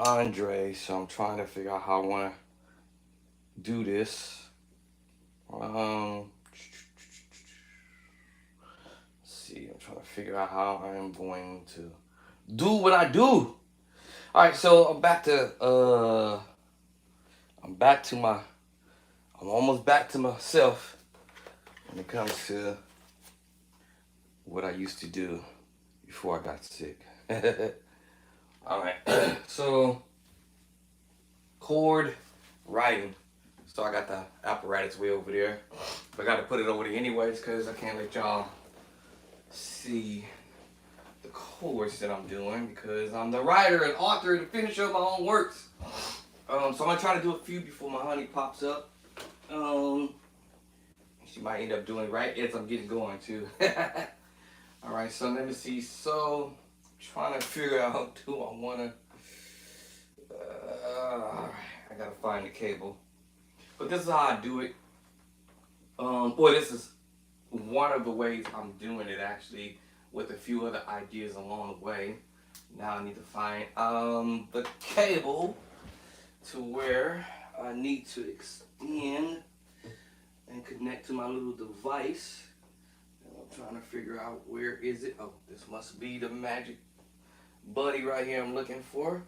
Andre, so I'm trying to figure out how I want to do this. Let's see, I'm trying to figure out how I am going to do what I do. All right, so I'm back to my, I'm almost back to myself when it comes to what I used to do before I got sick. All right, so chord writing. So I got the apparatus way over there. But I got to put it over there anyways because I can't let y'all see the chords that I'm doing because I'm the writer and author and finisher of my own works. So I'm gonna try to do a few before my honey pops up. She might end up doing it right as I'm getting going too. All right, so let me see. So trying to figure out, do I wanna? I gotta find the cable. But this is how I do it. Boy, this is one of the ways I'm doing it actually, with a few other ideas along the way. Now I need to find the cable to where I need to extend and connect to my little device. And I'm trying to figure out where is it. Oh, this must be the magic buddy right here I'm looking for.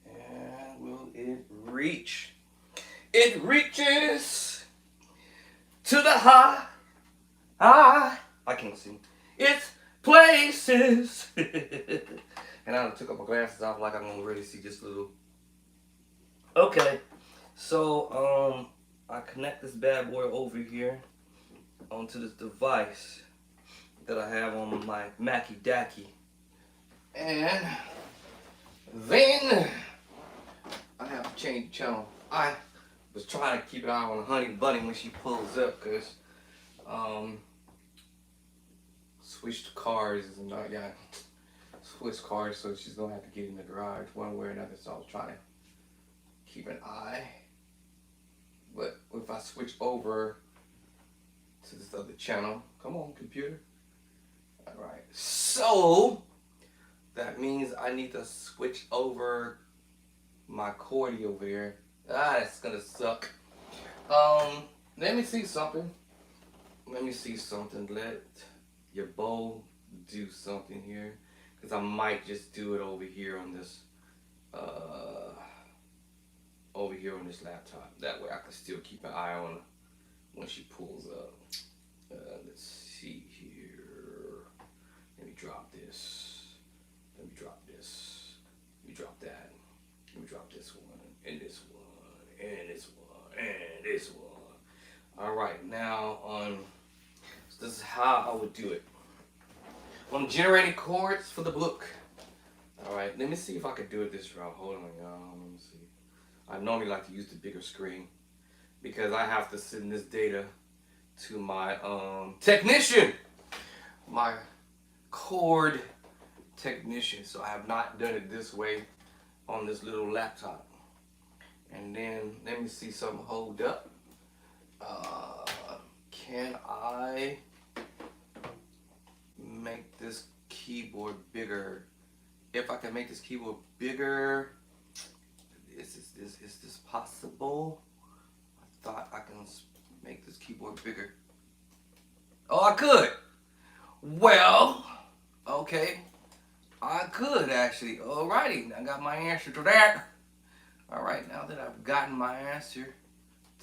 And will it reach? It reaches to the high. I can't see. It's places. And I took up my glasses off like I'm gonna really see this little. Okay, so I connect this bad boy over here onto this device that I have on my Mackie Dacky, and then I have to change the channel. I was trying to keep an eye on the honey bunny when she pulls up, cause switched cars and I got switched cars, so she's gonna have to get in the garage one way or another. So I was trying to keep an eye. But if I switch over to this other channel, come on, computer. All right. So that means I need to switch over my chordy over here. That's gonna suck. Let me see something. Let your bow do something here, because I might just do it over here on this laptop. That way I can still keep an eye on her when she pulls up. Let's see here. Let me drop this. Let me drop this. Let me drop that. Let me drop this one and this one and this one and this one. All right, now so this is how I would do it. I'm generating chords for the book. All right, let me see if I can do it this route. Hold on, y'all. Let me see. I normally like to use the bigger screen because I have to send this data to my technician, my chord technician. So I have not done it this way on this little laptop. And then let me see something hold up. Can I make this keyboard bigger? If I can make this keyboard bigger, is this possible? I thought I can make this keyboard bigger. Oh, I could. Well, okay, I could actually. Alrighty, I got my answer to that. All right, now that I've gotten my answer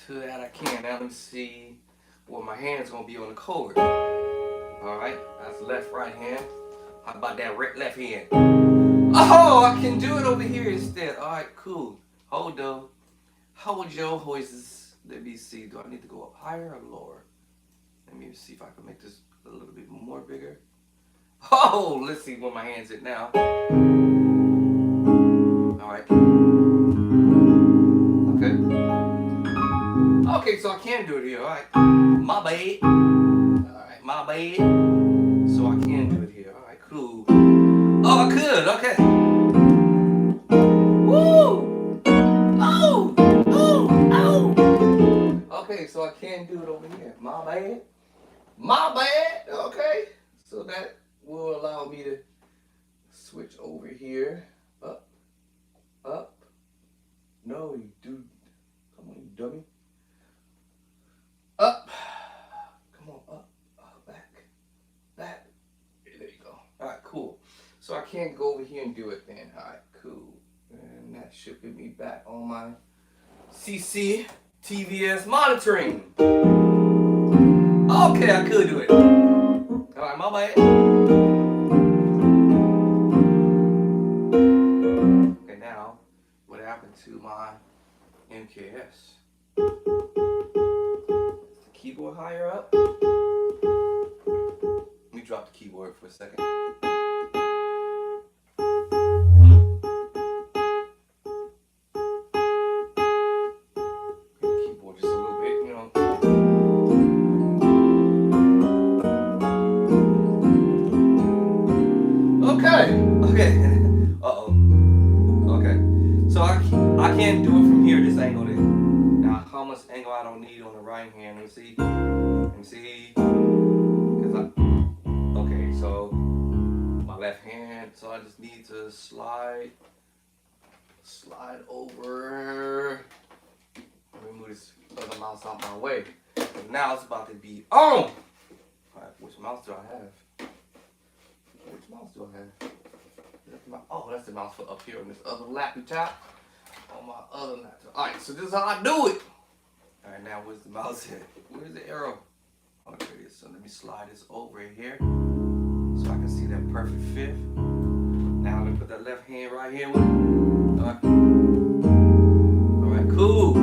to that, I can. Now let me see what my hand's gonna be on the chord. All right, that's left, right hand. How about that left hand? Oh, I can do it over here instead. All right, cool. Hold your voices. Let me see. Do I need to go up higher or lower? Let me see if I can make this a little bit more bigger. Oh, let's see where my hand's at now. All right. Okay. Okay, so I can do it here. All right. My bad. All right, my bad. So I can do it here. All right, cool. Oh, I could. Okay. Woo! Oh! Oh! Oh! Okay, so I can do it over here. My bad. My bad. Okay. So that will allow me to switch over here. Up. Up. go, you dude. Come on, you dummy. Up. Come on, up. Back. Back. There you go. Alright, cool. So I can't go over here and do it then. Alright, cool. And that should get me back on my CC TVS monitoring. Okay, I could do it. Alright, my bad. Okay, now, what happened to my MKS? Is the keyboard higher up? Let me drop the keyboard for a second. Keyboard just a little bit, you know. Okay. Uh-oh. Okay. So I can't do it from here, this angle there. Now, how much angle I don't need on the right hand? Let me see. Okay, so my left hand, so I just need to slide over. Let me move this other mouse out my way. Now it's about to be on. Alright, which mouse do I have? Oh, that's the mouse for up here on this other laptop. On my other laptop. Alright, so this is how I do it. Alright, now where's the mouse at? Where's the arrow? Oh, there it is. So let me slide this over here so I can see that perfect fifth. Now let me put that left hand right here with it. Alright. Alright, cool.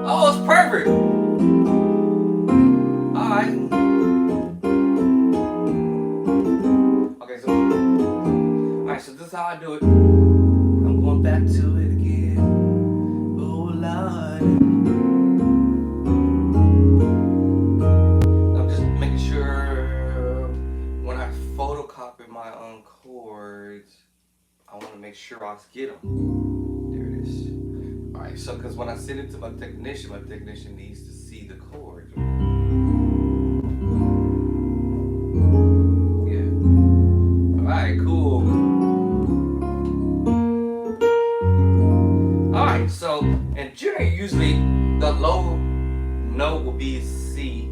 Oh, it's perfect. Alright. Okay, so this is how I do it. I'm going back to it again. Oh Lord. I'm just making sure when I photocopy my own chords, I want to make sure I get them. There it is. Alright, so because when I send it to my technician needs to see the chords. Yeah. Alright, cool. Alright, so, and generally, usually the low note will be C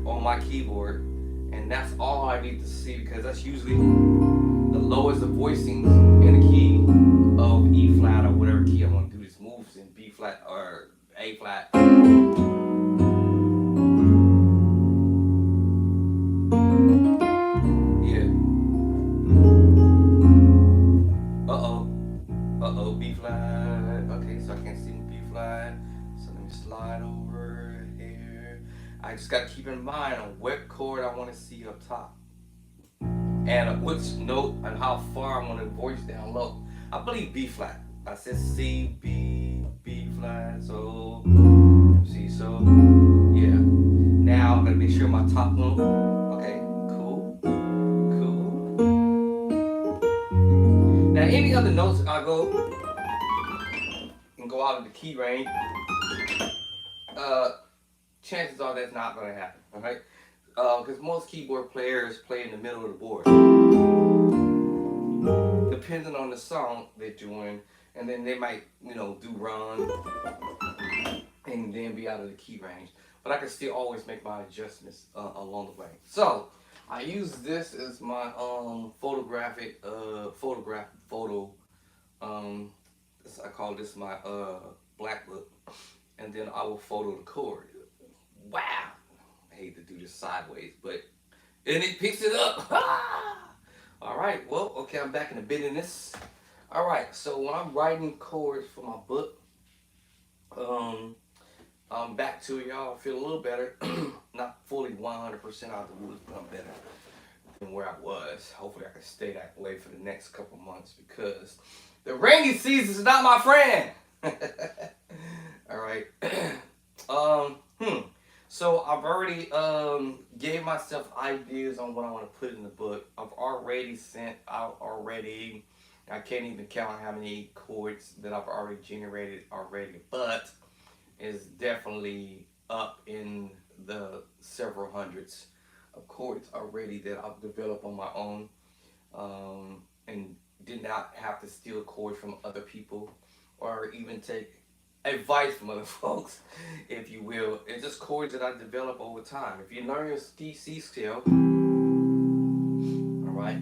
on my keyboard, and that's all I need to see because that's usually the lowest of voicings in the key of E flat or whatever key I want to do these moves in, B flat or A flat. Yeah. Uh-oh, B flat. Okay, so I can't see B flat. So let me slide over here. I just got to keep in mind on what chord I want to see up top. And which note and how far I want to voice down low. I believe B flat. I said C, B, B flat. So, see, so, yeah. Now I'm going to make sure my top note. Okay, cool. Now any other notes I go out of the key range, chances are that's not going to happen, alright? Because most keyboard players play in the middle of the board. Depending on the song they're doing, and then they might, do run and then be out of the key range. But I can still always make my adjustments along the way. So I use this as my photo. I call this my black book, and then I will photo the chord. Wow. I hate to do this sideways, and it picks it up. All right, well, okay, I'm back in the business. All right, so when I'm writing chords for my book, I'm back to it, y'all. I feel a little better. Not fully 100% out of the woods, but I'm better than where I was. Hopefully I can stay that way for the next couple months because the rainy season is not my friend. All right. So I've already gave myself ideas on what I want to put in the book. I've already sent out already. I can't even count how many chords that I've already generated already, but it's definitely up in the several hundreds of chords already that I've developed on my own and did not have to steal chords from other people or even take advice from other folks, if you will. It's just chords that I develop over time. If you learn your C scale, all right,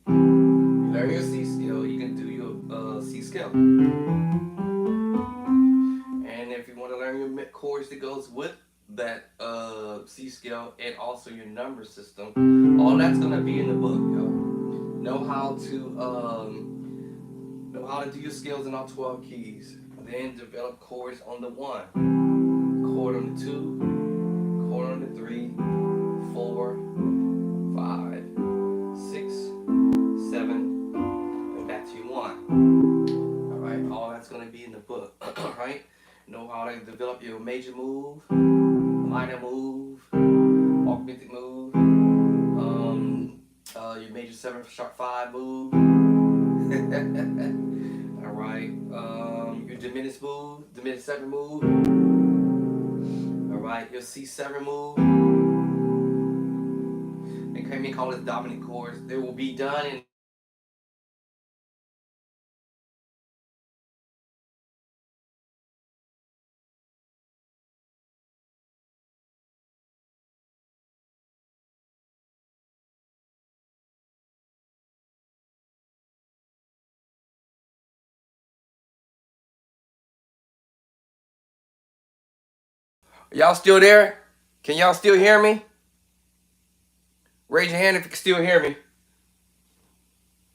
you learn your C scale, you can do your C scale. And if you want to learn your chords that goes with that C scale and also your number system, all that's gonna be in the book, yo. Know how to do your scales in all 12 keys. Then develop chords on the 1, chord on the 2, chord on the 3, 4, 5, 6, 7, and back to your 1. Alright, all that's gonna be in the book. Alright? Know how to develop your major move, minor move, augmented move, your major 7 sharp 5 move. Alright, your diminished move, diminished 7 move. Alright, your C7 move. They can call it dominant chords. They will be done in Y'all still there? Can y'all still hear me? Raise your hand if you can still hear me.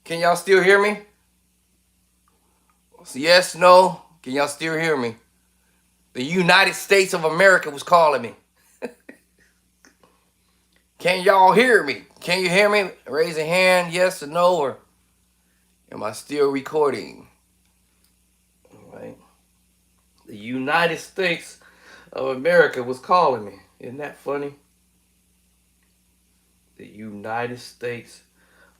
Can y'all still hear me? Yes, no. Can y'all still hear me? The United States of America was calling me. Can y'all hear me? Can you hear me? Raise a hand, yes or no, or am I still recording? All right. The United States of America was calling me. Isn't that funny? The United States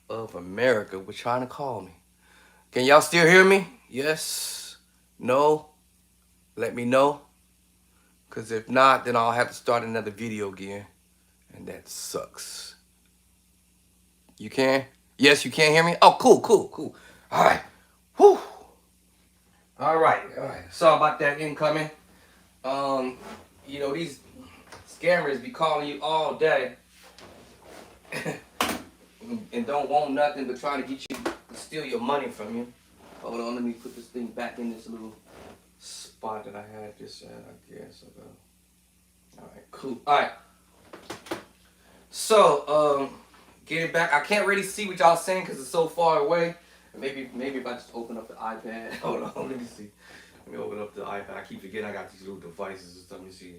of America was trying to call me. Can y'all still hear me? Yes? No? Let me know. Because if not, then I'll have to start another video again. And that sucks. You can? Yes, you can hear me? Oh, cool, cool, cool. All right. Whew. All right. Sorry about that incoming. You know, these scammers be calling you all day and don't want nothing but trying to get you to steal your money from you. Hold on, let me put this thing back in this little spot that I had this at, I guess. All right, cool. All right. So, getting back, I can't really see what y'all saying because it's so far away. Maybe if I just open up the iPad. Hold on, let me see. Let me open up the iPad. I keep forgetting I got these little devices and stuff. Let me see.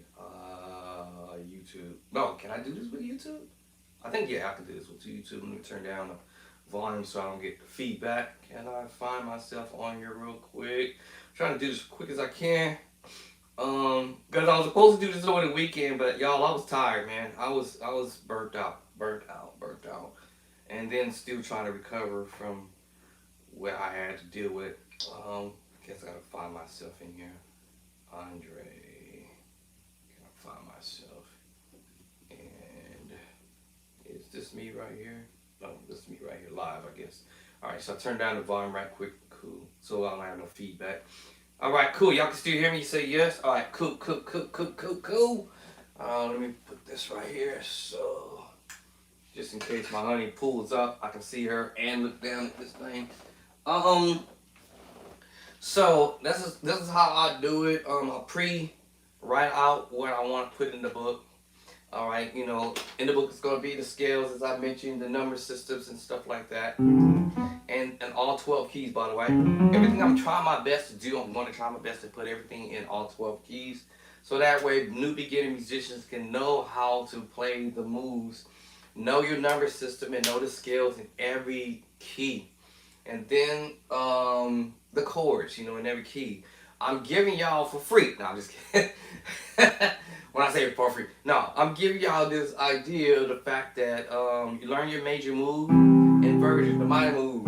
YouTube. No, can I do this with YouTube? I think, yeah, I can do this with YouTube. Let me turn down the volume so I don't get the feedback. Can I find myself on here real quick? I'm trying to do this as quick as I can. Because I was supposed to do this over the weekend, but y'all, I was tired, man. I was burnt out. And then still trying to recover from what I had to deal with. Guess I gotta find myself in here. Andre. Can I find myself? And is this me right here? No, this is me right here live, I guess. Alright, so I turned down the volume right quick. Cool. So I don't have no feedback. Alright, cool. Y'all can still hear me? You say yes? Alright, cool. Let me put this right here. So, just in case my honey pulls up, I can see her and look down at this thing. So this is how I do it. I write out what I want to put in the book. All right, you know, in the book it's gonna be the scales, as I mentioned, the number systems and stuff like that, and all 12 keys, by the way. Everything I'm trying my best to do, I'm going to try my best to put everything in all 12 keys, so that way new beginning musicians can know how to play the moves, know your number system, and know the scales in every key. And then the chords, you know, in every key. I'm giving y'all for free. No, I'm just kidding. When I say for free, no, I'm giving y'all this idea of the fact that you learn your major move, inversion, the minor move.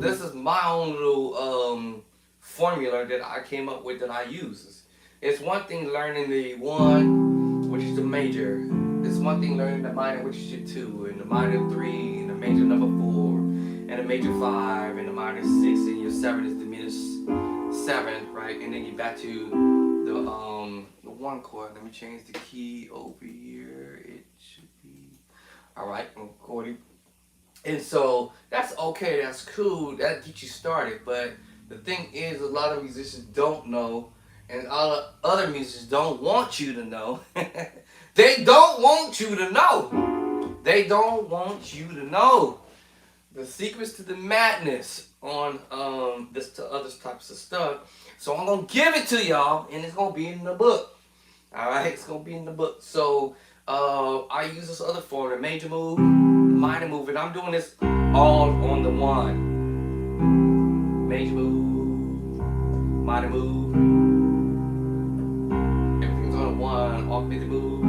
This is my own little formula that I came up with that I use. It's one thing learning the 1, which is the major. It's one thing learning the minor, which is your 2, and the minor 3, and the major number 4. and a major 5, and a minor 6, and your 7 is diminished 7, right? And then you back to the 1 chord. Let me change the key over here. It should be all right. I'm recording. And so that's okay, that's cool, that gets you started. But the thing is, a lot of musicians don't know, and other musicians don't want you to know. They don't want you to know. They don't want you to know the secrets to the madness on this to other types of stuff. So I'm gonna give it to y'all, and it's gonna be in the book. All right, it's gonna be in the book. So I use this other form, the major move, minor move, and I'm doing this all on the 1. Major move, minor move, everything's on the 1. Augmented move.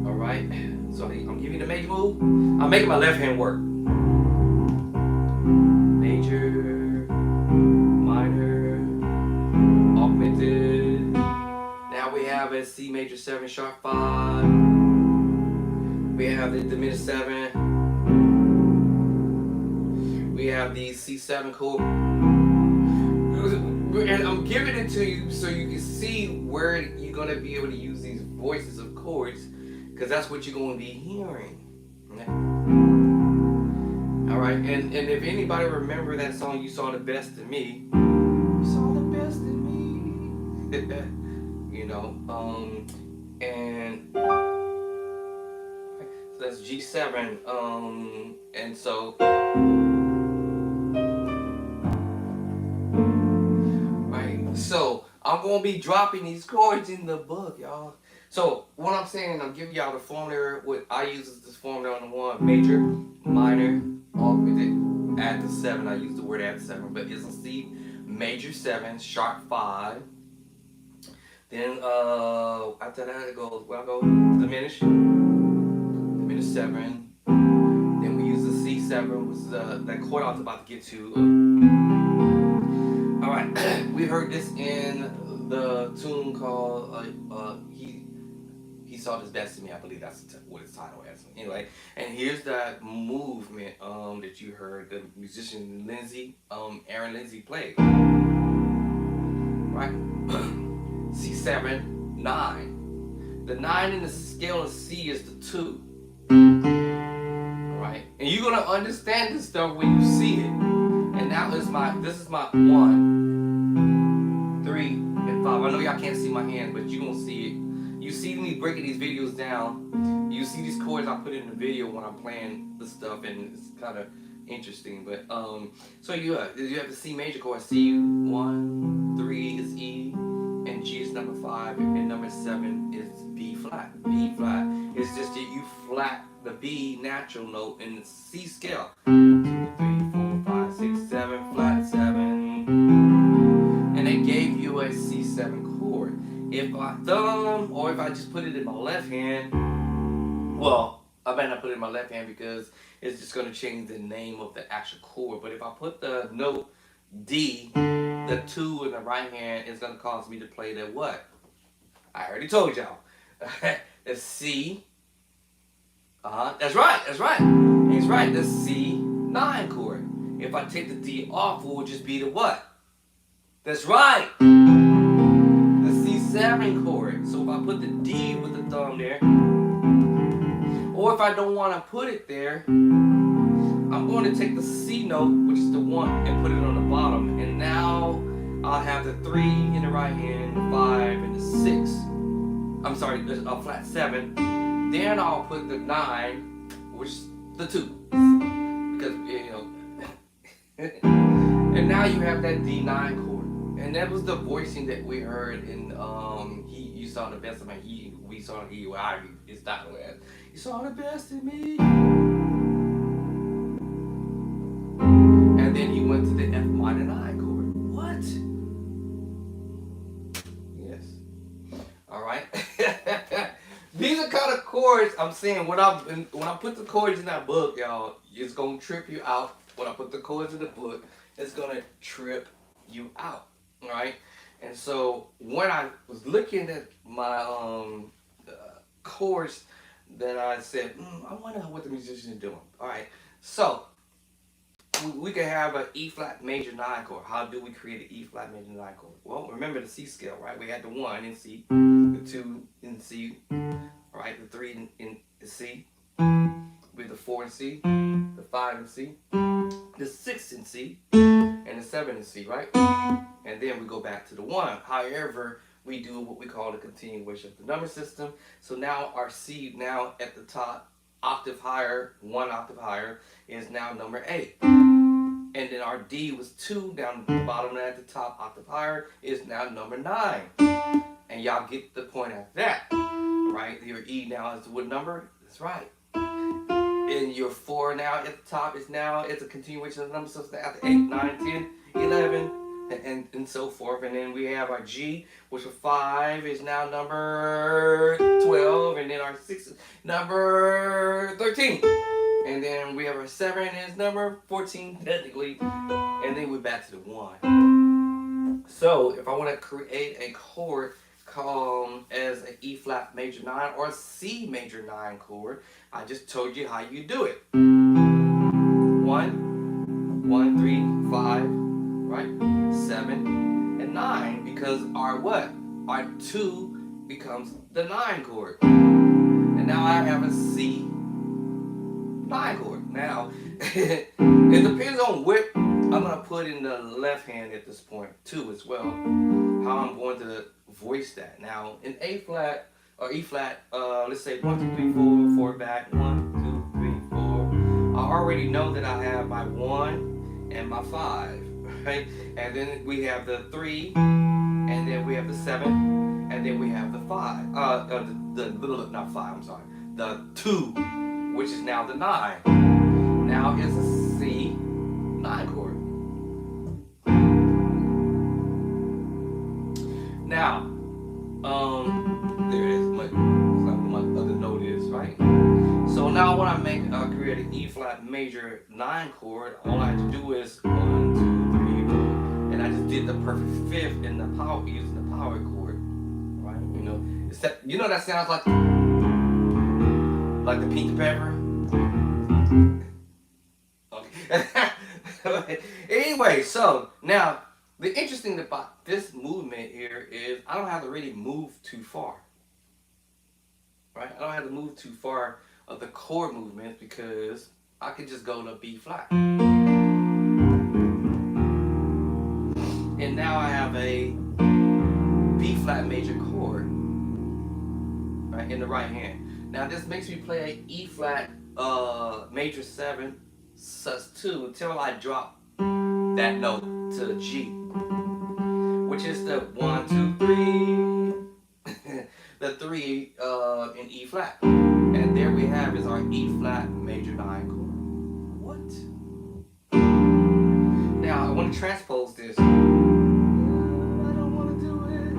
All right. So I'm giving you the major move. I'm making my left hand work. Major, minor, augmented. Now we have a C major 7 sharp 5. We have the diminished 7. We have the C7 chord. And I'm giving it to you so you can see where you're going to be able to use these voices of chords, because that's what you're going to be hearing. All right, and if anybody remember that song, You Saw the Best in Me, you saw the best in me. You know, and so that's G7, and so right, so I'm gonna be dropping these chords in the book, y'all. So what I'm saying, I'm giving y'all the formula. What I use is this formula on the 1: major, minor, augmented, add the 7. I use the word add the 7, but it's a C major 7 sharp 5. Then after that it goes, well, I go diminish 7. Then we use the C7, which is that chord I was about to get to. All right, we heard this in the tune called He Saw His Best in Me. I believe that's what its title is. Anyway, and here's that movement that you heard the musician Aaron Lindsay play. Right. C7, 9. The 9 in the scale of C is the 2. Right? And you're gonna understand this stuff when you see it. And now this is my 1, 3, and 5. I know y'all can't see my hand, but you're gonna see it. You see me breaking these videos down. You see these chords I put in the video when I'm playing this stuff, and it's kind of interesting. But so you have the C major chord. C 1, 3 is E. And G is number 5, and number 7 is B flat. B flat. It's just that you flat the B natural note in the C scale. 2, 3, 4, 5, 6, 7, flat 7. And it gave you a C7 chord. If I thumb, or if I just put it in my left hand, well, I better not put it in my left hand because it's just going to change the name of the actual chord. But if I put the note D, the 2 in the right hand, is going to cause me to play the what? I already told y'all. The C. That's right. It's right. The C9 chord. If I take the D off, it will just be the what? That's right. The C7 chord. So if I put the D with the thumb there, or if I don't want to put it there, I'm going to take the C note, which is the 1, and put it on the bottom. And now I'll have the 3 in the right hand, the 5, and the 6. I'm sorry, a flat 7. Then I'll put the 9, which is the 2. Because, and now you have that D9 chord. And that was the voicing that we heard in You Saw the Best of Me. We saw it's not the way. You saw the best in me. And then he went to the F minor 9 chord. What? Yes. All right. These are kind of chords I'm saying. When I put the chords in that book, y'all, it's gonna trip you out. When I put the chords in the book, it's gonna trip you out. All right. And so when I was looking at my chords, then I said, I wonder what the musicians are doing. All right. So we could have an E flat major 9 chord. How do we create an E flat major 9 chord? Well, remember the C scale, right? We had the 1 in C, the 2 in C, right? The 3 in C, with the 4 in C, the 5 in C, the 6 in C, and the 7 in C, right? And then we go back to the 1. However, we do what we call the continuation of the number system. So now our C now at the top, octave higher, 1 octave higher, is now number 8. And then our D was 2 down at the bottom, and at the top, octave higher, is now number 9. And y'all get the point at that, right? Your E now is what number? That's right. And your 4 now at the top is now, it's a continuation of the number system after 8, 9, 10, 11, and so forth. And then we have our G, which for 5 is now number 12, and then our 6 is number 13. And then we have our 7 is number 14 technically, and then we're back to the 1. So if I want to create a chord called as an E flat major 9 or a C major 9 chord, I just told you how you do it. 1, 1, 3, 5, right? 7 and 9, because our what? Our 2 becomes the 9 chord. And now I have a C 9 chord. Now, it depends on what I'm going to put in the left hand at this point too as well, how I'm going to voice that. Now, in A flat or E flat, let's say 1, 2, 3, 4, 4 back, 1, 2, 3, 4. I already know that I have my 1 and my 5, right? And then we have the 3, and then we have the 7, and then we have the 5. Not 5, I'm sorry. The 2, which is now the 9. Now is a C 9 chord. Now, there it is. Like my other note is, right? So now when I create an E flat major 9 chord, all I have to do is 1, 2, 3, 4, and I just did the perfect fifth in the power using the power chord, right? That sounds like the pink pepper. Okay. Anyway, so now the interesting thing about this movement here is I don't have to really move too far. Right? I don't have to move too far of the chord movements because I can just go to B flat. And now I have a B flat major chord, right, in the right hand. Now this makes me play an E flat major 7 sus2 until I drop that note to G, which is the 1, 2, 3, the 3 in E flat. And there we have is our E flat major 9 chord. What? Now I want to transpose this. I don't want to do it.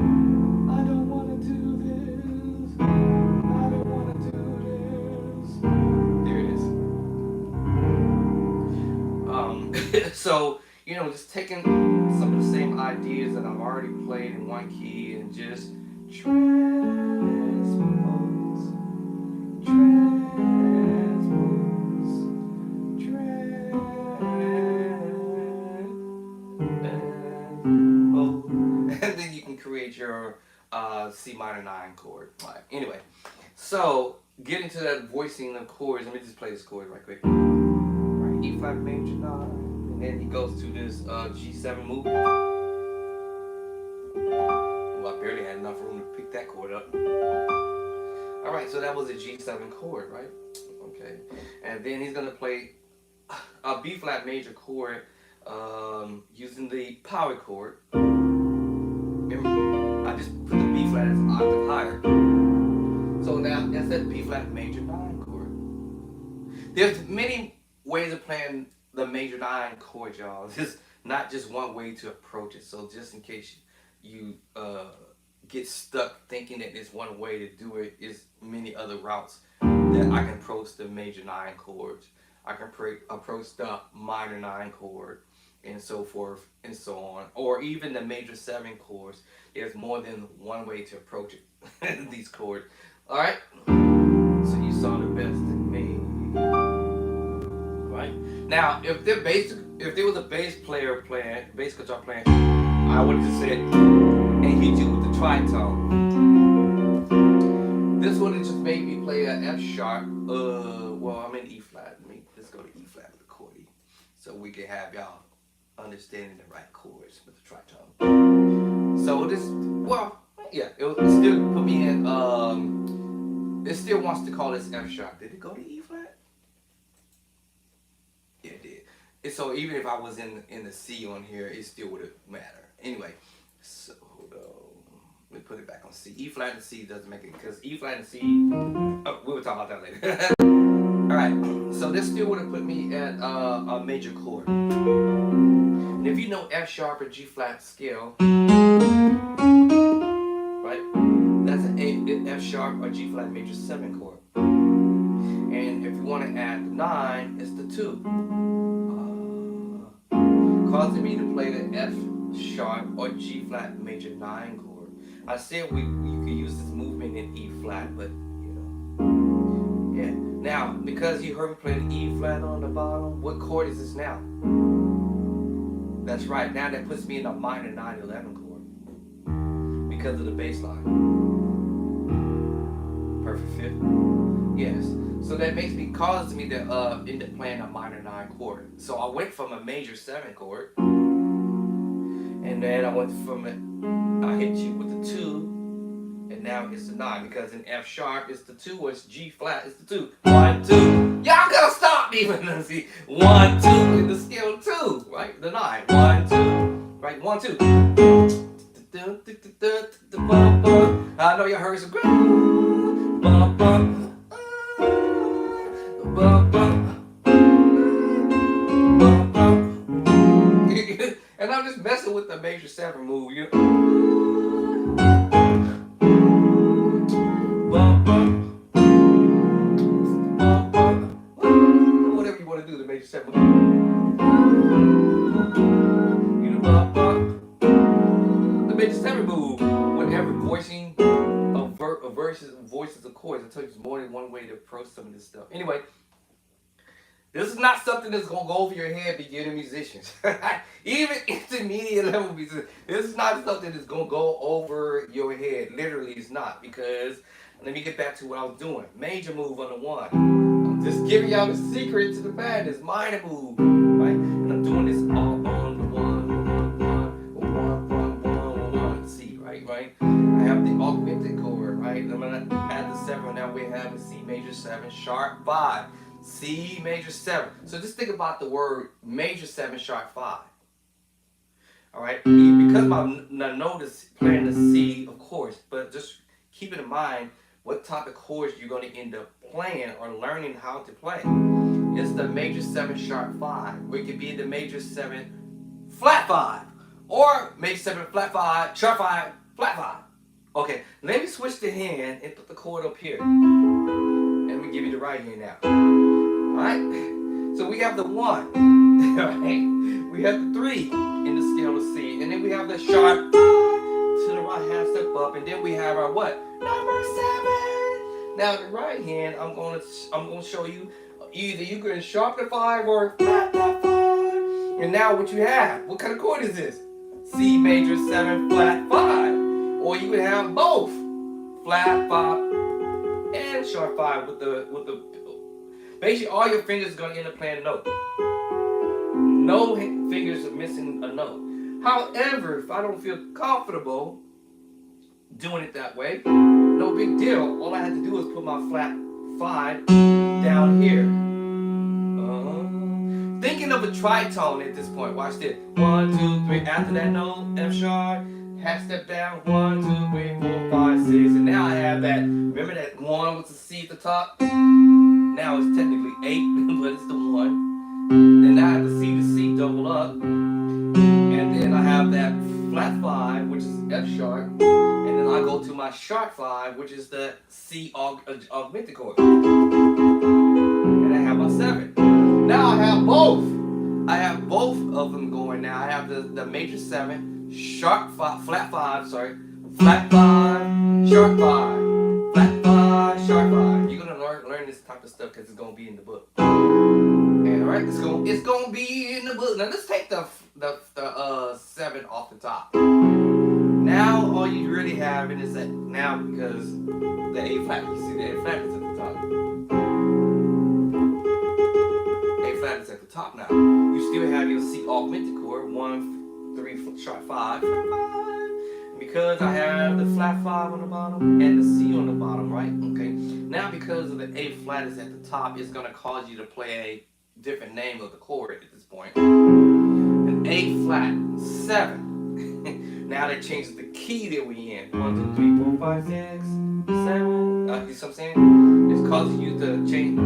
I don't want to do this. I don't want to do this. There it is. So, just taking some of the same ideas that I've already played in one key and just transpose, and then you can create your C minor 9 chord. Right. Anyway, so getting to that voicing of chords, let me just play this chord right quick. Right, E flat major 9, and then he goes to this G7 movement. Well, I barely had enough room to pick that chord up. All right, so that was a G7 chord, right? Okay, and then he's gonna play a B flat major chord using the power chord. Remember, I just put the B flat as an octave higher. So now that's that B flat major 9 chord. There's many ways of playing the major 9 chord, y'all. There's not just one way to approach it. So just in case you get stuck thinking that there's one way to do it, is many other routes that I can approach the major 9 chords. I can approach the minor 9 chord, and so forth and so on, or even the major 7 chords. There's more than one way to approach it. These chords. All right. So you saw the best in me. Right now, if if there was a bass player playing, bass guitar playing, I would have just said, and hit you with the tritone. This would have just made me play an F sharp. Well, I'm in E flat. Let's go to E flat with the chord E, so we can have y'all understanding the right chords with the tritone. So this, well, yeah, it still put me in. It still wants to call this F sharp. Did it go to E flat? Yeah, it did. So even if I was in the C on here, it still wouldn't matter. Anyway, so hold on. Let me put it back on C. E flat and C doesn't make it, because E flat and C. Oh, we will talk about that later. All right. So this still would have put me at a major chord. And if you know F sharp or G flat scale, right? That's an F sharp or G flat major 7 chord. And if you want to add the 9, it's the 2. Causing me to play the F sharp or G flat major 9 chord. I said you could use this movement in E flat, but you know, yeah. Now, because you heard me play the E flat on the bottom, what chord is this now? That's right. Now that puts me in a minor 9/11 chord because of the bass line. Perfect fit. Yes. So that causes me to end up playing a minor 9 chord. So I went from a major 7 chord, and then I went from it. I hit you with the 2, and now it's the 9, because in F sharp it's the 2, or it's G flat it's the 2. 1, 2. Y'all gotta stop even. See, 1, 2 in the scale 2, right? The 9. 1, 2, right? 1, 2. I know y'all heard some great. Bum, bum. And I'm just messing with the major 7 move, you know? Whatever you want to do, the major 7 move. You know, the major 7 move, whenever voicing voices of chords. I tell you, there's more than one way to approach some of this stuff. Anyway, this is not something that's going to go over your head, beginner musicians. Even intermediate level musicians. This is not something that's going to go over your head. Literally, it's not. Because, let me get back to what I was doing. Major move on the 1. I'm just giving y'all the secret to the madness. Minor move. Right? And I'm doing this all on the 1, C. Right? I have the augmented chord. Right? I'm going to add the 7. Now we have the C major 7, sharp 5. C major 7. So just think about the word major 7 sharp 5. Alright? Because my note is playing the C, of course, but just keep in mind what type of chords you're going to end up playing or learning how to play. It's the major 7 sharp 5, or it could be the major 7 flat 5, or major 7 flat 5, sharp 5, flat 5. Okay, let me switch the hand and put the chord up here. And let me give you the right hand now. Alright? So we have the 1. Right? We have the 3 in the scale of C. And then we have the sharp 5 to the right hand step up. And then we have our what? Number 7. Now the right hand, I'm gonna show you either you can sharpen 5 or flat 5. And now what you have, what kind of chord is this? C major 7 flat 5. Or you can have both flat 5 and sharp 5 with the basically all your fingers are gonna end up playing a note. No fingers are missing a note. However, if I don't feel comfortable doing it that way, no big deal. All I had to do was put my flat 5 down here. Thinking of a tritone at this point. Watch this. 1, 2, 3. After that note, F sharp. Half step down, 1, 2, 3, 4, 5, 6. And now I have that. Remember that 1 with the C at the top? Now it's technically 8, but it's the 1. Then now I have the C to C double up. And then I have that flat 5, which is F sharp. And then I go to my sharp 5, which is the C augmented chord. And I have my 7. Now I have both. I have both of them going now. I have the major 7. Sharp 5, flat 5, sorry. Flat 5, sharp 5. Flat 5, sharp 5. You're going to learn this type of stuff because it's going to be in the book. And right, it's gonna be in the book. Now let's take the 7 off the top. Now all you really have is that now because the A flat, you see the A flat is at the top. A flat is at the top now. You still have your C augmented chord, 1, 3, sharp 5. Because I have the flat 5 on the bottom and the C on the bottom, right? Okay. Now because of the A flat is at the top, it's gonna cause you to play a different name of the chord at this point. An A flat 7. Now that changes the key that we in. 1, 2, 3, 4, 5, 6, 7. You see what I'm saying? It's causing you to change.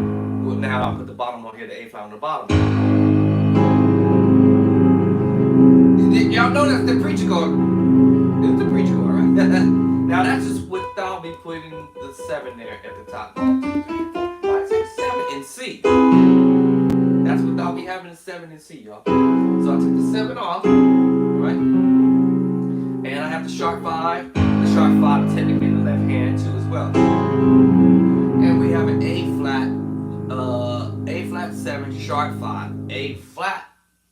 Well, now I'll put the bottom on here, the A flat on the bottom. Y'all know that's the preacher chord. It's the preacher chord, right? Now that's just without me putting the 7 there at the top. 1, 2, 3, 4, 5, 6, 7 in C. That's without me having the 7 in C, y'all. So I took the 7 off, right? And I have the sharp 5. The sharp 5 technically in the left hand too as well. And we have an A flat 7, sharp 5. A flat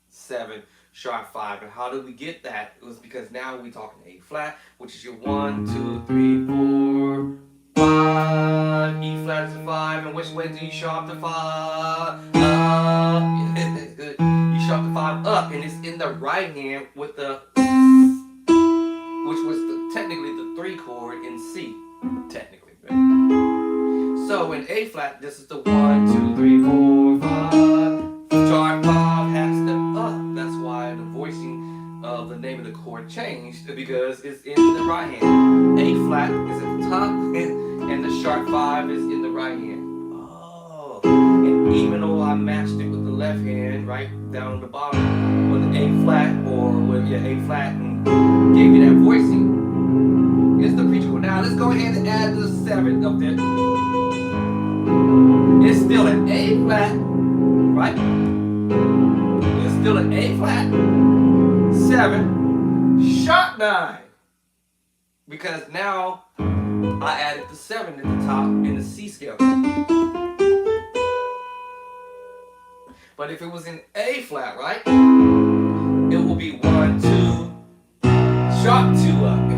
7, sharp 5. And how did we get that? It was because now we're talking A flat, which is your 1, 2, 3, 4, 5. E flat is a 5. And which way do you sharp the 5? Up. You sharp the 5 up, and it's in the right hand with the, which was technically the 3 chord in C, technically. So in A flat, this is the 1, 2, 3, 4, 5. Sharp 5 has the up. That's why the voicing of the name of the chord changed, because it's in the right hand. A flat is at the top, and the sharp 5 is in the right hand. Oh, and even though I matched it with the left hand, right down the bottom, with an A flat or with your A flat, and gave you that voicing, it's the preacher chord. Now let's go ahead and add the 7 up there. It's still an A flat, right? It's still an A flat 7, sharp 9. Because now I added the 7 at the top in the C scale. But if it was in A flat, right? It will be 1, 2, sharp 2 up.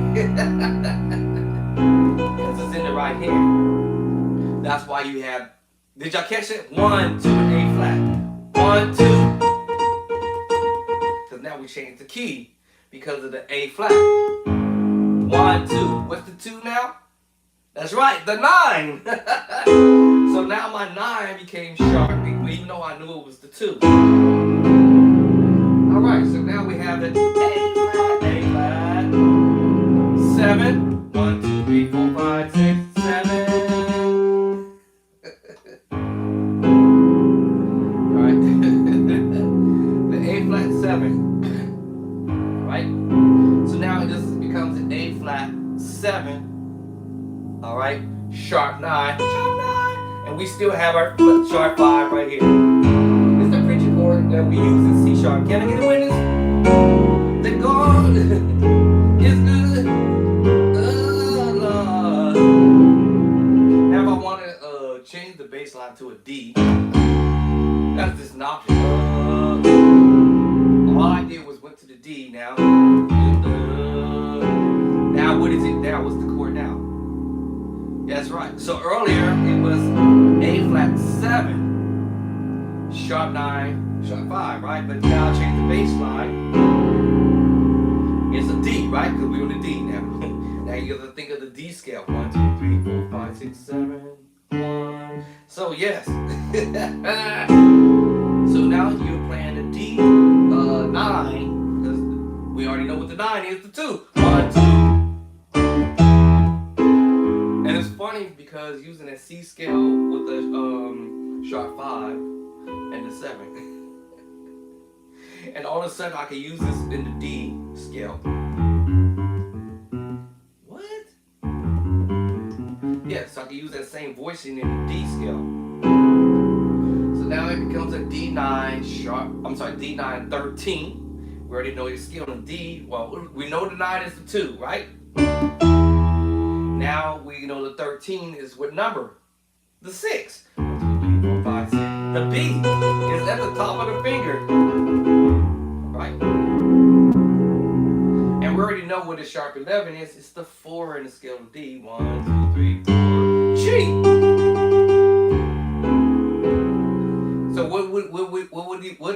Because it's in the right hand. That's why you have, did y'all catch it? 1, 2, and A flat. 1, 2. Because now we changed the key because of the A flat. 1, 2. What's the 2 now? That's right, the 9. So now my 9 became sharp, even though I knew it was the 2. Alright, so now we have the A flat, 7. 1, 2, 3, 4, 5, 6, 7. Alright. The A flat 7. Right? So now it just becomes an A flat 7. Alright? Sharp 9. Sharp 9. And we still have our sharp 5 right here. It's the preacher chord that we use in C sharp. Can I get a witness? The God is good. Now if I want to change the bass line to a D, that's just an option. All I did was went to the D now. Now what is it now? What's the chord now? That's right. So earlier it was A flat 7, sharp 9, sharp 5, right? But now I changed the bass line. It's a D, right? Because we're on the D now. Now you got to think of the D scale. 1, 2, 3, 4, 5, 6, 7, 1. So yes. So now you're playing the D 9, because we already know what the 9 is. The 2. 1, 2. And it's funny because using that C scale with the sharp 5 and the 7. And all of a sudden I can use this in the D scale. What? Yeah, so I can use that same voicing in the D scale. So now it becomes a D9 sharp, D9 13. We already know your scale in D. Well, we know the 9 is the 2, right? Now we know the 13 is what number? The 6. 1, 2, 3, 4, 5, 6. The B is at the top of the finger, right? And we already know what a sharp 11 is. It's the 4 in the scale of D. 1, 2, 3, 4. G. So what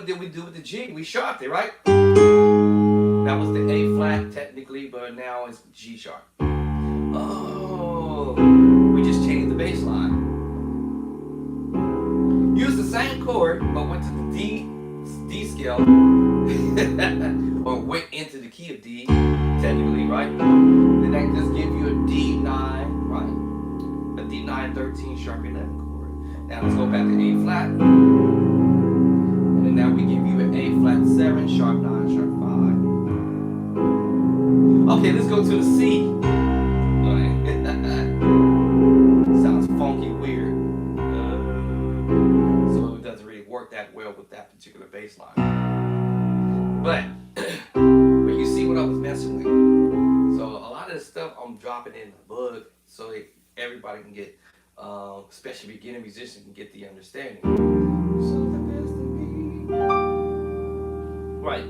did we do with the G? We sharped it, right? That was the A flat technically, but now it's G sharp. Oh, we just changed the bass line. Used the same chord, but went to the D scale, or went into the key of D, technically, right? Then that just give you a D9, right? A D9 13 sharp 11 chord. Now let's go back to A flat, and then now we give you an A flat 7 sharp 9 sharp 5. Okay, let's go to the C. Sounds funky weird. So it doesn't really work that well with that particular bass line. But you see what I was messing with. So a lot of this stuff I'm dropping in the book so that everybody can get, especially beginner musicians, can get the understanding. Right.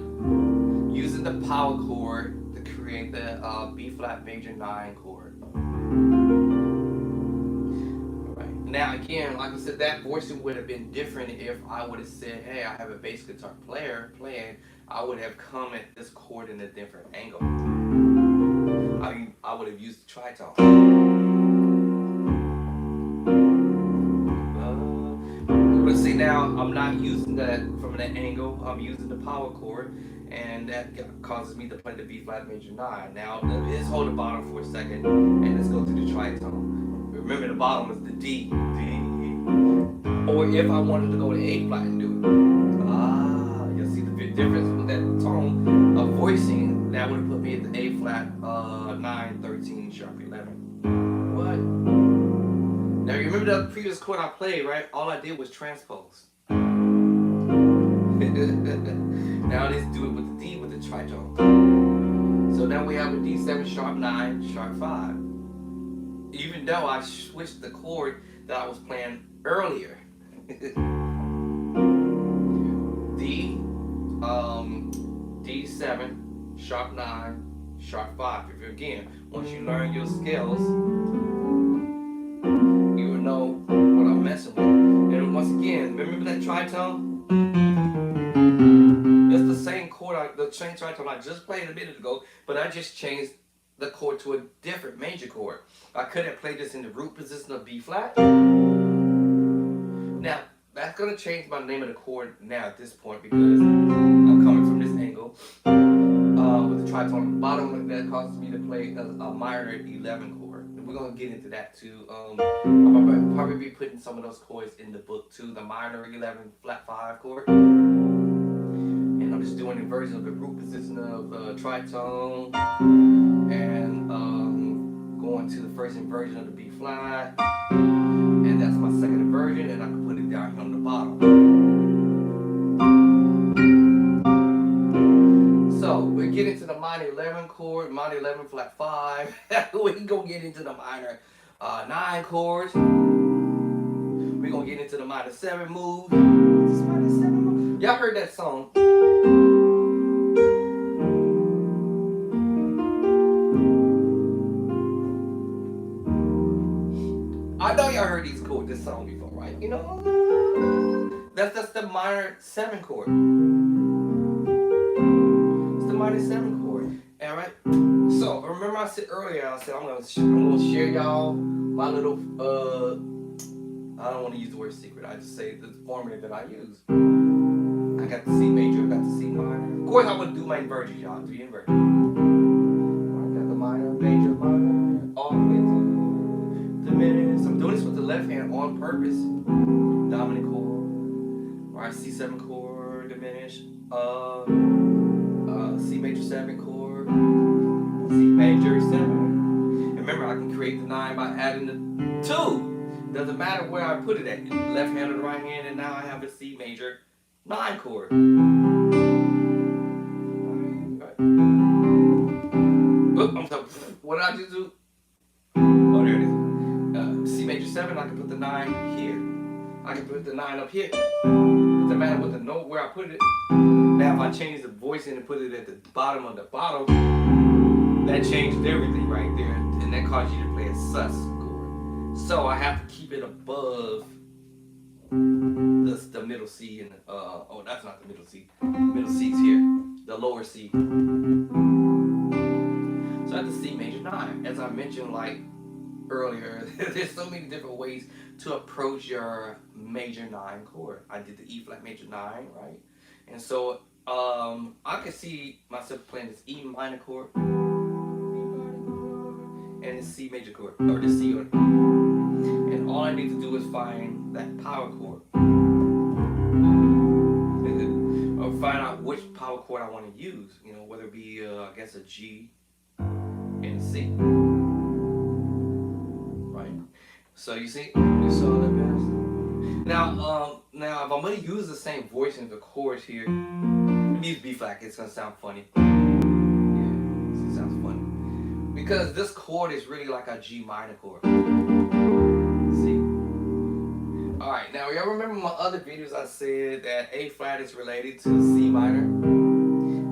Using the power chord to create the B flat major 9 chord. Now again, like I said, that voicing would have been different if I would have said, hey, I have a bass guitar player playing. I would have come at this chord in a different angle. I mean, I would have used the tritone. But see, now I'm not using that from that angle. I'm using the power chord, and that causes me to play the B flat major 9. Now let's hold the bottom for a second, and let's go to the tritone. Remember, the bottom is the D. Or if I wanted to go to A flat and do it. You'll see the big difference with that tone of voicing. That would have put me at the A flat 9, 13, sharp 11. What? Now you remember the previous chord I played, right? All I did was transpose. Now let's do it with the D with the tritone. So now we have a D7 sharp 9, sharp 5. Even though I switched the chord that I was playing earlier. D7, sharp 9, sharp 5. If again, once you learn your scales, you will know what I'm messing with. And once again, remember that tritone? It's the same chord, the same tritone I just played a minute ago, but I just changed the chord to a different major chord. I could have played this in the root position of B flat. Now, that's going to change my name of the chord now at this point because I'm coming from this angle with the tritone on the bottom. That causes me to play a minor 11 chord. And we're going to get into that too. I'll probably be putting some of those chords in the book too. The minor 11 flat 5 chord. And I'm just doing a version of the root position of the tritone. And going to the first inversion of the B flat, and that's my second inversion, and I can put it down here on the bottom. So we're getting to the minor 11 chord, minor 11 flat 5. We can go get into the minor 9 chords. We're gonna get into the minor 7 move. Is this minor 7 move? Y'all heard that song? I know y'all heard this song before, right? You know, that's the minor 7 chord. It's the minor 7 chord. All right. So remember I said earlier, I said I'm gonna share y'all my little I don't want to use the word secret. I just say the formula that I use. I got the C major, I got the C minor. Of course, I would do my inversions, y'all. 3 inversions. I got the minor, major, minor, all the way to diminished. I'm doing this with the left hand on purpose. Dominant chord, or C7 chord, diminished. C major 7 chord, C major 7. And remember, I can create the 9 by adding the 2. Doesn't matter where I put it at, left hand or the right hand, and now I have a C major 9 chord. I'm sorry, what did I just do? Oh, there it is. C major 7, I can put the 9 here. I can put the 9 up here. Doesn't matter what the note where I put it. Now if I change the voice and put it at the bottom of the bottom, that changed everything right there, and that caused you to play a sus chord. So I have to keep it above the middle C and oh, that's not the middle C. Middle C's here. The lower C. So that's the C major 9. As I mentioned like earlier, there's so many different ways to approach your major 9 chord. I did the E flat major 9, right? And so I could see myself playing this E minor chord and the C major chord, or the C, and all I need to do is find that power chord, or find out which power chord I want to use. You know, whether it be I guess a G and a C, right? So you see, you saw that best. Now, now if I'm going to use the same voice in the chords here, use B flat. It's going to sound funny. Yeah, it sounds funny. Because this chord is really like a G minor chord. See? Alright, now y'all remember my other videos I said that A flat is related to C minor?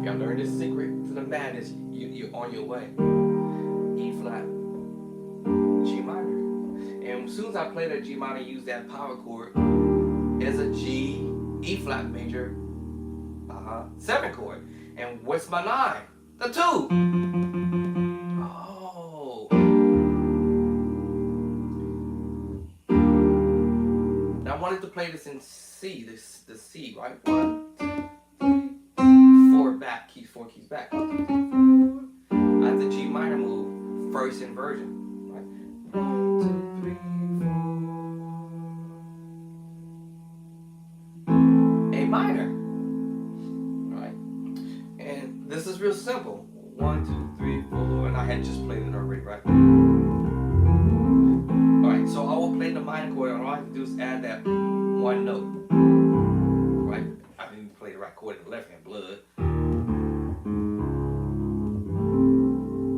If y'all learn this secret to the madness, you're on your way. E flat, G minor. And as soon as I play that G minor, use that power chord as a G, E flat major, 7 chord. And what's my 9? The 2. Oh. Now I wanted to play this in C, the C, right? 1, 2, 3, 4 back, keys, 4 keys back. 1, 2, 3, 4. I have the G minor move, first inversion, right? 1, 2, 3, 4. A minor. This is real simple. 1, 2, 3, 4, and I had just played it already, right? Alright, so I will play the minor chord, and all I have to do is add that one note. Right? I didn't play the right chord in the left hand, blood.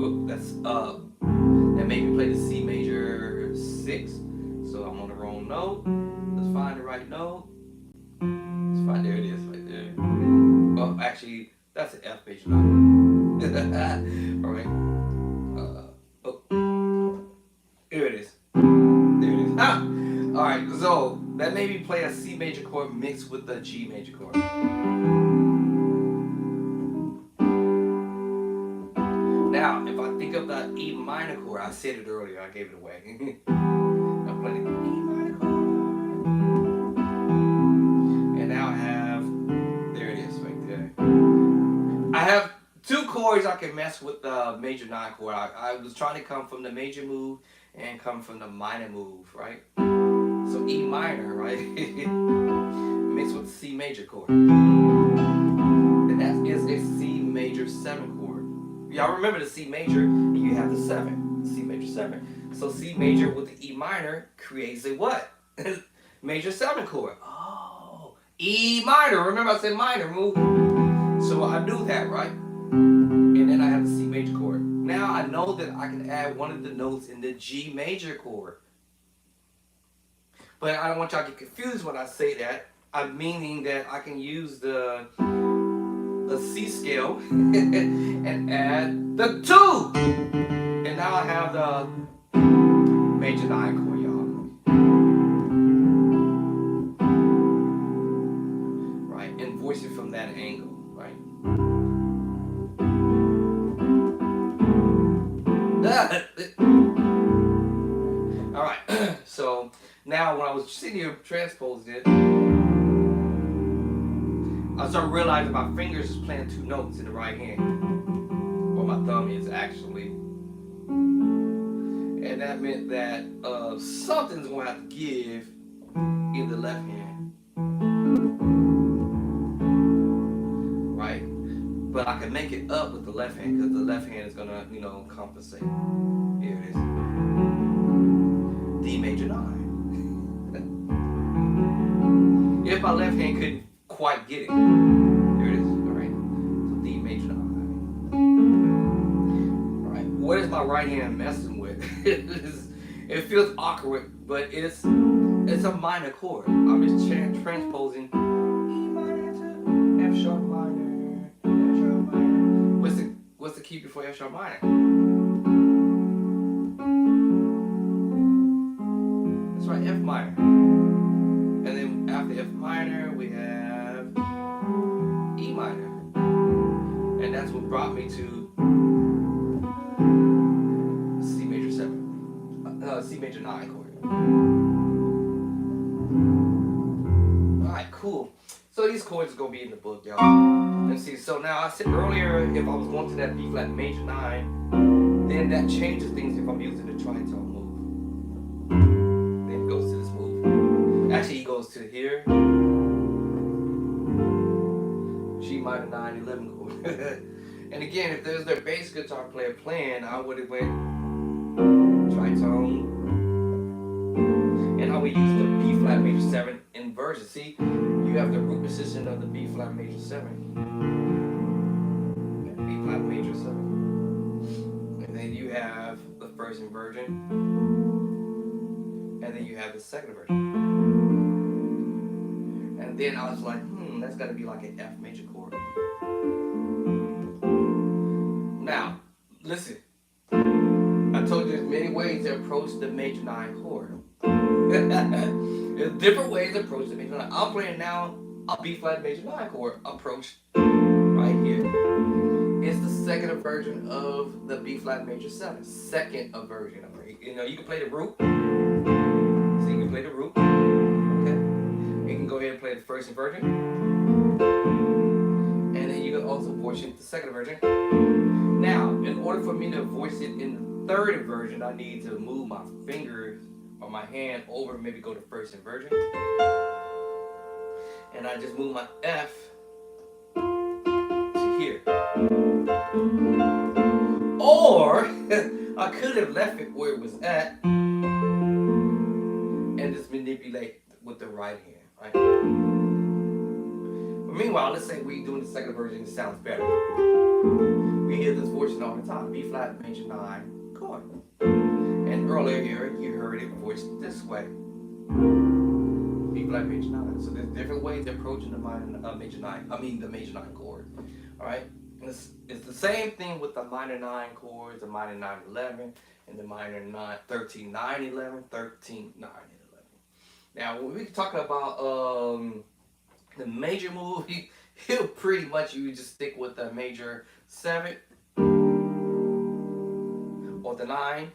Oop, that's that made me play the C major 6. So I'm on the wrong note. Let's find the right note. Let's find, there it is, right there. Oh, actually, that's an F major 9. Alright. Oh. Here it is. There it is. Ah! Alright, so that made me play a C major chord mixed with the G major chord. Now, if I think of the E minor chord, I said it earlier, I gave it away. I'm playing the E minor chord. And now I have, there it is, right there. I have 2 chords I can mess with the major 9 chord. I was trying to come from the major move and come from the minor move, right? So E minor, right? Mixed with the C major chord. And that is a C major 7 chord. Y'all remember the C major, and you have the 7. C major 7. So C major with the E minor creates a what? Major 7 chord. Oh, E minor. Remember I said minor move. So I do that, right? And then I have the C major chord. Now I know that I can add one of the notes in the G major chord. But I don't want y'all to get confused when I say that. I'm meaning that I can use the C scale and add the 2. And now I have the major 9 chord, y'all. Right? And voice it from that angle, right? Alright, so now when I was sitting here transposing it, I started realizing my fingers is playing 2 notes in the right hand. Or my thumb is actually. And that meant that something's going to have to give in the left hand. Right? But I can make it up with the left hand because the left hand is going to, you know, compensate. Here it is. D major 9. If my left hand couldn't quite get it. There it is. Alright. So D major 9. Alright. What is my right hand messing with? It feels awkward, but it's It's a minor chord. I'm just transposing E minor to F sharp minor, F sharp minor. What's the key before F sharp minor? That's right, F minor. And then after F minor, we have E minor. And that's what brought me to C major 7. C major 9 chord. Alright, cool. So these chords are going to be in the book, y'all. Let's see. So now I said earlier, if I was going to that B flat major 9, then that changes things if I'm using the tritone move. Then it goes to this move. Actually, he goes to here. G minor 9, 11 chord. And again, if there's their bass guitar player playing, I would have went tritone. And I would use the B flat major 7 inversion. See, you have the root position of the B flat major 7. B flat major 7. And then you have the first inversion. And then you have the second inversion. And then I was like, that's got to be like an F major chord. Now, listen. I told you there's many ways to approach the major 9 chord. There's different ways to approach the major 9. I'm playing now a B flat major 9 chord approach right here. It's the second inversion of the B flat major 7. Second inversion of it. You know, you can play the root. So you can play the root. Okay. You can go ahead and play the first inversion. And then you can also voice it the second inversion. Now, in order for me to voice it in the third inversion, I need to move my fingers or my hand over, maybe go to first inversion. And I just move my F to here. Or I could have left it where it was at and just manipulate with the right hand, right? But meanwhile, let's say we're doing the second version, it sounds better. We hear this voicing all the time, B flat major 9 chord. And earlier here, you heard it voiced this way, B flat major 9. So there's different ways of approaching the major 9. I mean the major 9 chord. All right. And it's the same thing with the minor 9 chords, the minor 9 11, and the minor 9 13 9 11, 13 9 11. Now when we talk about the major move, he'll pretty much you just stick with the major 7 or the 9.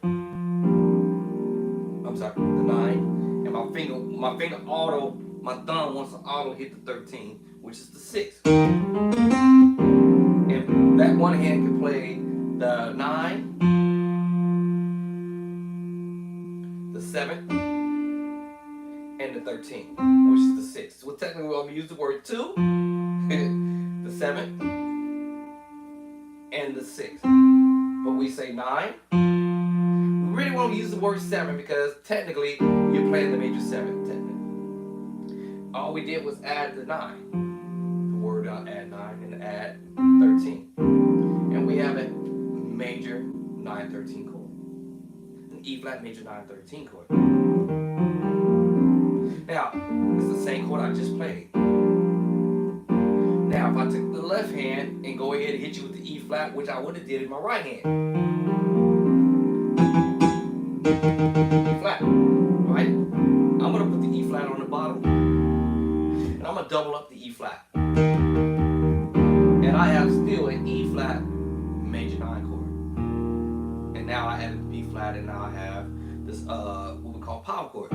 I'm sorry, the 9. And my finger auto, my thumb wants to auto hit the 13, which is the 6. And that one hand can play the 9, the 7, and the 13, which is the 6. Well, technically, we're going to use the word 2, the 7, and the 6. But we say 9. We really want to use the word 7 because technically, you're playing the major 7, technically. All we did was add the 9. The word add 9 and add 13. And we have a major 9-13 chord. An E flat major 9-13 chord. Now, it's the same chord I just played. Now, if I took the left hand and go ahead and hit you with the E flat, which I would have did in my right hand. E flat, right? I'm going to put the E flat on the bottom. And I'm going to double up the E flat. And I have still an E flat major 9 chord. And now I added the B flat, and now I have this what we call power chord.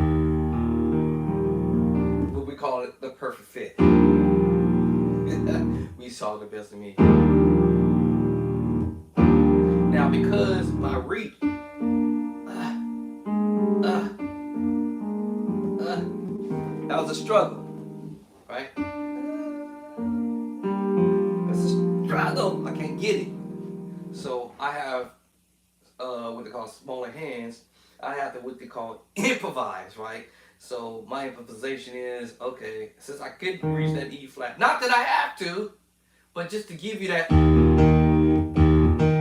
What we call it the perfect fit. We saw the best of me. Now because my reach that was a struggle, right? It's a struggle. I can't get it. So I have what they call smaller hands. I have to what they call improvise, right? So my improvisation is, okay, since I couldn't reach that E flat, not that I have to, but just to give you that,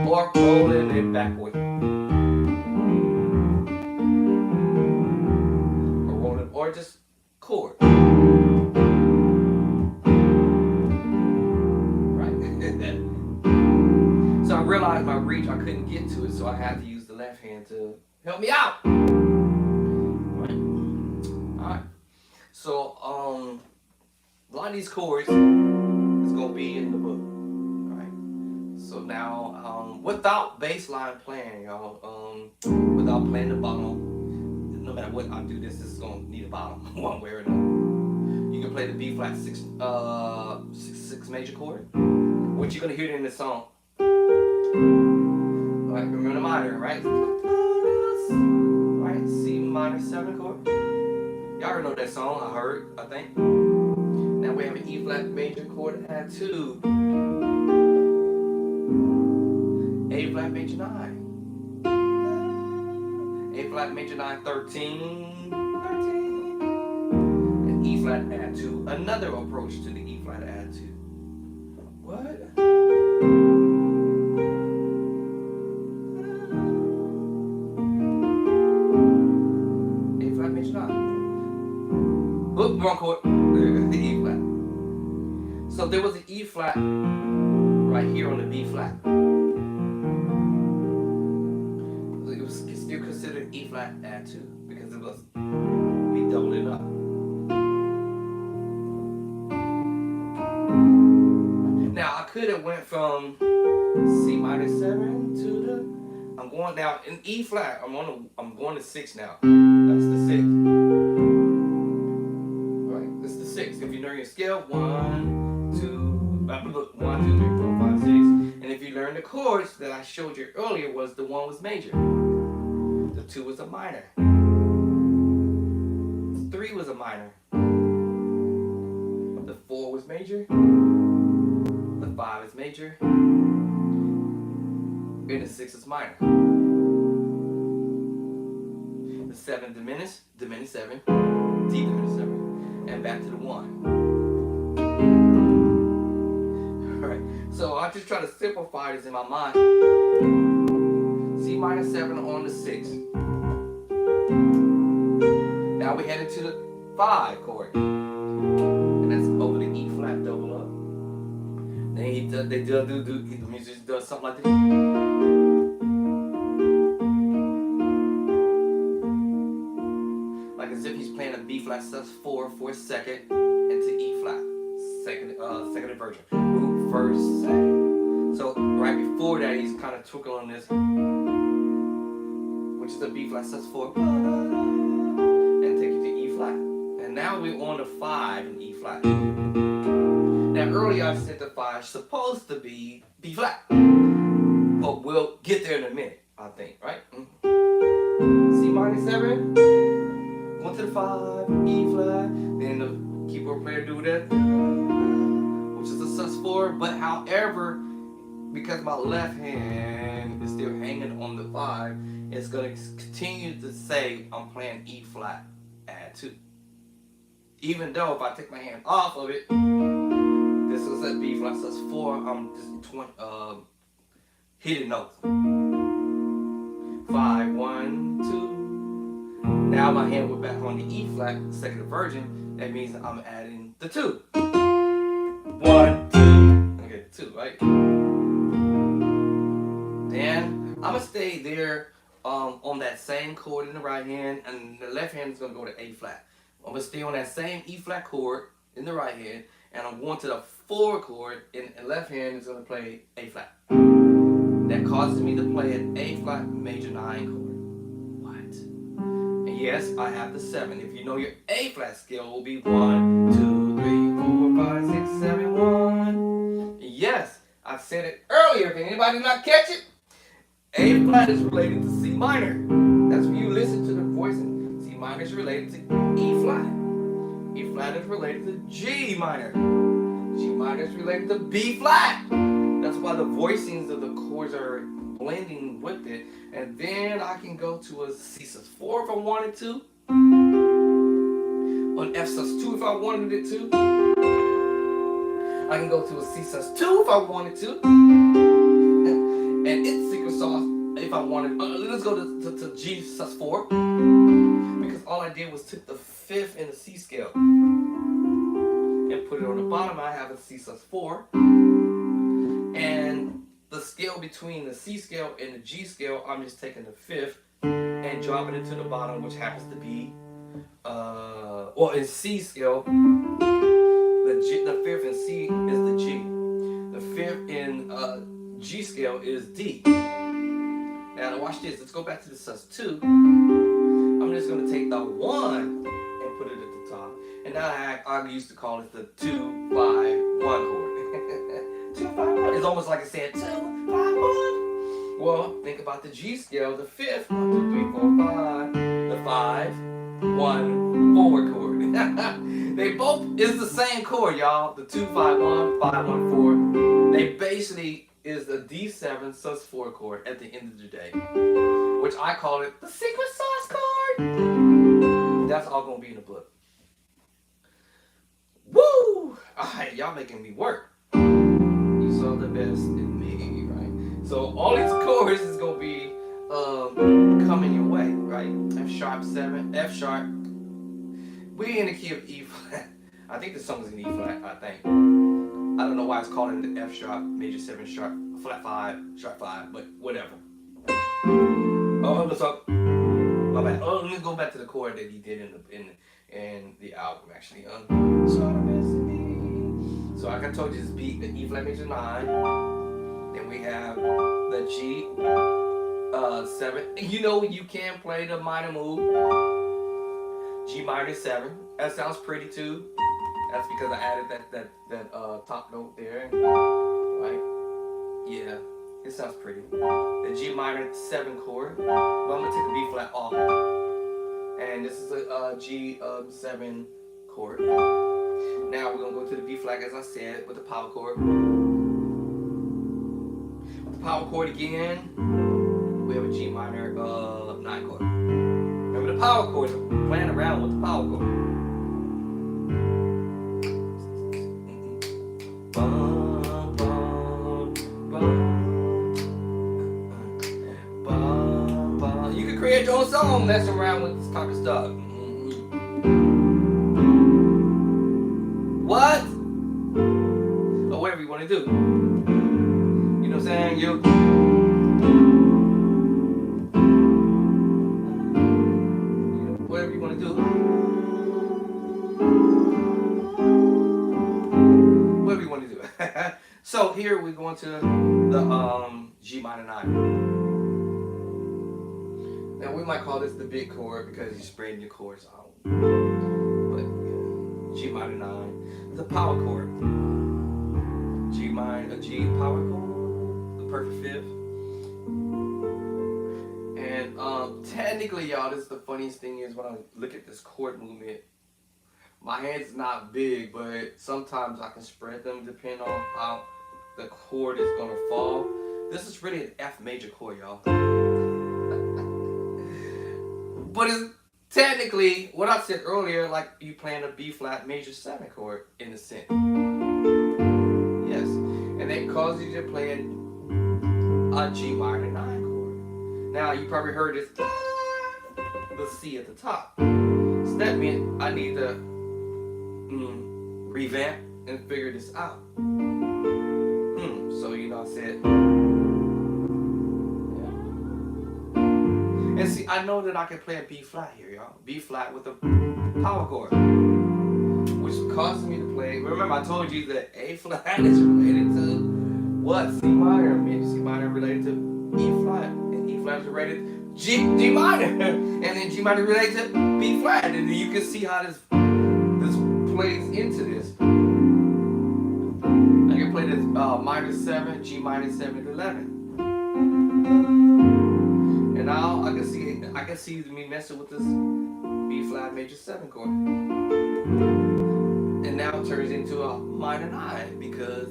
or rolling it backward, or rolling, or largest chord. Right? So I realized my reach, I couldn't get to it, so I had to use the left hand to help me out. Right? Alright. So a lot of these chords is gonna be in the book. Alright. So now without bass line playing, y'all, without playing the bottom, no matter what I do, this is gonna need a bottom one way or another. You can play the B flat six major chord, which you're gonna hear it in the song. Right, remember the minor, right? Right, C minor 7 chord. Y'all already know that song, I think. Now we have an E flat major chord add 2. A flat major 9. A flat major 9, 13. And E flat add 2. Another approach to the E flat add 2. What? Wrong chord, the E flat. So there was an E flat right here on the B flat. It was still considered E flat add 2 because it was, we doubled it up. Now I could have went from C minor 7 to the, I'm going now in E flat, I'm going to 6 now. That's the 6. If you learn your scale, 1, 2, 1, 2, 3, 4, 5, 6. And if you learn the chords that I showed you earlier, was the 1 was major, the 2 was a minor, the 3 was a minor, the 4 was major, the 5 is major, and the 6 is minor. The 7 diminished 7, D diminished 7. And back to the 1. Alright, so I just try to simplify this in my mind. C minor 7 on the 6. Now we headed to the 5 chord. And that's over the E flat double up. Then the musician does something like this. As if he's playing a B flat sus4 for a second into E flat, second inversion, root first, second. So right before that he's kind of twinkling on this, which is a B flat sus4, and take it to E flat. And now we're on the 5 in E flat. Now earlier I said the 5 is supposed to be B flat, but we'll get there in a minute, I think, right? C minor 7. 1 to the 5, E flat, then the keyboard player do that, which is a sus4, but however, because my left hand is still hanging on the 5, it's going to continue to say I'm playing E flat add 2. Even though if I take my hand off of it, this is a B flat sus4, I'm just hitting notes. 5, 1, 2. Now my hand went back on the E flat, second inversion. That means I'm adding the 2. 1, 2. Okay, 2, right? Then I'm gonna stay there on that same chord in the right hand, and the left hand is gonna go to A flat. I'm gonna stay on that same E flat chord in the right hand, and I'm going to the 4 chord, and the left hand is gonna play A flat. That causes me to play an A flat major 9 chord. Yes, I have the 7. If you know your A flat scale will be 1, 2, 3, 4, 5, 6, 7, 1. Yes, I said it earlier. If anybody not catch it, A flat is related to C minor. That's when you listen to the voicing. C minor is related to E flat. E flat is related to G minor. G minor is related to B flat. That's why the voicings of the chords are blending with it. And then I can go to a C sus4 if I wanted to. On F sus2 if I wanted it to. I can go to a C sus2 if I wanted to. And its secret sauce if I wanted. Let's go to G sus4. Because all I did was took the fifth in the C scale and put it on the bottom. I have a C sus4, and the scale between the C scale and the G scale, I'm just taking the fifth and dropping it to the bottom, which happens to be well, in C scale, the fifth in C is the G. The fifth in G scale is D. Now watch this. Let's go back to the sus2. I'm just gonna take the 1 and put it at the top. And now I used to call it the 2-5-1 chord. 2-5-1. It's almost like I said 2-5-1. Well, think about the G scale, the fifth. 1, 2, 3, 4, 5. The 5-1-4 chord. They both is the same chord, y'all. The 2-5-1, 5-1-4. They basically is the D7 sus4 chord at the end of the day, which I call it the secret sauce chord. That's all gonna be in the book. Woo! Alright, y'all making me work. You saw the best in me, right? So all these chords is gonna be coming your way, right? F sharp 7, F sharp. We in the key of E flat. I think the song is in E flat, I think. I don't know why it's called in the F sharp, major 7 sharp, flat 5, sharp 5, but whatever. Oh, what's up? My bad. Oh, let me go back to the chord that he did in the album actually. So like I told you, this beat, the E flat major 9. Then we have the G 7. You know you can play the minor move. G minor 7. That sounds pretty too. That's because I added that top note there, right? Yeah, it sounds pretty. The G minor 7 chord. But I'm gonna take the B flat off, and this is a G 7 chord. Now we're gonna go to the B flat, as I said, with the power chord. With the power chord again, we have a G minor 9 chord. Remember the power chord? Playing around with the power chord. You can create your own song messing around with this type of stuff. What? Or whatever you want to do. You know what I'm saying? Whatever you want to do. Whatever you want to do. So here we're going to the G minor 9. Now we might call this the big chord because you're spreading your chords out. But yeah, G minor 9, the power chord. G minor, G power chord, the perfect fifth. And technically, y'all, this is the funniest thing is when I look at this chord movement, my hand's not big, but sometimes I can spread them depending on how the chord is gonna fall. This is really an F major chord, y'all. But it's technically what I said earlier, like you playing a B flat major 7 chord in a sense. Yes, and that causes you to play a G minor 9 chord. Now you probably heard this, the C at the top. So that means I need to revamp and figure this out. So you know I said. And see, I know that I can play a B flat here, y'all. B flat with a power chord, which causes me to play. Remember, I told you that A flat is related to what? C minor. Maybe C minor related to E flat, and E flat is related to G minor, and then G minor related to B flat, and then you can see how this plays into this. I can play this minor 7, G minor 7, 11. And now I can see me messing with this B flat major 7 chord. And now it turns into a minor 9 because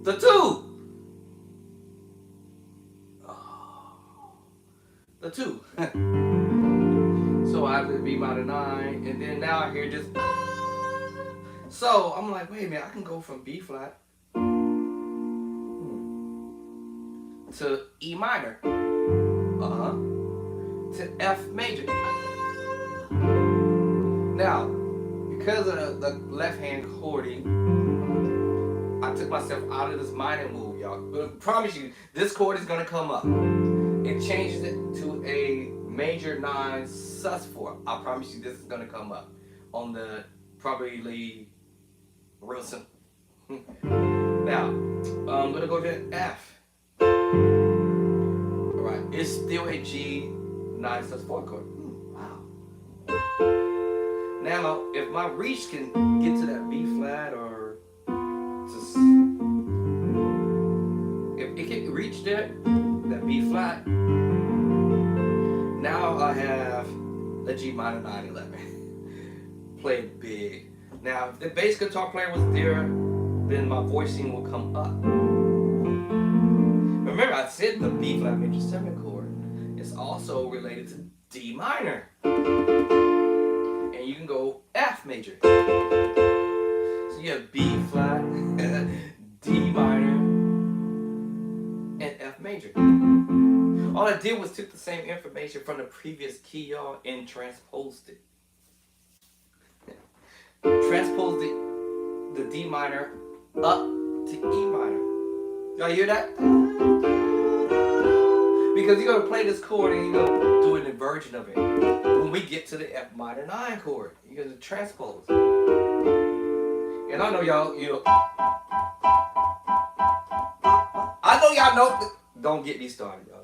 the 2. The 2. So I have the B minor 9, and then now I hear just so I'm like, wait a minute, I can go from B flat to E minor. To F major. Now, because of the left hand chording, I took myself out of this minor move, y'all. But I promise you, this chord is gonna come up. It changes it to a major 9 sus4. I promise you, this is gonna come up on the probably real simple. Now, I'm gonna go to F. All right, it's still a G 9 sus4 chord. Wow. Now, if my reach can get to that B flat, or just if it can reach that B flat, now I have a G minor 911. Play big. Now, if the bass guitar player was there, then my voicing will come up. Remember, I said the B flat major 7 chord is also related to D minor. And you can go F major. So you have B flat, D minor, and F major. All I did was took the same information from the previous key, y'all, and transposed it. Transpose the D minor up to E minor. Y'all hear that? Because you're going to play this chord and you're going to do an inversion of it. When we get to the F minor 9 chord, you're going to transpose. And I know y'all, I know y'all know. Don't get me started, y'all.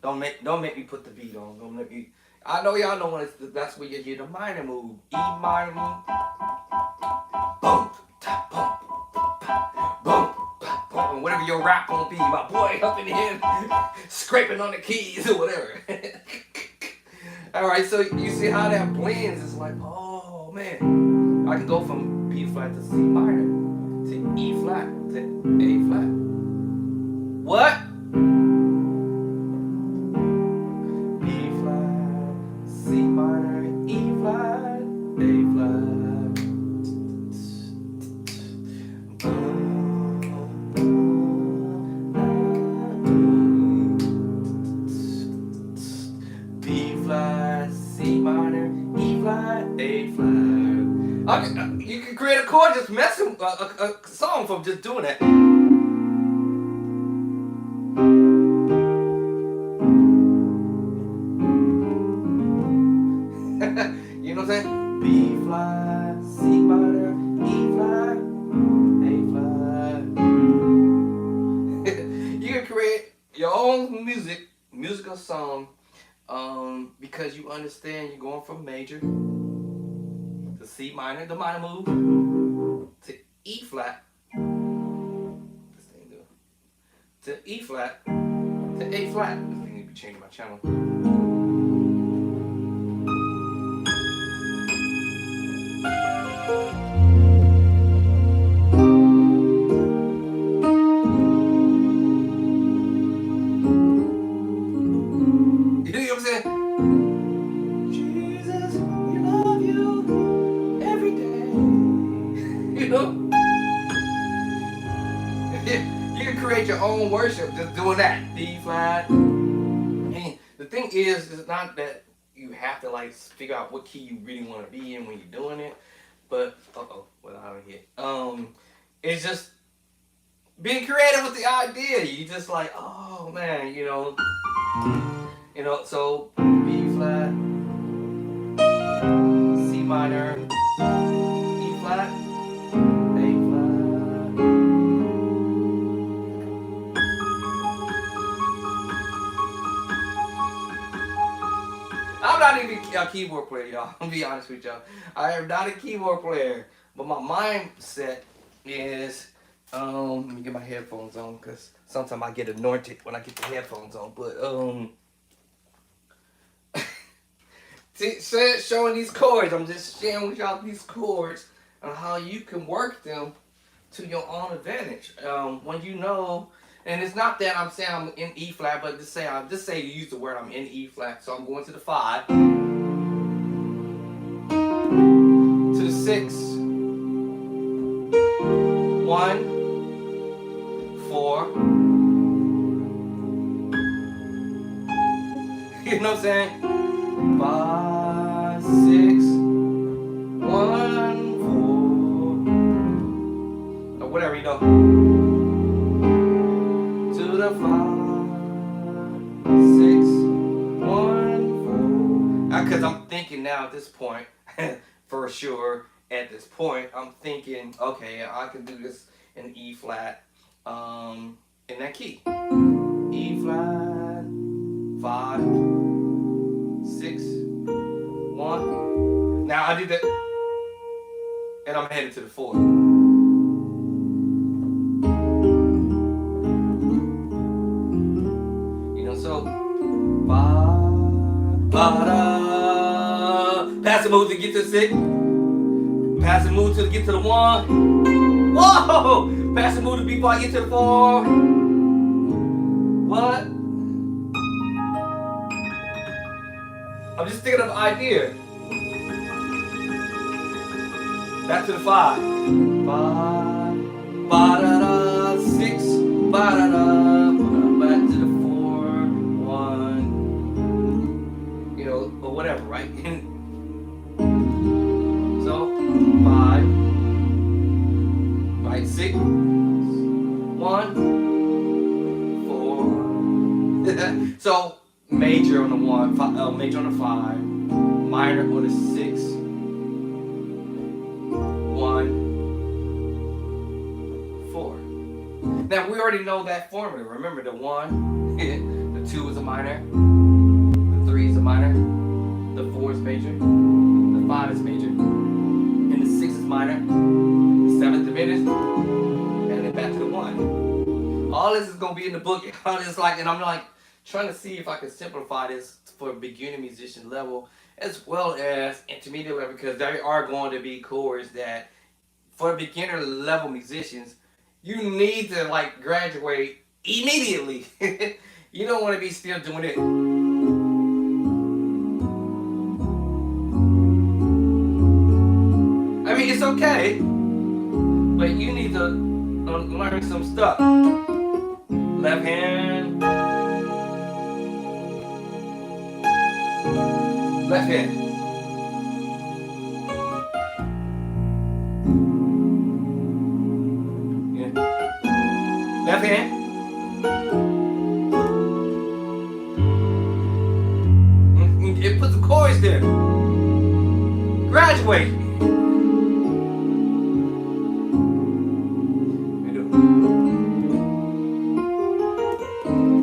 Don't make me put the beat on. Don't make me. I know y'all know when that's where you hear the minor move. E minor move. Boom, tap, boom, boom, boom. Whatever your rap gonna be, my boy up in here scraping on the keys or whatever. All right, so you see how that blends? It's like, oh man, I can go from B flat to C minor to E flat to A flat. What? B flat, C minor, E flat, A flat. B flat, C minor, E flat, A flat. You can create a chord just messing a song from just doing that. You know what I'm saying? B flat, C minor, E flat, A flat. You can create your own musical song, because you understand you're going from major to C minor, the minor move, to E flat. This thing do. To E flat, to A flat. I need to be changing my channel. You can create your own worship just doing that. D flat. And the thing is, it's not that you have to like figure out what key you really want to be in when you're doing it, but what I don't hit. It's just being creative with the idea. You just like, oh man, so B flat, C minor, E flat, A flat. I'm not even a keyboard player, y'all. I'm gonna be honest with y'all. I am not a keyboard player, but my mindset is, let me get my headphones on, because sometimes I get anointed when I get the headphones on. But showing these chords, I'm just sharing with y'all these chords and how you can work them to your own advantage. When you know, and it's not that I'm saying I'm in E flat, but just say you use the word I'm in E flat. So I'm going to the 5, to the 6, 1, 4. You know what I'm saying? 5, 6, know, to the 5, 6, 1, 4. Because I'm thinking now at this point, for sure, at this point, I'm thinking, okay, I can do this in E flat, in that key. E flat, 5, 6, 1. Now I did that, and I'm headed to the 4. You know, so 5, pass the move to get to 6. Pass the move to get to the 1. Whoa! Pass the move to before I get to the 4. What? I'm just thinking of an idea. Back to the 5. 5, ba-da-da, 6, ba-da-da, back to the 4, 1. You know, or whatever, right? So, 5, right, 6, 1, 4. So, major on the 1, major on the 5, minor on the 6, 1, 4. Now we already know that formula. Remember, the 1, the 2 is a minor, the 3 is a minor, the 4 is major, the 5 is major, and the 6 is minor, the 7th diminished, and then back to the 1. All this is gonna be in the book. All this and I'm like trying to see if I can simplify this for beginner musician level as well as intermediate level, because there are going to be chords that for beginner level musicians you need to like graduate immediately. You don't want to be still doing it. I mean, it's okay, but you need to learn some stuff. Left hand, left hand. Yeah. Left hand. It puts the chords there. Graduate.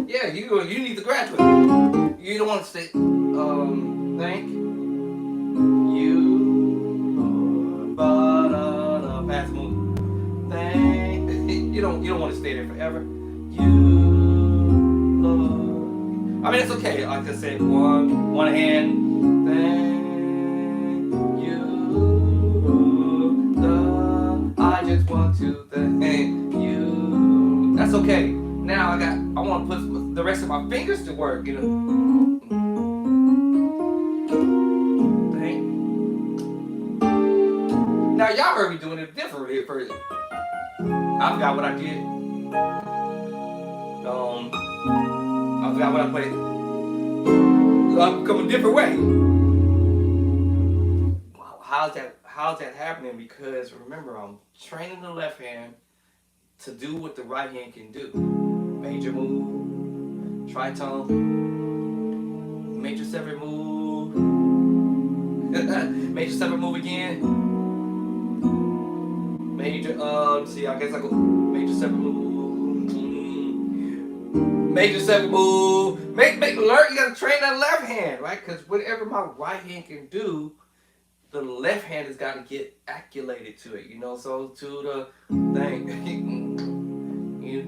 Yeah, you need to graduate. You don't want to say thank you, Lord, pass move. Thank you don't want to stay there forever. You, Lord. I mean, it's okay. I can say one hand. Thank you, Lord. I just want to thank you. That's okay. Now I want to put the rest of my fingers to work, you know. Thank. Now y'all heard me doing it differently at first. I forgot what I did. I forgot what I played. I've come a different way. Wow, how's that happening? Because remember, I'm training the left hand to do what the right hand can do. Major move, tritone, major 7 move, major 7 move again, major, see, I guess I go, major 7 move, major 7 move, learn, you gotta train that left hand, right? Because whatever my right hand can do, the left hand has got to get acclimated to it, you know, so to the thing, you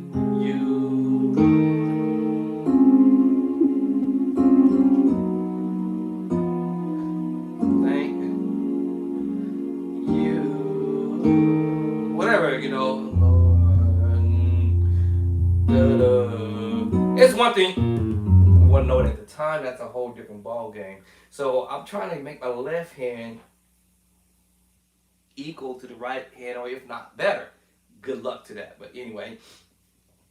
whatever, you know, it's one thing, one note at the time, that's a whole different ball game. So I'm trying to make my left hand equal to the right hand, or if not better. Good luck to that, but anyway.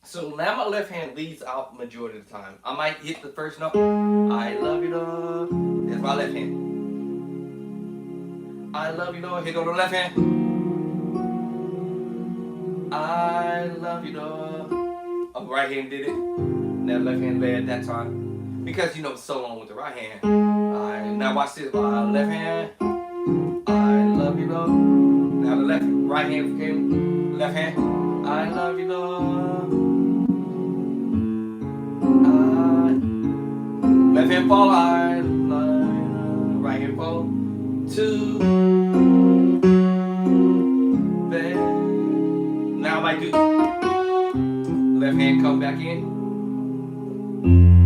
So now my left hand leads out majority of the time. I might hit the first note, I love you, Lord. That's my left hand. I love you, Lord. Hit on the left hand. I love you, Lord. Oh, right hand did it. That left hand led that time. Because you know it's so long with the right hand. Now watch this. Left hand. I love you, Lord. Now the right hand came. Left hand. I love you, Lord. Left hand fall. I love you, Lord. Right hand fall. Two. There. Now I might do. Left hand come back in.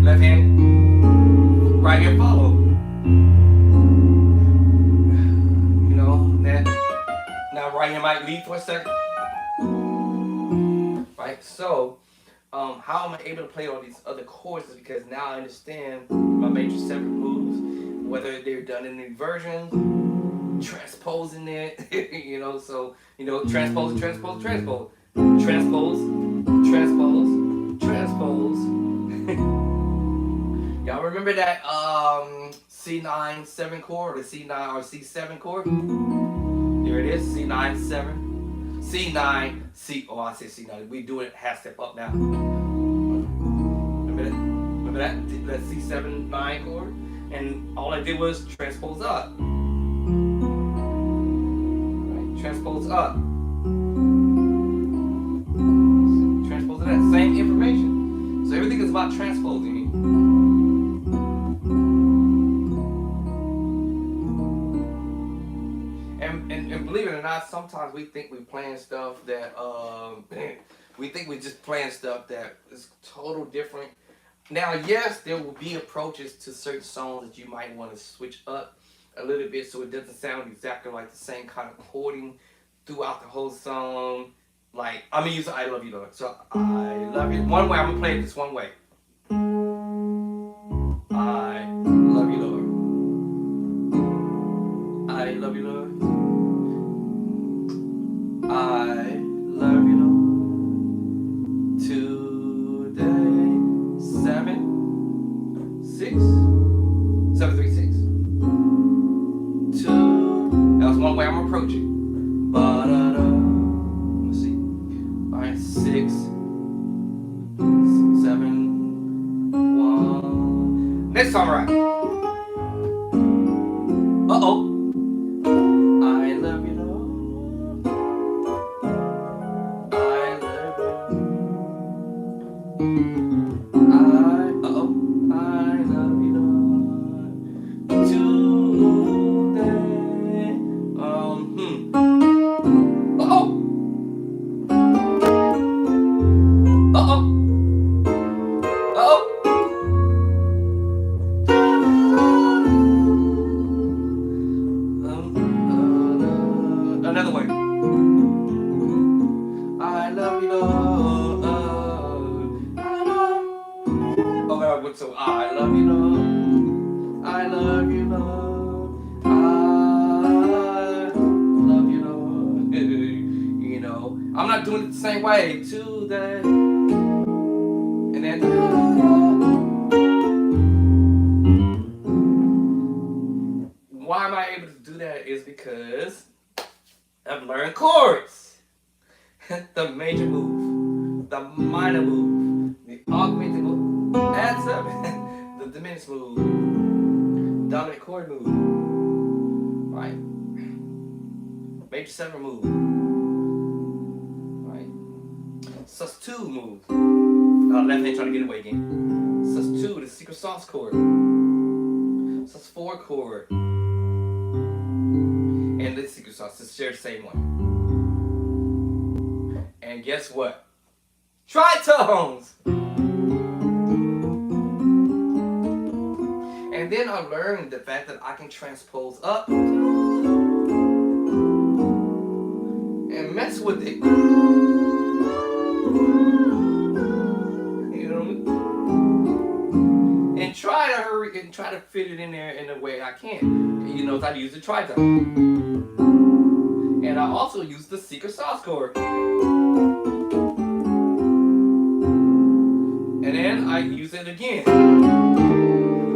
Left hand. Right hand follow. You know, that. Now right hand might lead for a second. Right? So, how am I able to play all these other chords is because now I understand my major 7 moves, whether they're done in inversion, transposing it, you know, so, you know, transpose, transpose, transpose, transpose, transpose, transpose. Y'all remember that C9 7 chord or C9 or C7 chord? Here it is, C9 7. C9, C, oh I said C9, we do it half step up now. Remember that? Remember that C7 9 chord? And all I did was transpose up. Right? Transpose up. Transpose that, same information. So everything is about transposing. And believe it or not, sometimes we think we're playing stuff that we think we're just playing stuff that is total different. Now, yes, there will be approaches to certain songs that you might want to switch up a little bit so it doesn't sound exactly like the same kind of chording throughout the whole song. Like, I'm gonna use I Love You, Lord. So I love you. One way, I'm gonna play it this one way. I love you, Lord. I love you, Lord. I love you, Lord. Today, 7, 6, 7, 3, 6, 2. That was one way I'm approaching. Ba-da-da. Let's see. All right, 6, 7, 1. Next time, right? Uh-oh. Another way. I love you, Lord. Okay, so I love you, Lord. I love you, Lord. I love you, Lord. You know, I'm not doing it the same way. Today, and then. Why am I able to do that is because I've learned chords. The major move, the minor move, the augmented move, add 7, the diminished move, dominant chord move, right? Major 7 move, right? Sus2 move. Left hand trying to get away again. Sus2, the secret sauce chord. Sus4 chord. And the secret sauce is share the same one. And guess what? Tritones! And then I learned the fact that I can transpose up and mess with it. You know, and try to hurry and try to fit it in there in the way I can. You know, I use the tritone. And I also use the secret sauce chord. And then I use it again.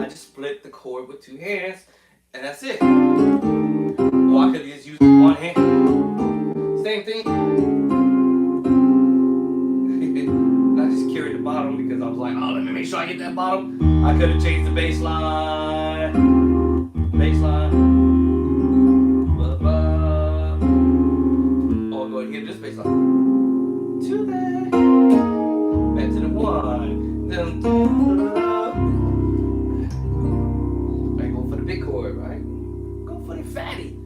I just split the chord with 2 hands, and that's it. Or I could just use one hand. Same thing. bottom because I was like, oh, let me make sure I get that bottom. I could have changed the bass line. Bass line. Or go ahead and hit this bass line. To that. Back to the one. Then right, go for the big chord, right? Go for the fatty.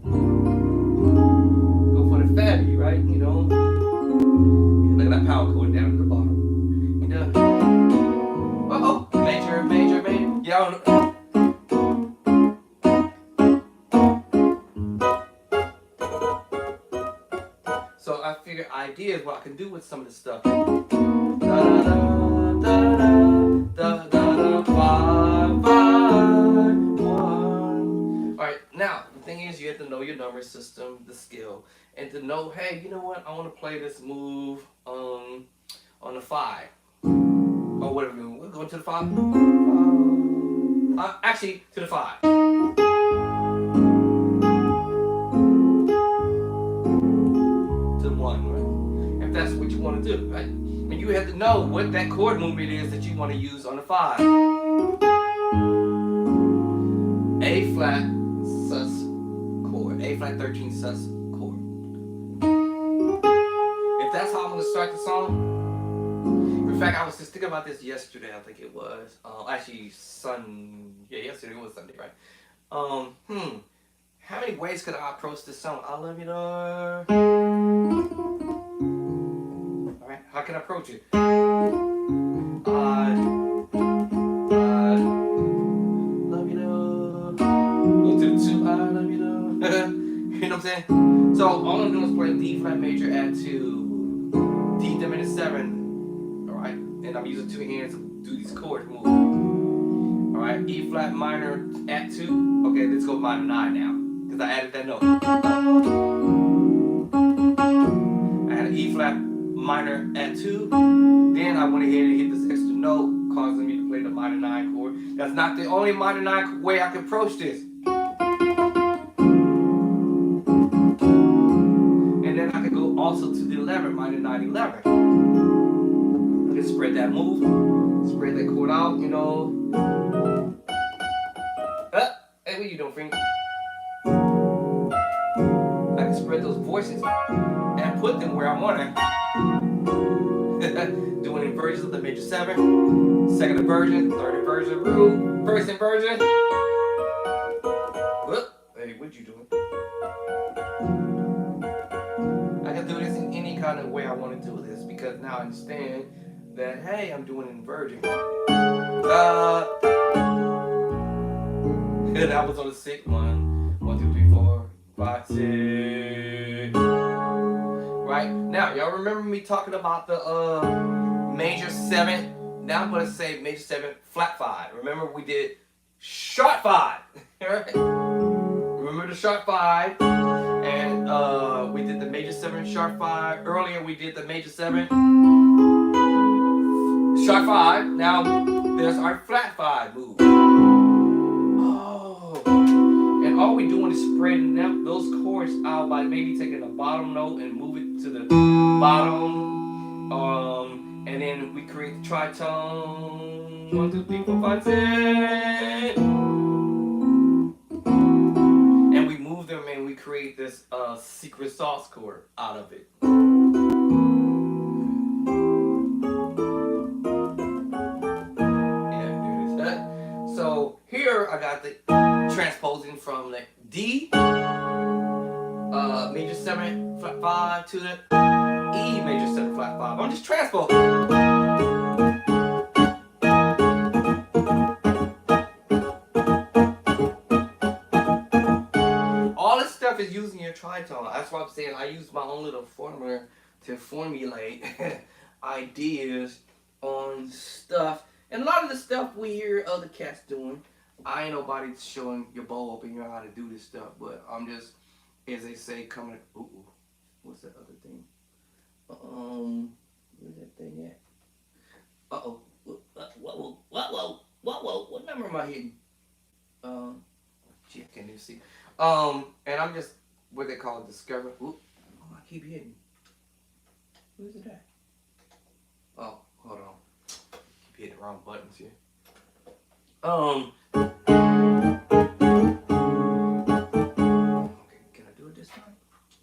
Go for the fatty, right? You know. Look at that power chord down to the bottom. Uh-oh. Major, major, major. Yeah. So I figured ideas what I can do with some of this stuff. Da da da da da da da 5 5 1. All right. Now the thing is, you have to know your number system, the skill, and to know, hey, you know what? I want to play this move on the 5 or whatever. We're going to the 5. Actually, to the 5. If that's what you want to do, right? And you have to know what that chord movement is that you want to use on the 5. A flat sus chord, A flat 13 sus chord. If that's how I'm going to start the song. In fact, I was just thinking about this yesterday. I think it was actually yesterday was Sunday, right? How many ways could I approach this song? I love you, Lord. How can I approach it? I love you, Lord. Go to the 2. I love you, Lord. You know what I'm saying? So all I'm doing is play D flat major add 2, D diminished 7. All right, and I'm using 2 hands to do these chord moves. All right, E flat minor add 2. Okay, let's go minor 9 now because I added that note. I had an E flat minor at 2, then I went ahead and hit this extra note, causing me to play the minor 9 chord. That's not the only minor 9 way I can approach this. And then I can go also to the 11, minor 9, 11. I can spread that move, spread that chord out, you know. Hey, what you doing, friend? I can spread those voices and put them where I want them. Doing inversions of the major 7, second inversion, third inversion, root, first inversion. Whoop. Hey, what you doing? I can do this in any kind of way I want to do this because now I understand that, hey, I'm doing an inversion. That was on the 6th one. 1, 2, 3, 4, 5, 6. Right now, y'all remember me talking about the major 7? Now I'm gonna say major 7 flat 5. Remember we did sharp 5. Right? Remember the sharp 5, and we did the major 7 sharp 5. Earlier we did the major 7 sharp 5. Now there's our flat 5 move. And all we're doing is spreading those chords out by maybe taking the bottom note and move it to the bottom. And then we create the tritone. 1, 2, 3, 4, 5, 6. And we move them and we create this secret sauce chord out of it. Yeah, there it is. So here I got the transposing from the D major 7 flat 5 to the E major 7 flat 5. I'm just transposing. All this stuff is using your tritone. That's why I'm saying I use my own little formula to formulate ideas on stuff. And a lot of the stuff we hear other cats doing, I ain't nobody showing your bow open, you know how to do this stuff, but I'm just, as they say, coming. Ooh, what's that other thing? Where's that thing at? What number am I hitting? Gee, I can't even see. And I'm just what they call discover. Ooh, I keep hitting. Where's it at? Oh, hold on. hit the wrong buttons here. Okay, can I do it this time?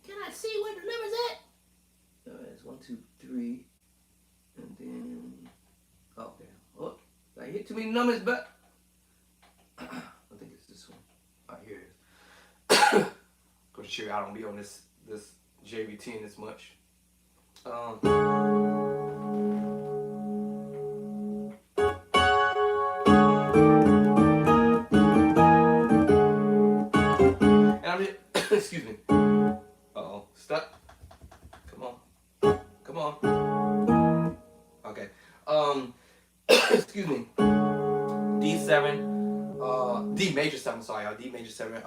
Can I see where the number's at? It's 1, 2, 3, and then okay. Oh, I hit too many numbers, but I think it's this one. All right, here it is. Go to sure I don't be on this JV10 as much. And I'm just, excuse me. Uh-oh, stuck. Come on. Okay. Excuse me. D7, D major 7, sorry, D major 7,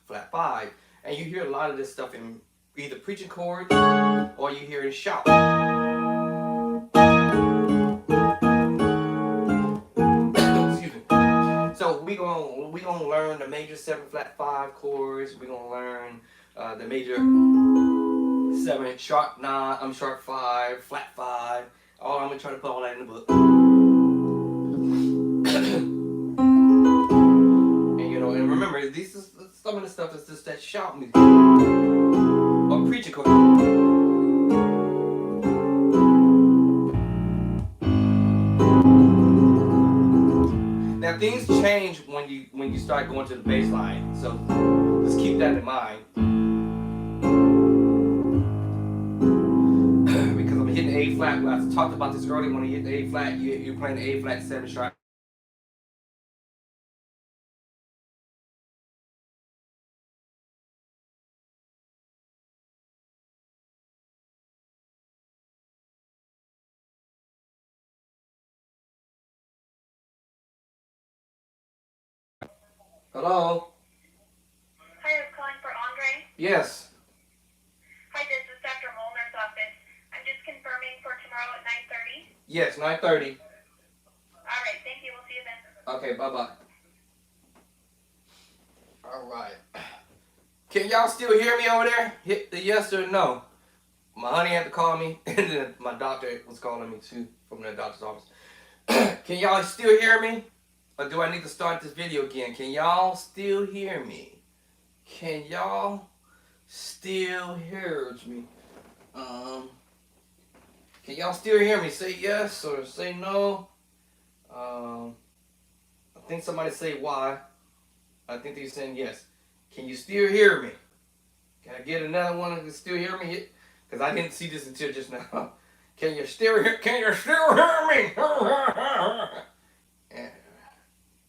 flat 5. And you hear a lot of this stuff in either preaching chords or you hear it shout. Excuse me. So we gonna learn the major 7 flat 5 chords. We're gonna learn the major 7 sharp 9, sharp 5, flat 5. I'm gonna try to put all that in the book. And remember, this is some of the stuff is just that shout music or preaching chord. Now things change when you start going to the bass line, so just keep that in mind. Because I'm hitting the A flat. I talked about this earlier. When you hit the A flat, you're playing the A flat 7 sharp. Hello? Hi, I was calling for Andre. Yes. Hi, this is Dr. Molner's office. I'm just confirming for tomorrow at 9:30. Yes, 9:30. All right, thank you. We'll see you then. Okay, bye-bye. All right. Can y'all still hear me over there? Hit the yes or no. My honey had to call me, and then my doctor was calling me too from the doctor's office. Can y'all still hear me? Or do I need to start this video again? Can y'all still hear me? Can y'all still hear me? Can y'all still hear me? Say yes or say no. I think somebody say why. I think they're saying yes. Can you still hear me? Can I get another one that can still hear me? Because I didn't see this until just now. Can you still hear me?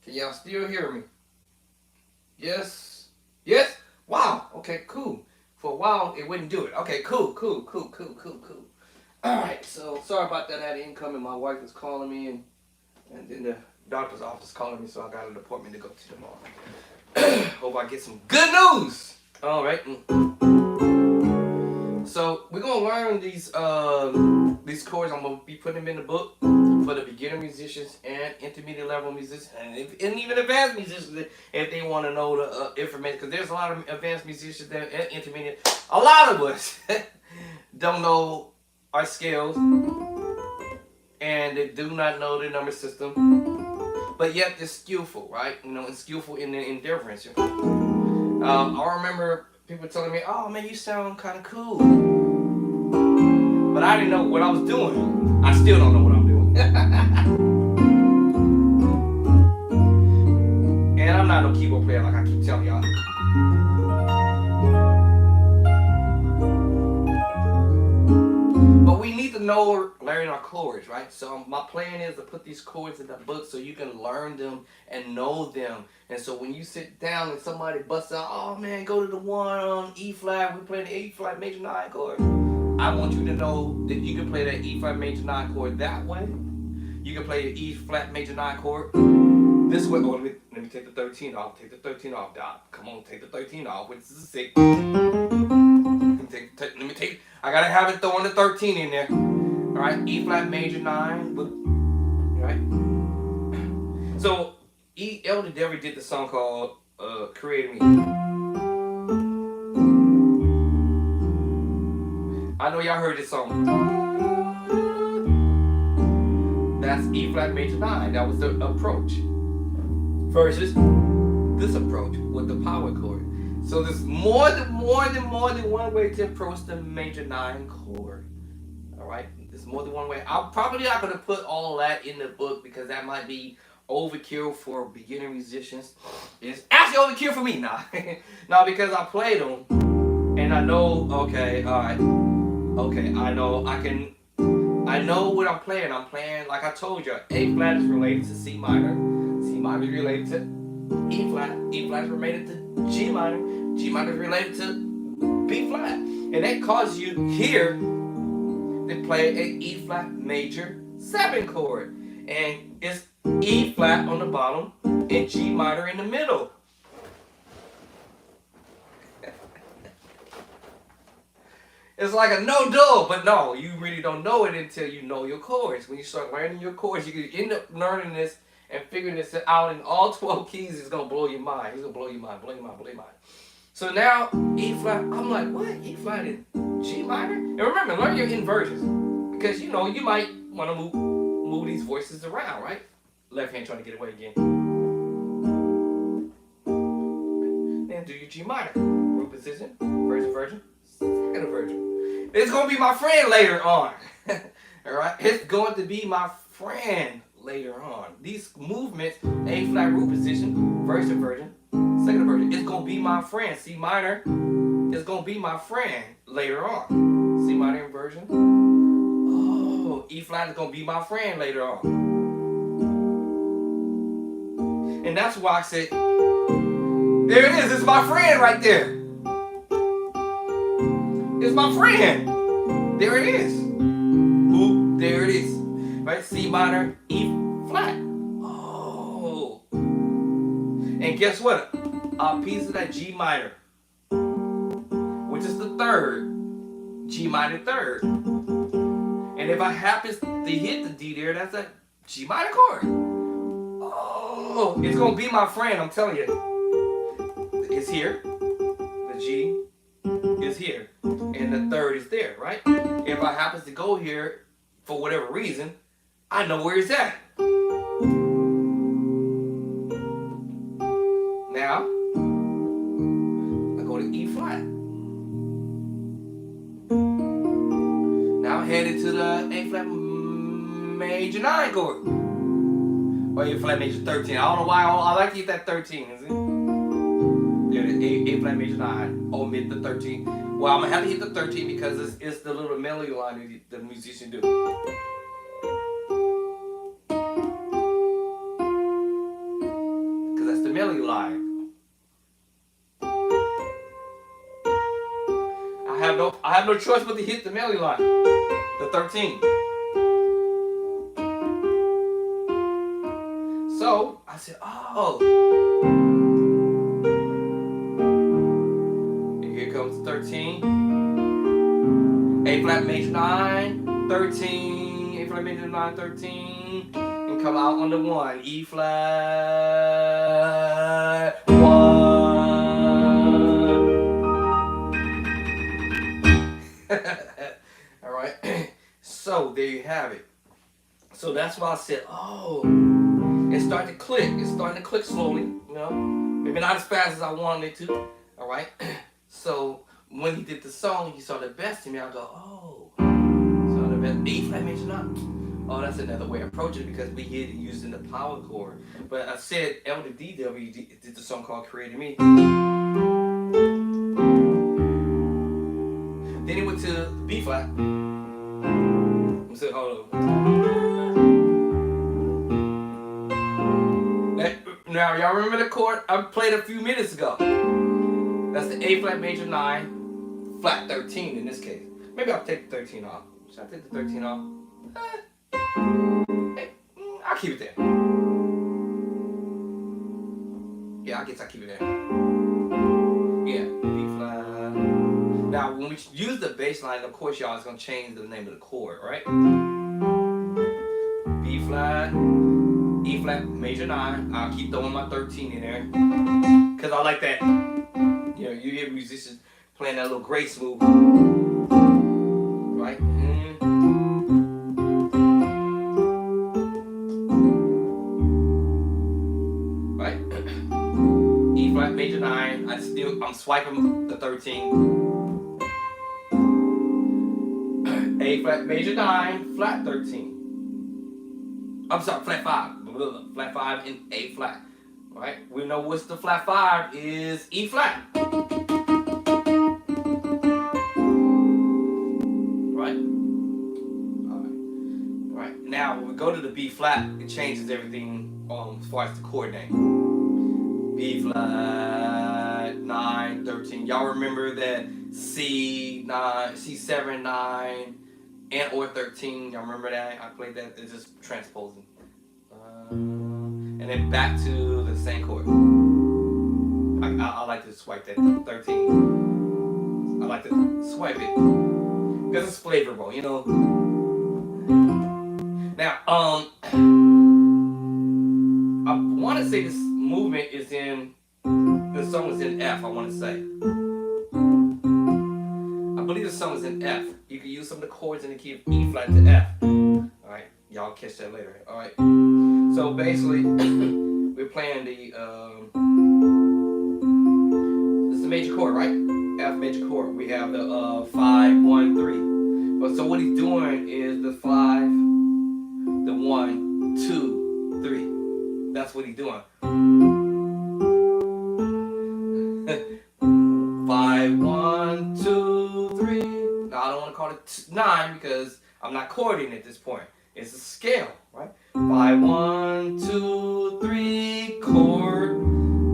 Can y'all still hear me? Yes? Yes? Wow. Okay, cool. For a while, it wouldn't do it. Okay, cool. Alright, so sorry about that. I had an incoming. My wife was calling me, and then the doctor's office calling me, so I got an appointment to go to tomorrow. Hope I get some good news. Alright. So we're gonna learn these chords. I'm gonna be putting them in the book for the beginner musicians and intermediate level musicians, and even advanced musicians if they want to know the information. Because there's a lot of advanced musicians that intermediate. A lot of us don't know our scales, and they do not know the number system, but yet they're skillful, right? And skillful in their indifference. I remember people telling me, "Oh man, you sound kind of cool," but I didn't know what I was doing. I still don't know what I'm doing. And I'm not no keyboard player like I keep telling y'all. But we need to know learning our chords, right? So my plan is to put these chords in the book so you can learn them and know them. And so when you sit down and somebody busts out, "Oh man, go to the one on E flat, we play the E flat major 9 chord." I want you to know that you can play that E flat major 9 chord that way. You can play the E flat major 9 chord this way. Oh, let me take the 13 off. Take the 13 off, Doc. Come on, take the 13 off. Which is a 6. Let me take. I gotta have it throwing the 13 in there. All right, E flat major 9. All right. So Elder Devery did the song called "Created Me." I know y'all heard this song. That's E flat major 9. That was the approach. Versus this approach with the power chord. So there's more than one way to approach the major 9 chord. All right, there's more than one way. I'm probably not gonna put all that in the book because that might be overkill for beginner musicians. It's actually overkill for me now. Now because I played them and I know. Okay, all right. Okay, I know what I'm playing. I'm playing like I told you. A flat is related to C minor. C minor is related to E flat. E flat is related to G minor. G minor is related to B flat. And that causes you here to play a E flat major 7 chord. And it's E flat on the bottom and G minor in the middle. It's like a no-duh, but no, you really don't know it until you know your chords. When you start learning your chords, you can end up learning this and figuring this out in all 12 keys. It's going to blow your mind. It's going to blow your mind, blow your mind, blow your mind. So now, E flat, I'm like, what? E flat and G minor? And remember, learn your inversions. Because, you know, you might want to move these voices around, right? Left hand trying to get away again. Then do your G minor. Root position, first inversion, second inversion. It's going to be my friend later on. All right? It's going to be my friend later on. These movements, A flat root position, first inversion, second inversion, it's going to be my friend. C minor is going to be my friend later on. C minor inversion. Oh, E flat is going to be my friend later on. And that's why I said, there it is. It's my friend right there. It's my friend. There it is. Ooh, there it is. Right? C minor, E flat. Oh. And guess what? A piece of that G minor, which is the third, G minor third. And if I happen to hit the D there, that's a G minor chord. Oh, it's going to be my friend, I'm telling you. It's here. The G is here. And the third is there, right? If I happen to go here for whatever reason, I know where it's at. Now, I go to E flat. Now I'm headed to the A flat major 9 chord. Or A flat major 13. I don't know why I like to get that 13, is it? Yeah, the A flat major 9. Omit the 13. Well, I'm going to have to hit the 13 because it's the little melody line that the musician do. Because that's the melody line. I have no choice but to hit the melody line. The 13. So, I said, oh. And here comes 13. A flat major 9, 13. A flat major 9, 13. And come out on the 1. E flat 1. All right. So, there you have it. So, that's why I said, oh. It's starting to click. It's starting to click slowly, you know. Maybe not as fast as I wanted it to. All right. So when he did the song, he saw the best in me. I go, oh, saw the best. E flat major 9. Oh, that's another way of approaching it because we hit it using the power chord. But I said Elder DW did the song called "Created Me." Then he went to B flat. I said, hold on. Now, y'all remember the chord I played a few minutes ago? That's the A flat major 9, flat 13 in this case. Maybe I'll take the 13 off. Should I take the 13 off? I'll keep it there. Yeah, I guess I'll keep it there. Yeah, B flat. Now, when we use the bass line, of course, y'all, it's going to change the name of the chord, right? B flat. E flat major 9. I'll keep throwing my 13 in there because I like that. You know, you hear musicians playing that little grace move, right? major 9. I'm swiping the 13. A flat major 9, flat 13. I'm sorry, flat 5. Flat 5 and A flat. Right? We know what's the flat 5 is E flat. Right? Alright. Right. Now when we go to the B flat, it changes everything as far as the chord name. B flat 9, 13. Y'all remember that C9, C7, 9, and or 13. Y'all remember that? I played that. It's just transposing. And then back to the same chord. I like to swipe that 13. I like to swipe it because it's flavorful, you know. Now, I want to say this movement is in the song is in F. I want to say. I believe the song is in F. You can use some of the chords in the key of E flat to F. All right, y'all catch that later. All right. So basically, we're playing the this is the major chord, right? F major chord. We have the 5, 1, 3. But so what he's doing is the 5, the 1, 2, 3. That's what he's doing. 5, 1, 2, 3. Now I don't want to call it 9 because I'm not chording at this point. It's a scale, right? 5, 1, 2, 3, chord,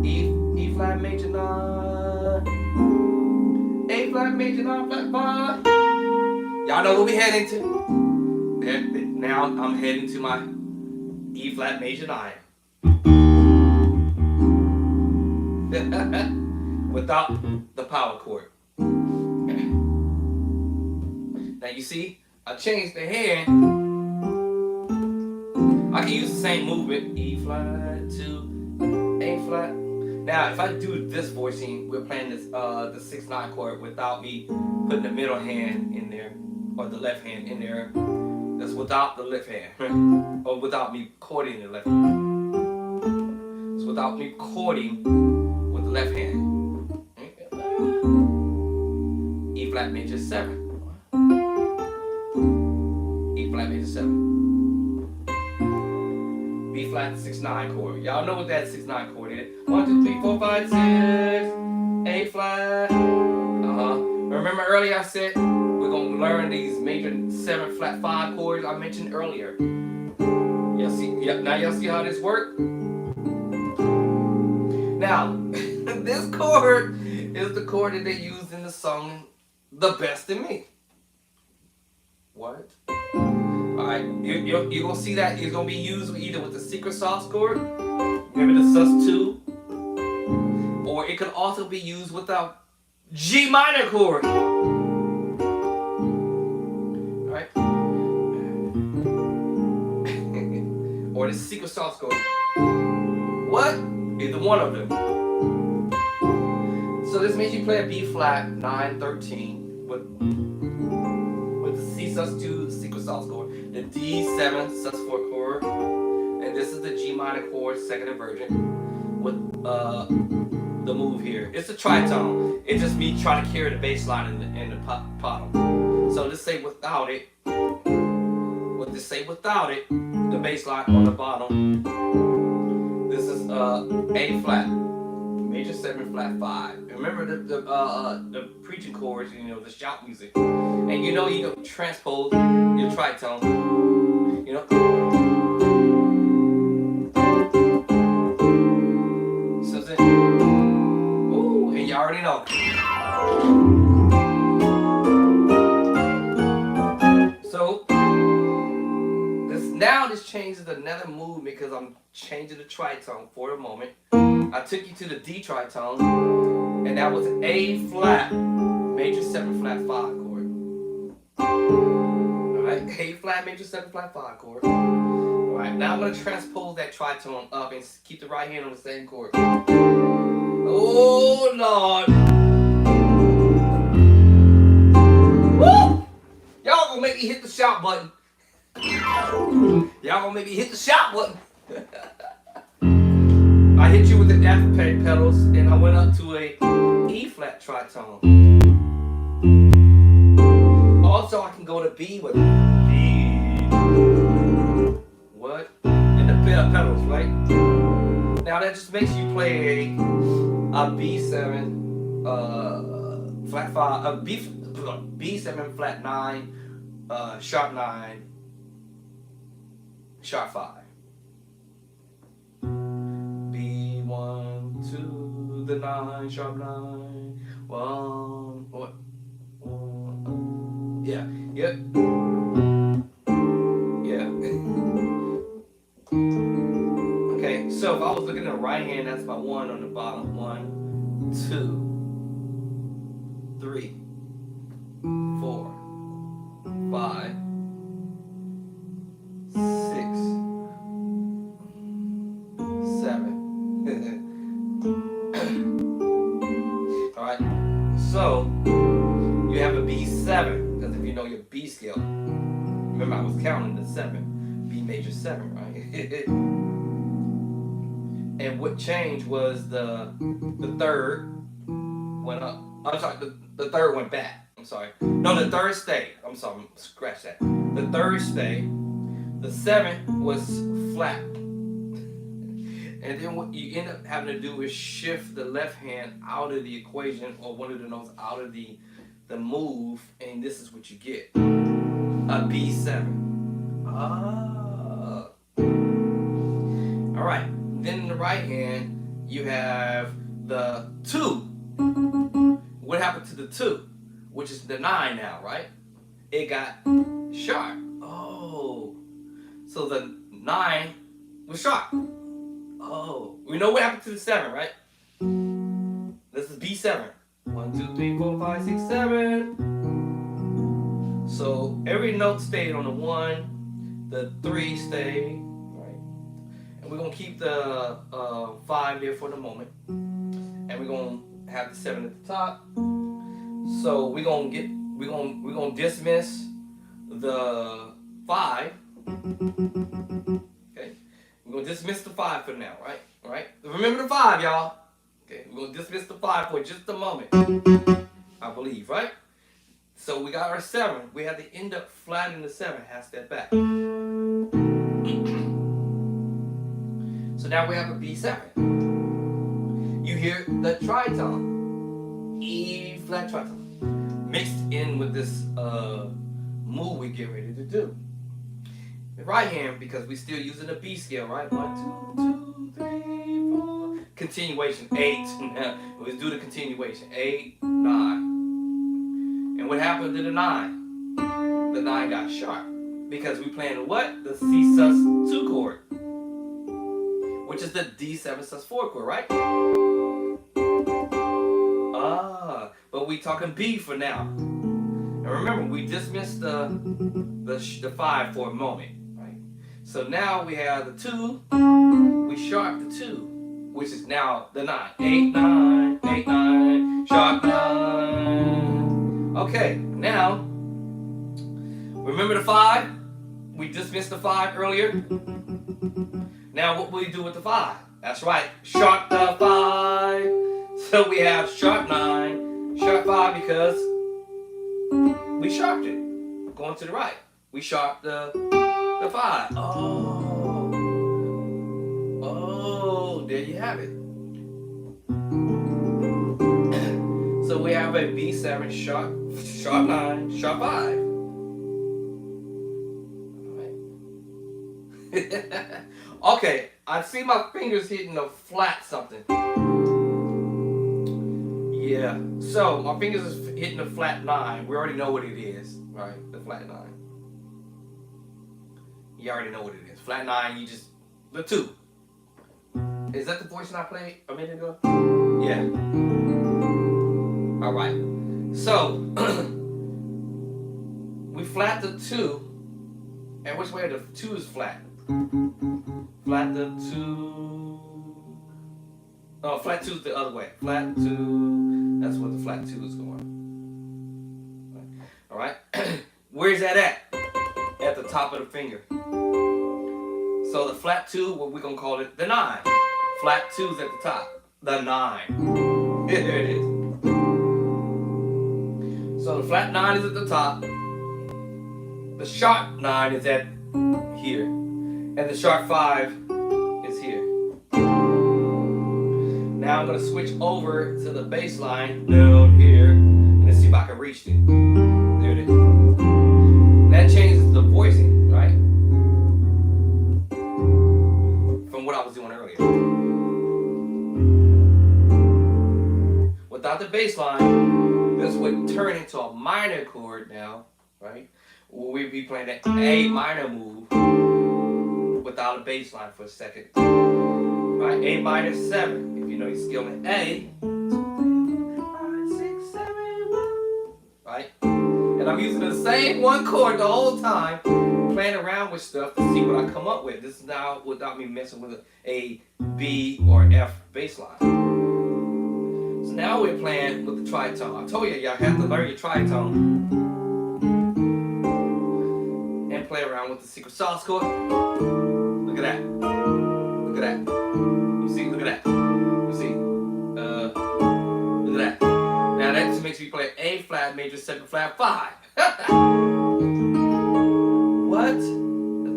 E flat major 9, A flat major 9, flat 5. Y'all know what we heading to. Now I'm heading to my E flat major 9. Without the power chord. Now you see, I changed the hand. I can use the same movement, E flat to A flat. Now, if I do this voicing, we're playing this the 6/9 chord without me putting the middle hand in there or the left hand in there. That's without the left hand, or without me chording the left hand. It's without me chording with the left hand. E flat major 7. E flat major 7. B flat 6/9 chord. Y'all know what that 6/9 chord is. 1, 2, 3, 4, 5, 6. A flat. Remember earlier I said we're gonna learn these major 7 flat 5 chords I mentioned earlier. Y'all see? Yep. Now y'all see how this works. Now this chord is the chord that they used in the song "The Best in Me." What? Alright, you're gonna see that it's gonna be used either with the secret sauce chord, maybe the sus2, or it could also be used with a G minor chord. Alright? Or the secret sauce chord. What? Either one of them. So this makes you play a B flat 9, 13 with the C sus2 secret sauce chord, the D7 sus4 chord, and this is the G minor chord, second inversion, with the move here. It's a tritone. It's just me trying to carry the bass line in the bottom. So let's say without it, the bass line on the bottom. This is A flat, major 7 flat 5. Remember the preaching chords, you know, the shout music. And you know you can transpose your tritone. You know. So then, ooh, and you already know. So this changes another movement because I'm changing the tritone for a moment. I took you to the D tritone, and that was A flat, major 7 flat 5 chord. Alright, A flat, major 7 flat 5 chord. Alright, now I'm going to transpose that tritone up and keep the right hand on the same chord. Oh Lord! Woo! Y'all gonna make me hit the shout button. Y'all gonna make me hit the shout button. I hit you with the pedals, and I went up to a E flat tritone. Also, I can go to B with B. What? And the pedals, right? Now that just makes you play a B7 flat 5, a B7 flat 9, sharp 9, sharp 5. B1 to the 9, sharp 9, 1, what? Yeah, yep. Yeah. Okay, so if I was looking at the right hand, that's my 1 on the bottom. 1, 2, 3, 4, 5, 6, 7. Alright, so you have a B7, because if you know your B scale, remember I was counting the 7, B major 7, right? And what changed was the third went up. I'm sorry, the third went back. I'm sorry. No, the third stayed. I'm sorry, scratch that. The third stayed. The 7 was flat. And then what you end up having to do is shift the left hand out of the equation, or one of the notes out of the move, and this is what you get. A B7. Ah. Alright. Then in the right hand, you have the 2. What happened to the 2? Which is the 9 now, right? It got sharp. Oh. So the 9 was sharp. Oh. We know what happened to the 7, right? This is B7. 1, 2, 3, 4, 5, 6, 7. So every note stayed on the 1. The 3 stayed. And we're gonna keep the 5 there for the moment, and we're gonna have the 7 at the top. So we're gonna dismiss the 5. Okay, we're gonna dismiss the 5 for now, right? All right. Remember the 5, y'all. Okay, we're gonna dismiss the 5 for just a moment. I believe, right? So we got our 7. We have to end up flattening the 7. Half step back. So now we have a B7. You hear the tritone, E flat tritone, mixed in with this move we get ready to do. The right hand, because we're still using the B scale, right? 1, 2, 3, 4. Continuation 8. Let's do the continuation. 8, 9. And what happened to the 9? The 9 got sharp because we playing what? The C sus2 chord, which is the D7 sus4 chord, right? Ah, but we talking B for now. And remember, we dismissed the 5 for a moment, right? So now we have the 2. We sharp the 2, which is now the 9. 8, 9, 8, 9, sharp 9. Okay, now remember the 5? We dismissed the 5 earlier. Now what will we do with the 5? That's right, sharp the 5. So we have sharp 9, sharp 5 because we sharped it. Going to the right. We sharped the 5. Oh, there you have it. So we have a B7 sharp 9, sharp 5. Okay, I see my fingers hitting a flat something. Yeah, so my fingers is hitting a flat 9. We already know what it is, right? The flat 9. You already know what it is. Flat 9, you just, the 2. Is that the portion I played a minute ago? Yeah. Alright, so we flat the 2, and which way the 2 is flat? Flat the 2. Oh, flat 2 is the other way. Flat 2. That's what the flat 2 is going. All right. Where's that at? At the top of the finger. So the flat 2, what we're gonna call it, the 9. Flat 2 is at the top. the 9. There it is. So the flat 9 is at the top. The sharp 9 is at here. And the sharp 5 is here. Now I'm going to switch over to the bass line down here. And let's see if I can reach it. There it is. That changes the voicing, right? From what I was doing earlier. Without the bass line, this would turn into a minor chord now, right? We'd be playing that A minor move without a bass line for a second. Right? A minor 7. If you know your skill in A. 5, 6, 7, 1. Right? And I'm using the same one chord the whole time, playing around with stuff to see what I come up with. This is now without me messing with a B or F bass line. So now we're playing with the tritone. I told you, y'all have to learn your tritone and play around with the secret sauce chord. Look at that. Look at that. You see? Look at that. You see? Look at that. Now that just makes me play A flat major 7 flat 5. What?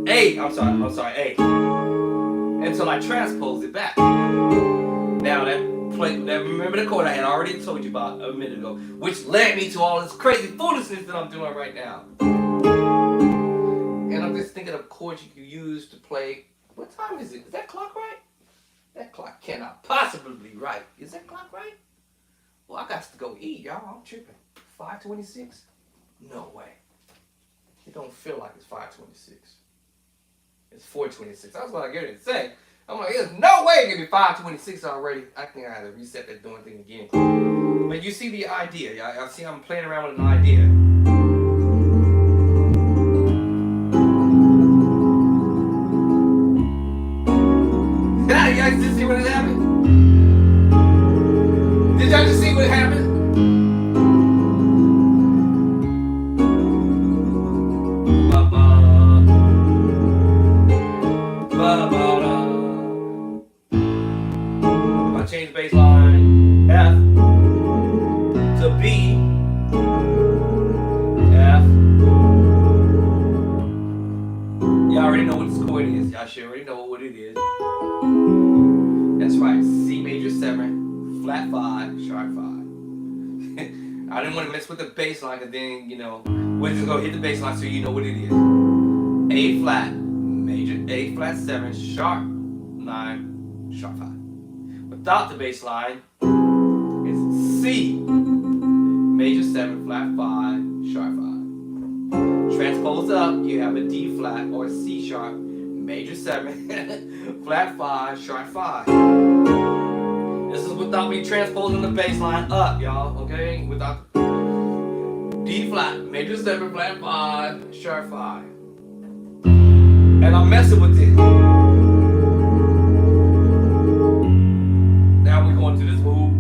A. I'm sorry. A. Until I transpose it back. Now remember the chord I had already told you about a minute ago, which led me to all this crazy foolishness that I'm doing right now. And I'm just thinking of chords you can use to play. What time is it? Is that clock right? That clock cannot possibly be right. Is that clock right? Well, I got to go eat, y'all. I'm tripping. 5:26? No way. It don't feel like it's 5:26. It's 4:26. That's what I get it to say. I'm like, there's no way it can be 5:26 already. I think I had to reset that darn thing again. But you see the idea. Y'all see I'm playing around with an idea. You guys just see what happened? Did y'all just see what happened? If I change bass line F to B, F. Y'all already know what this chord is. Y'all should already know what it is. That's right, C major 7, flat 5, sharp 5. I didn't want to mess with the bass line, because then, we're just going to hit the bass line so you know what it is. A flat, major, A flat 7, sharp 9, sharp 5. Without the bass line, it's C, major 7, flat 5, sharp 5. Transpose up, you have a D flat or C sharp, major 7, flat 5, sharp 5. This is without me transposing the bass line up, y'all, okay? Without D flat, major 7, flat 5, sharp 5. And I'm messing with it. Now we're going to this move.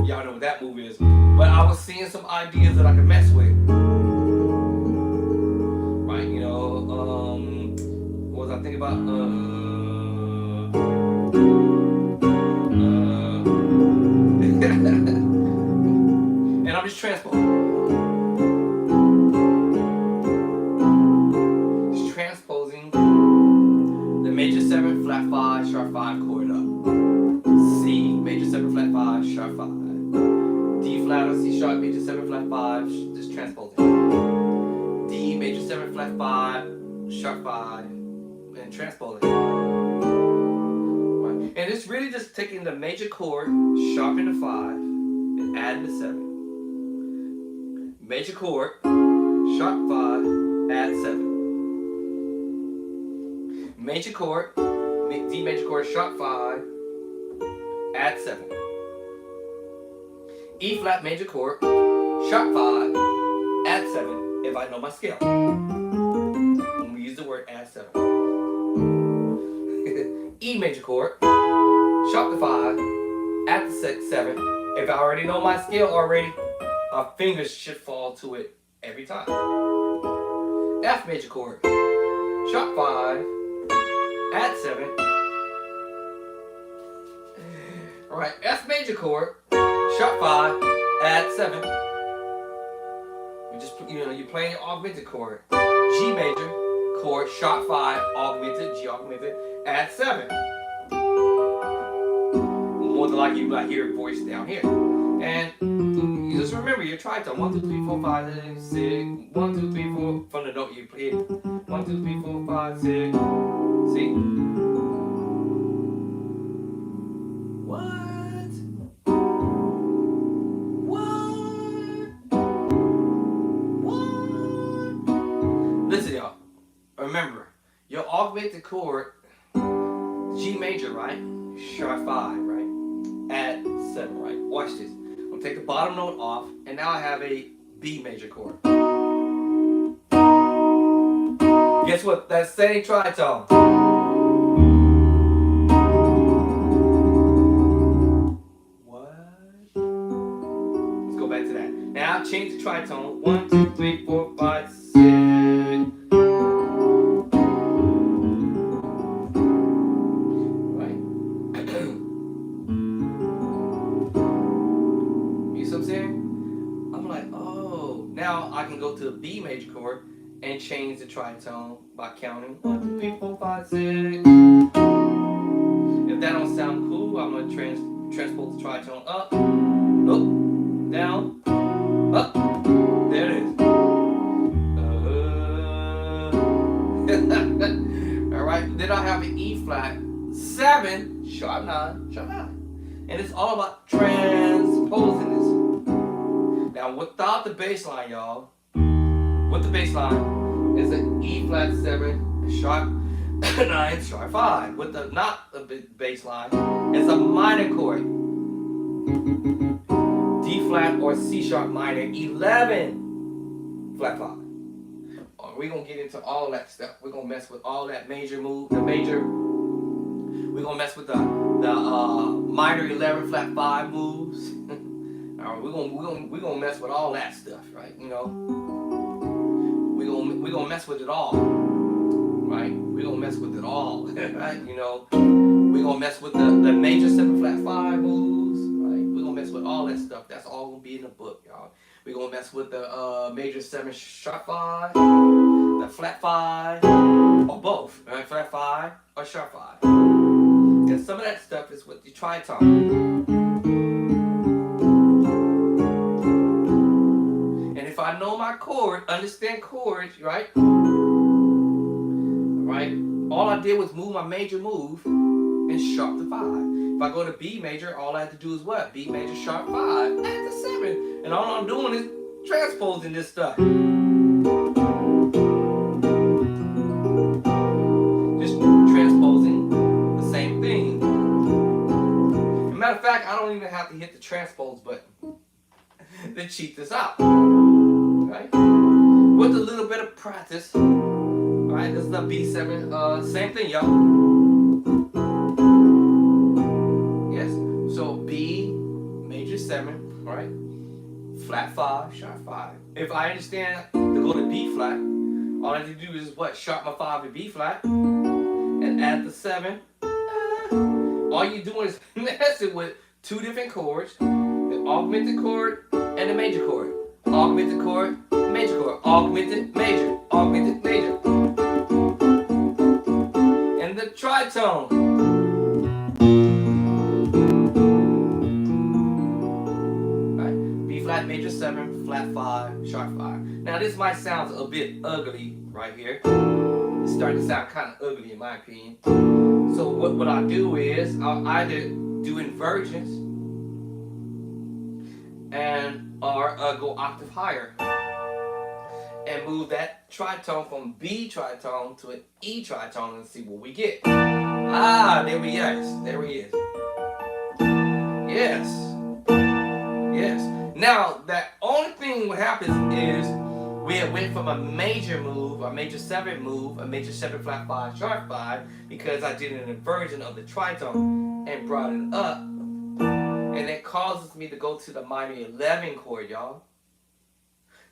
Y'all know what that move is. But I was seeing some ideas that I could mess with. Right, what was I thinking about? And I'm just transposing. Just transposing the major 7 flat 5 sharp 5 chord up. C major 7 flat 5 sharp 5. D flat or C sharp major 7 flat 5. Just transposing. D major 7 flat 5 sharp 5 and transposing. And it's really just taking the major chord, sharpen the 5, and adding the 7. Major chord, sharp 5, add 7. Major chord, D major chord, sharp 5, add 7. E flat major chord, sharp 5, add 7, if I know my scale. When we use the word add 7. E major chord, sharp to 5, add to 7. If I already know my scale already, my fingers should fall to it every time. F major chord, sharp 5, add 7. All right, F major chord, sharp 5, add 7. You just, you're playing your augmented chord. G major chord, sharp 5, augmented, G augmented, add 7. More than likely you might hear a voice down here. And you just remember your tritone. 1, 2, 3, 4, 5, 6. 1, 2, 3, 4 from the note you play. 1, 2, 3, 4, 5, 6. See? What? Listen, y'all. Remember, your augmented chord, G major, right? Sharp 5, right? Add 7, right? Watch this. I'm gonna take the bottom note off, and now I have a B major chord. Guess what? That same tritone. What? Let's go back to that. Now change the tritone. 1, 2, 3, 4, 5, 6. Right? You see what I'm saying? I'm like, oh. Now I can go to the B major chord and change the tritone by counting 1, 2, 3, 4, 5, 6. If that don't sound cool, I'm gonna transpose the tritone up, down, up. There it is. All right. Then I have an E flat 7, sharp 9, sharp 9, and it's all about transposing this. Now without the bass line, y'all. With the bass line is an E flat 7, sharp 9, sharp 5. With the not the bass line is a minor chord. D flat or C sharp minor 11, flat 5. We're gonna get into all that stuff. We're gonna mess with all that major move, the major. We're gonna mess with the minor 11 flat 5 moves. All right, we're gonna mess with all that stuff, right? We're gonna mess with it all, right? We're gonna mess with it all, right? We're gonna mess with the major 7 flat 5 moves, right? We're gonna mess with all that stuff. That's all gonna be in the book, y'all. We're gonna mess with the major 7 sharp 5, the flat 5, or both, right? Flat 5 or sharp 5. And some of that stuff is with the tritone. If I know my chord, understand chords, right? Right? All I did was move my major move and sharp the 5. If I go to B major, all I have to do is what? B major, sharp 5, add the 7. And all I'm doing is transposing this stuff. Just transposing the same thing. As a matter of fact, I don't even have to hit the transpose button to cheat this out. Right? With a little bit of practice. Alright, this is the B7. Same thing, y'all. Yes. So B major 7, alright? Flat 5, sharp 5. If I understand to go to B flat, all I have to do is what? Sharp my 5 to B flat and add the 7. All you're doing is messing with two different chords, the augmented chord and the major chord. Augmented chord, major chord, augmented, major, augmented, major. And the tritone. Right? B flat, major 7, flat 5, sharp 5. Now this might sound a bit ugly right here. It's starting to sound kind of ugly in my opinion. So what I do is I'll either do inversions or go octave higher and move that tritone from B tritone to an E tritone and see what we get. There he is. There he is. Yes. Yes. Now, the only thing what happens is we went from a major move, a major 7 move, a major 7 flat 5, sharp 5, because I did an inversion of the tritone and brought it up. And it causes me to go to the minor 11 chord, y'all.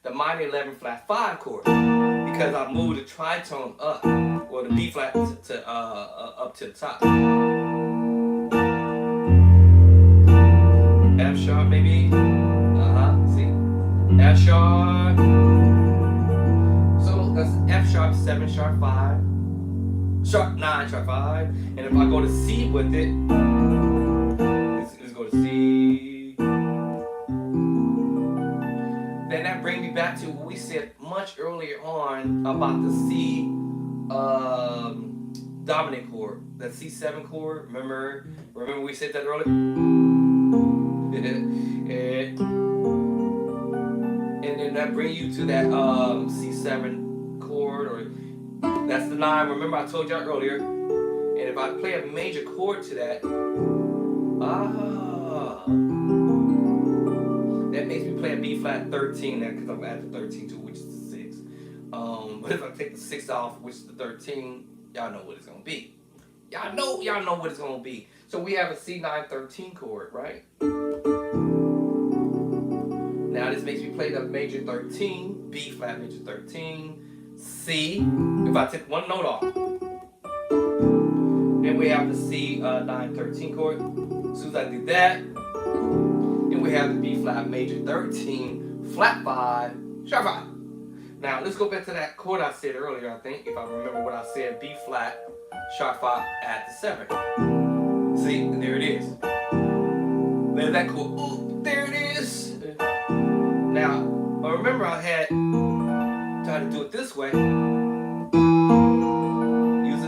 The minor 11 flat 5 chord. Because I moved the tritone up, or the B flat up to the top. 9 sharp. So that's F sharp 7 sharp 5. Sharp 9 sharp 5. And if I go to C with it, let's go to C. Then that brings me back to what we said much earlier on about the C dominant chord, that C7 chord. Remember we said that earlier. And then that brings you to that C7 chord, or that's the 9. Remember I told y'all earlier. And if I play a major chord to that, that makes me play a B flat 13 there, because I'm adding 13 to it, which is the 6. But if I take the 6 off, which is the 13, y'all know what it's gonna be. Y'all know what it's gonna be. So we have a C9 13 chord, right? Now this makes me play the major 13, B flat major 13, C. If I take one note off, then we have the C9 13 chord. As soon as I do that, then we have the B flat major 13, flat 5, sharp 5. Now let's go back to that chord I said earlier. I think if I remember what I said, B flat, sharp 5, add the 7. See, and there it is. There's that chord. Ooh, there it is. Now, remember I had tried to do it this way, using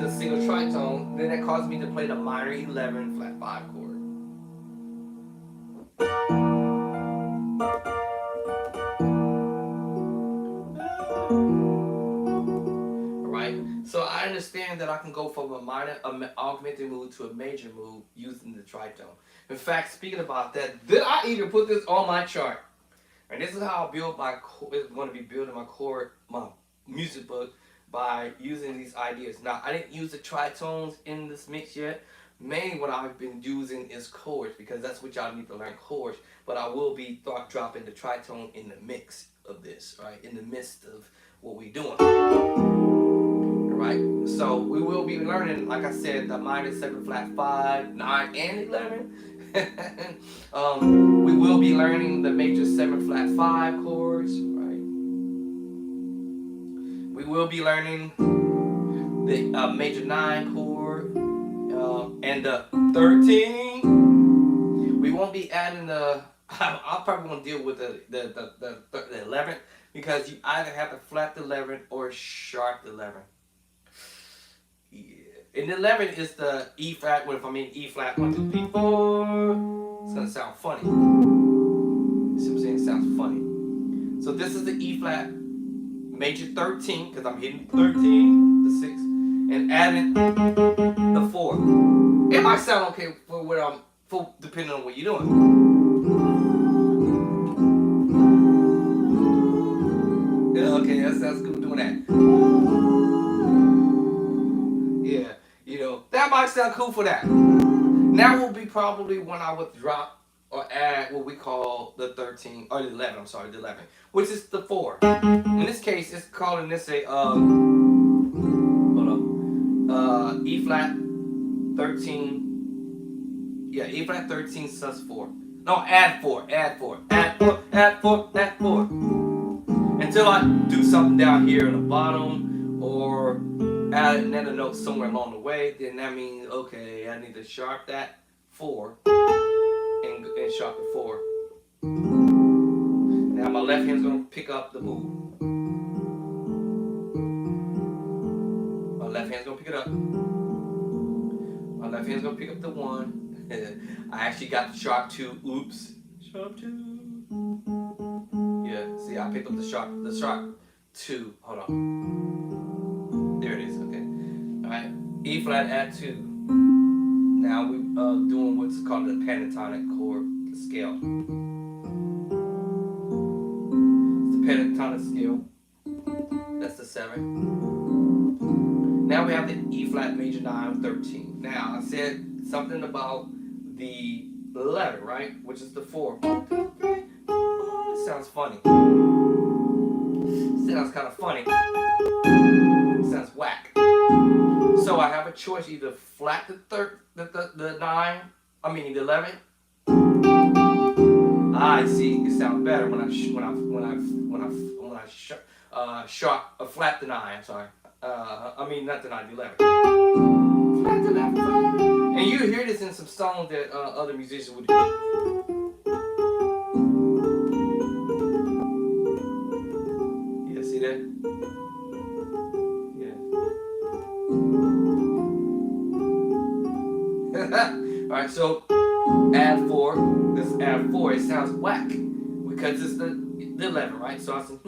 a single tritone. Then that caused me to play the minor 11 flat 5 chord. Alright, so I understand that I can go from a minor augmented mood to a major mood using the tritone. In fact, speaking about that, did I even put this on my chart? And this is how I build my it's going to be building my chord, my music book, by using these ideas. Now, I didn't use the tritones in this mix yet. Mainly what I've been using is chords, because that's what y'all need to learn, chords. But I will be dropping the tritone in the mix of this, right? In the midst of what we're doing. Alright, so we will be learning, like I said, the minor 7 flat 5, 9, and 11. We will be learning the major 7 flat 5 chords, right? We will be learning the major 9 chord and the 13. We won't be adding the. I'll probably want to deal with the 11th, because you either have to flat the 11 or sharp the 11. Yeah. And the 11 is the E flat. What if I'm in E flat 1, 2, 3, 4? It's gonna sound funny. See what I'm saying? It sounds funny. So this is the E flat major 13, because I'm hitting 13, the 6, and adding the 4. It might sound okay for what I'm for, depending on what you're doing. Yeah, okay, that sounds good doing that. Yeah, that might sound cool for that. Now will be probably when I would drop or add what we call the 13, or the 11, I'm sorry, the 11, which is the 4. In this case, it's calling this a, E flat 13, yeah, E flat 13 sus 4. No, add 4, add 4, add 4, add 4, add 4. Until I do something down here in the bottom, or add another note somewhere along the way, then that means, okay, I need to sharp that 4 and sharp the 4. Now my left hand's gonna pick up the move. My left hand's gonna pick it up. My left hand's gonna pick up the 1. I actually got the sharp 2. Oops. Sharp 2. Yeah, see, I picked up the sharp 2. Hold on. There it is, okay. Alright, E flat add 2. Now we're doing what's called the pentatonic chord scale. It's the pentatonic scale. That's the 7. Now we have the E flat major 9 13. Now I said something about the 11, right? Which is the 4. 1, 2, 3, 4. It sounds funny. It sounds kind of funny. It sounds whack. So I have a choice: either flat the 9, the 11, I see. It sounds better when I flat the 9. I'm sorry. I mean not the 9, the 11. Flat the 11. And you hear this in some songs that other musicians would do. Yeah, see that? Yeah. All right, so add 4. This add 4. It sounds whack because it's the 11, right? So I said,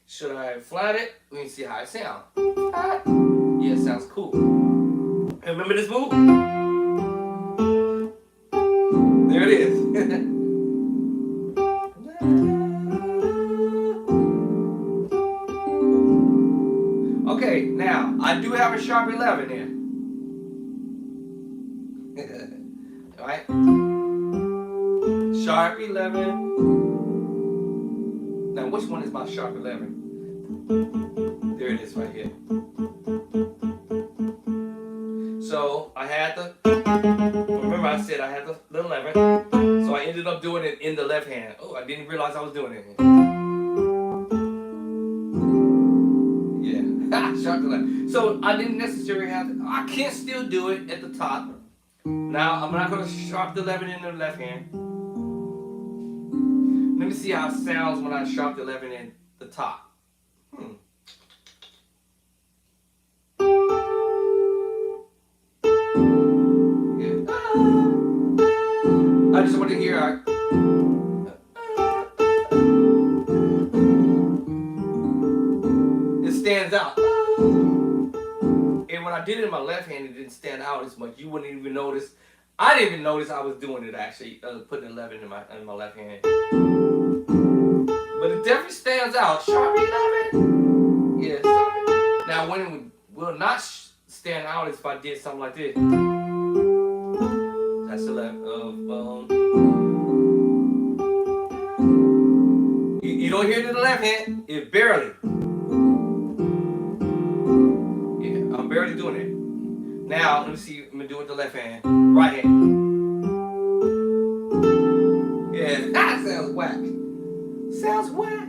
should I flat it? Let me see how it sounds. Flat. Yeah, it sounds cool. And remember this move? There it is. Okay, now I do have a sharp 11 here. Alright? Sharp 11. Now, which one is my sharp 11? There it is right here. So, I had the, remember I said I had the 11. So I ended up doing it in the left hand. Oh, I didn't realize I was doing it. Yeah, sharp 11. So I didn't necessarily have to, I can still do it at the top. Now, I'm not going to sharp the 11 in the left hand. Let me see how it sounds when I sharp the 11 in the top. Yeah. I just want to hear it stands out. And when I did it in my left hand, it didn't stand out as much. You wouldn't even notice. I didn't even notice I was doing it actually, putting 11 in my left hand. But it definitely stands out. Sharp 11. Yeah. Now when it will not stand out is if I did something like this. That's 11. You don't hear it in the left hand. It barely. Yeah, I'm barely doing it. Now let me see. I'm gonna do it with the left hand. Right hand. Yeah, that sounds whack. Sounds whack.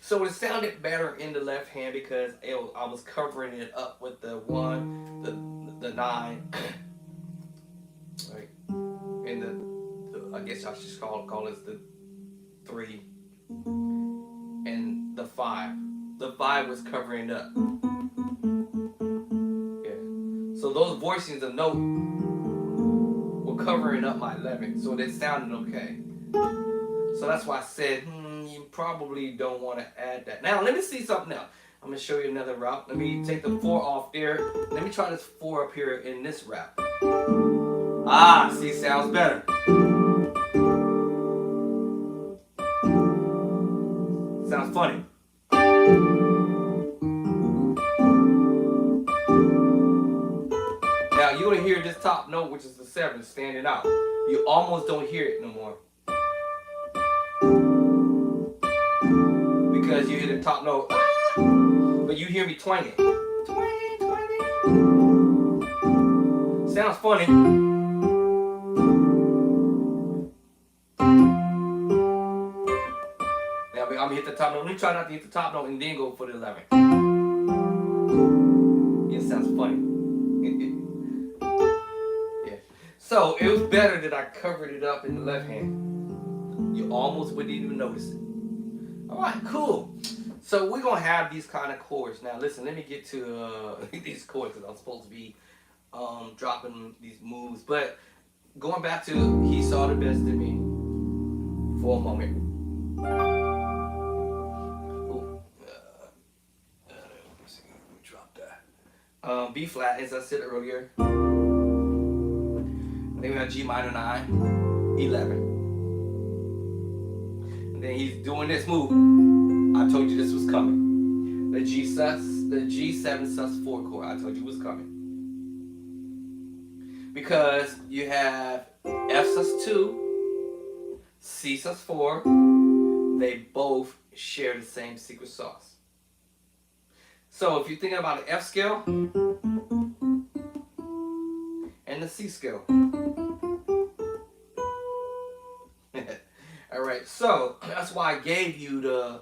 So it sounded better in the left hand because I was covering it up with the 1, the 9, right, and the I guess I should call it the 3, and the 5. The 5 was covering up. Yeah. So those voicings of note were covering up my 11, so they sounded okay. So that's why I said, you probably don't want to add that. Now, let me see something else. I'm going to show you another route. Let me take the 4 off there. Let me try this 4 up here in this route. Ah, see, sounds better. Sounds funny. Now, you're going to hear this top note, which is the 7, standing out. You almost don't hear it no more. Because you hear the top note, but you hear me twanging. Twang, twang. Sounds funny. Now I'm gonna hit the top note. Let me try not to hit the top note and then go for the 11. Yeah, it sounds funny. Yeah. So it was better that I covered it up in the left hand. You almost wouldn't even notice it. Alright, cool. So we're going to have these kind of chords. Now listen, let me get to these chords because I'm supposed to be dropping these moves. But going back to He Saw the Best in Me for a moment. Let me drop that. B flat, as I said earlier. Then we have G minor 9, 11. And then he's doing this move. I told you this was coming. The G7 sus4 chord. I told you was coming. Because you have F sus2, C sus4. They both share the same secret sauce. So if you're thinking about the F scale and the C scale. Alright. right? So that's why I gave you the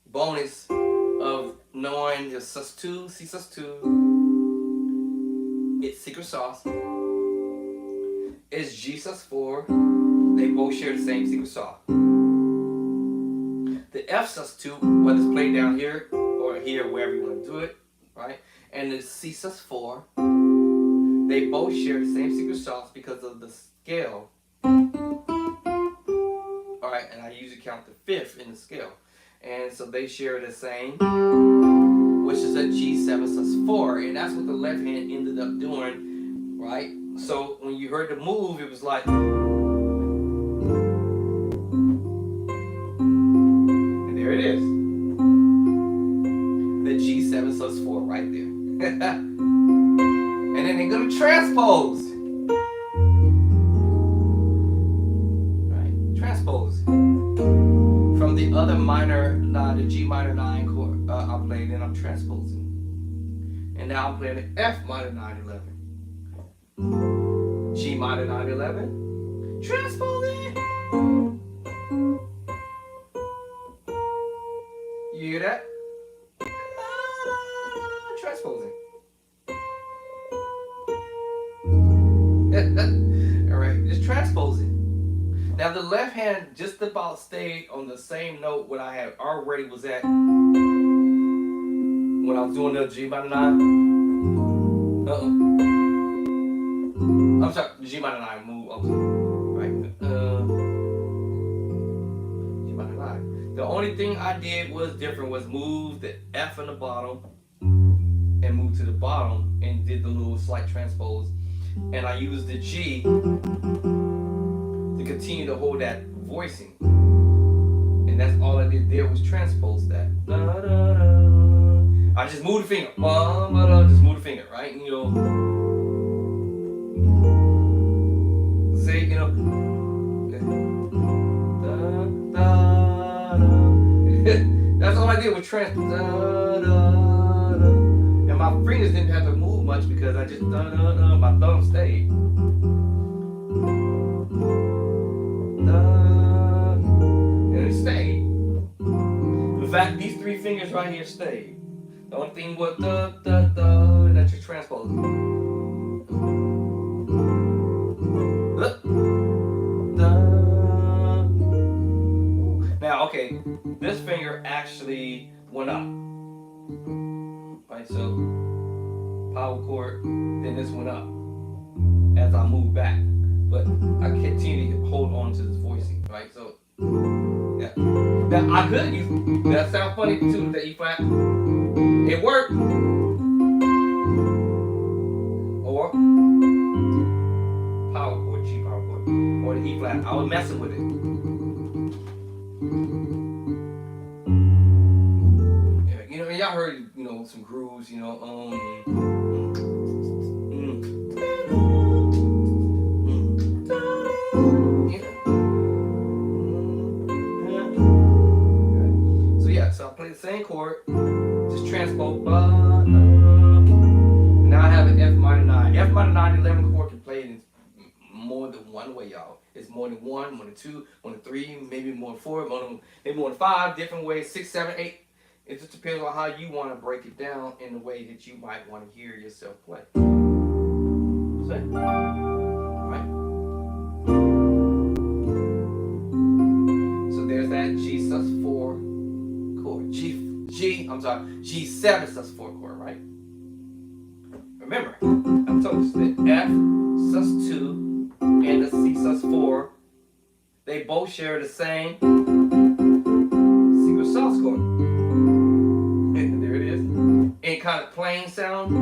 bonus of knowing the sus2, C sus2, its secret sauce is G sus4. They both share the same secret sauce. The F sus2, whether it's played down here or here, wherever you want to do it, right? And the C sus4, they both share the same secret sauce because of the scale. Alright, and I usually count the fifth in the scale. And so they share the same, which is a G7 sus4. And that's what the left hand ended up doing, right? So when you heard the move, it was like, and there it is. The G7 sus4 right there. And then they're going to transpose. Transpose from the other minor, the G minor 9 chord I played, and I'm transposing. And now I'm playing the F minor 9/11. G minor 9/11. Transposing. You hear that? Transposing. Alright, just transposing. Now the left hand just about stayed on the same note what I had already was at when I was doing the G minor 9. I'm sorry, the G minor 9 move. Right. G minor 9. The only thing I did was different was move the F in the bottom and move to the bottom and did the little slight transpose. And I used the G to continue to hold that voicing. And that's all I did there was transpose that. I just moved the finger. Just move the finger, right? And, say, that's all I did was transpose. And my fingers didn't have to move much because I just my thumb stayed. And it stayed. In fact, these three fingers right here stayed. The only thing was that you transpose. Now, okay, this finger actually went up. Right, so power chord, then this went up as I moved back. But I continue to hold on to this voicing, right? So, yeah. Now, I could use, that sounds funny too, the E flat. It worked. Or power chord, G power chord, or the E flat. I was messing with it. Yeah, y'all heard, some grooves, So I play the same chord, just transpose. Now I have an F minor 9. F minor 9/11 chord can play in more than one way, y'all. It's more than one, more than two, more than three, maybe more than four, maybe more than 5 different ways, 6, 7, 8. It just depends on how you want to break it down in the way that you might want to hear yourself play. See? Right? So there's that G sus4 chord. G7 sus4 chord, right? Remember, I told you the F sus2 and the C sus4, they both share the same secret sauce chord. There it is. In kind of plain sound,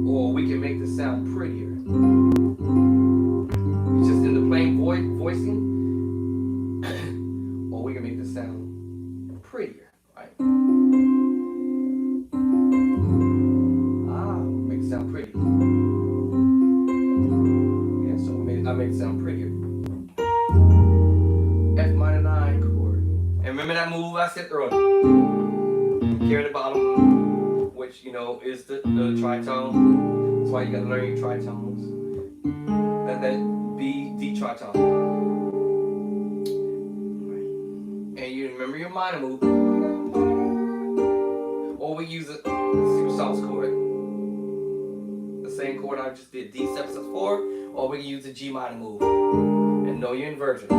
or we can make the sound prettier. It's just in the plain voicing, or we can make the sound prettier, right? Make it sound pretty. Yeah, so I make it sound prettier. F minor 9 chord. And remember that move I said earlier? Carry the bottom, which is the tritone. That's why you gotta learn your tritones. That B B, D tritone. And you remember your minor move. Or we use a super sauce chord. The same chord I just did, D7 sus 4. Or we can use the G minor move. And know your inversion.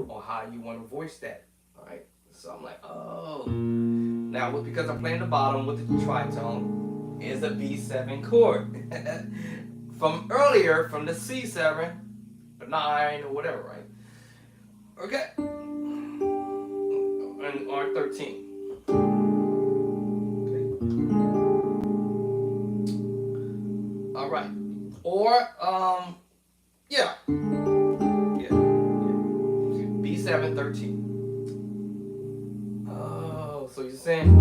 Or how you want to voice that. Alright? So I'm like, oh. Now, because I'm playing the bottom with the tritone, is a B7 chord. From earlier, from the C7, or 9, or whatever, right? Okay. And R13. Okay. All right. Or yeah. B7 13. Oh, so you're saying?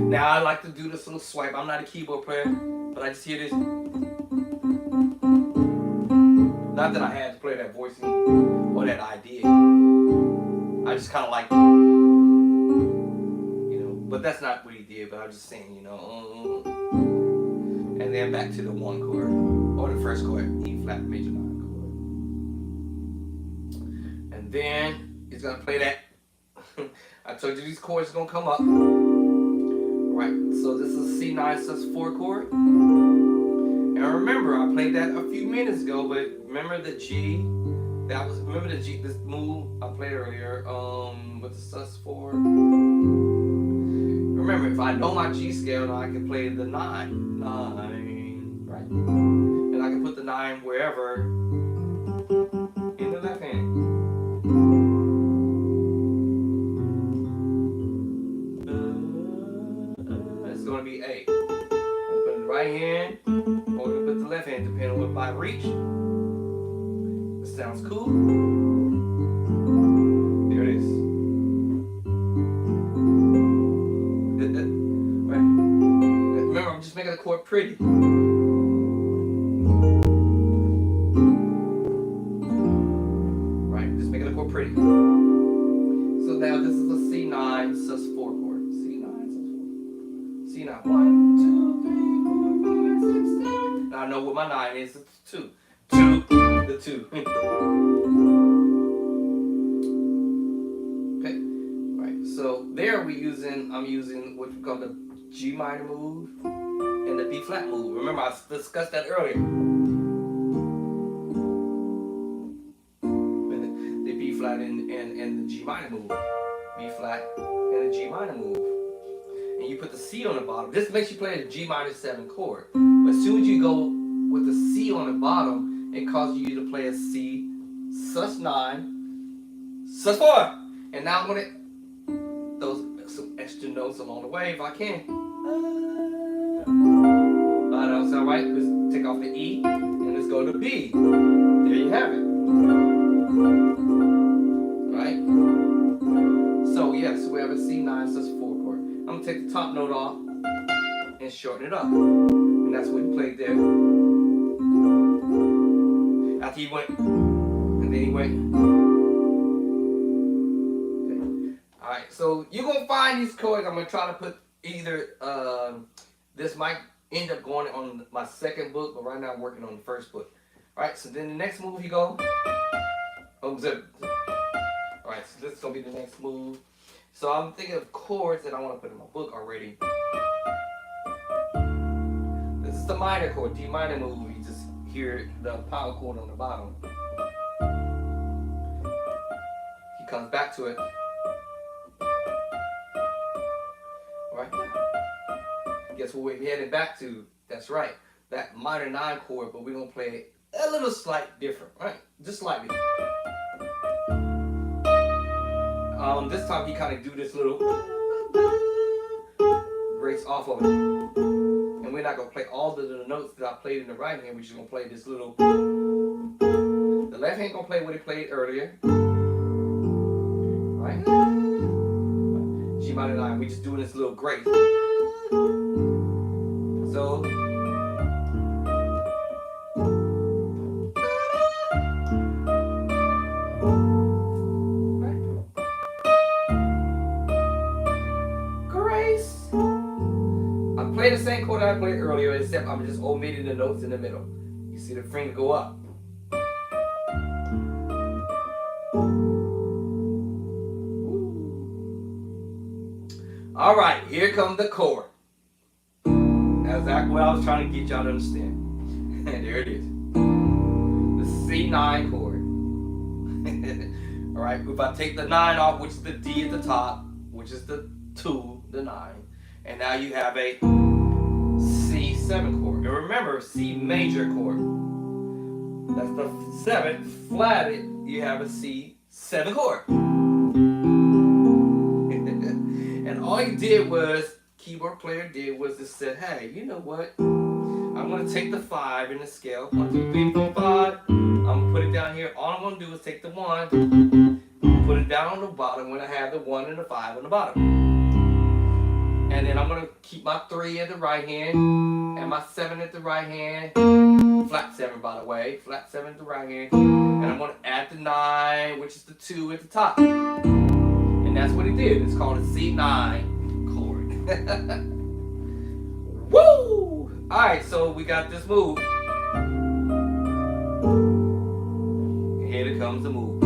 Now I like to do this little swipe. I'm not a keyboard player, but I just hear this. Not that I had to play that voicing or that idea. I just kind of like, but that's not what he did. But I'm just saying, and then back to the 1 chord or the first chord, E flat major 9 chord, and then he's gonna play that. I told you these chords are gonna come up. Right. So this is C9 sus 4 chord. And remember, I played that a few minutes ago, but remember the G? Remember the G, this move I played earlier, with the sus 4? Remember, if I know my G scale, now I can play the 9, right? And I can put the 9 wherever in the left hand. It's going to be A. I'm putting the right hand. Or we put the left hand, depending on what my reach. This sounds cool. There it is. Right. Remember, I'm just making the chord pretty. Right, just making the chord pretty. So now this is a C9 sus 4 chord. C9 sus 4. C9. 1, 2, 3, 4, 5, 6, 7. Now I know what my 9 is. It's 2. 2. The 2. Okay. Right. So there I'm using what we call the G minor move and the B flat move. Remember I discussed that earlier. The B flat and the G minor move. B flat and the G minor move. And you put the C on the bottom. This makes you play a G minor 7 chord. But as soon as you go with the C on the bottom, it causes you to play a C sus 9, sus 4. And now I'm going to those some extra notes along the way if I can. That sound right? Let's take off the E and let's go to B. There you have it. Right? So yes, we have a C9 sus 4 chord. I'm going to take the top note off and shorten it up. And that's what he played there. After he went, and then he went. Okay. Alright, so you're going to find these chords. I'm going to try to put either, this might end up going on my second book, but right now I'm working on the first book. Alright, so then the next move you go. Alright, so this is going to be the next move. So I'm thinking of chords that I want to put in my book already. This is the minor chord, D minor move. You just hear the power chord on the bottom. He comes back to it. Alright. Guess what we're heading back to? That's right. That minor 9 chord, but we're going to play it a little slight different, right? Just slightly. This time he kind of do this little breaks off of it. And we're not going to play all of the notes that I played in the right hand. We're just going to play this little. The left hand going to play what he played earlier. Right? G minor 9. We're just doing this little grace. So. Play the same chord what I played earlier, except I'm just omitting the notes in the middle. You see the finger go up. All right, here comes the chord. That's exactly what I was trying to get y'all to understand. And there it is. The C9 chord. All right, if I take the 9 off, which is the D at the top, which is the 2, the 9, and now you have a C7 chord. And remember, C major chord. That's the 7th flatted. You have a C7 chord. And all you did was, keyboard player did was just said, hey, you know what? I'm going to take the 5 in the scale. 1, 2, 3, 4, 5. I'm going to put it down here. All I'm going to do is take the 1, put it down on the bottom when I have the 1 and the 5 on the bottom. And then I'm going to keep my 3 at the right hand and my 7 at the right hand. Flat 7, by the way. Flat 7 at the right hand. And I'm going to add the 9, which is the 2 at the top. And that's what he did. It's called a C9 chord. Woo! Alright, so we got this move. And here comes the move.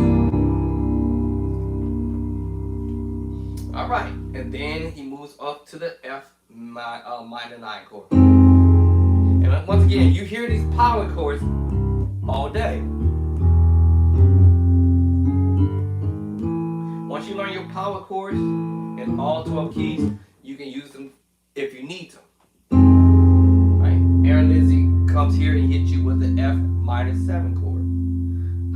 Alright, and then he moves up to the F minor 9 chord. And once again, you hear these power chords all day. Once you learn your power chords in all 12 keys, you can use them if you need to. Right? Aaron Lizzie comes here and hits you with the F minor 7 chord.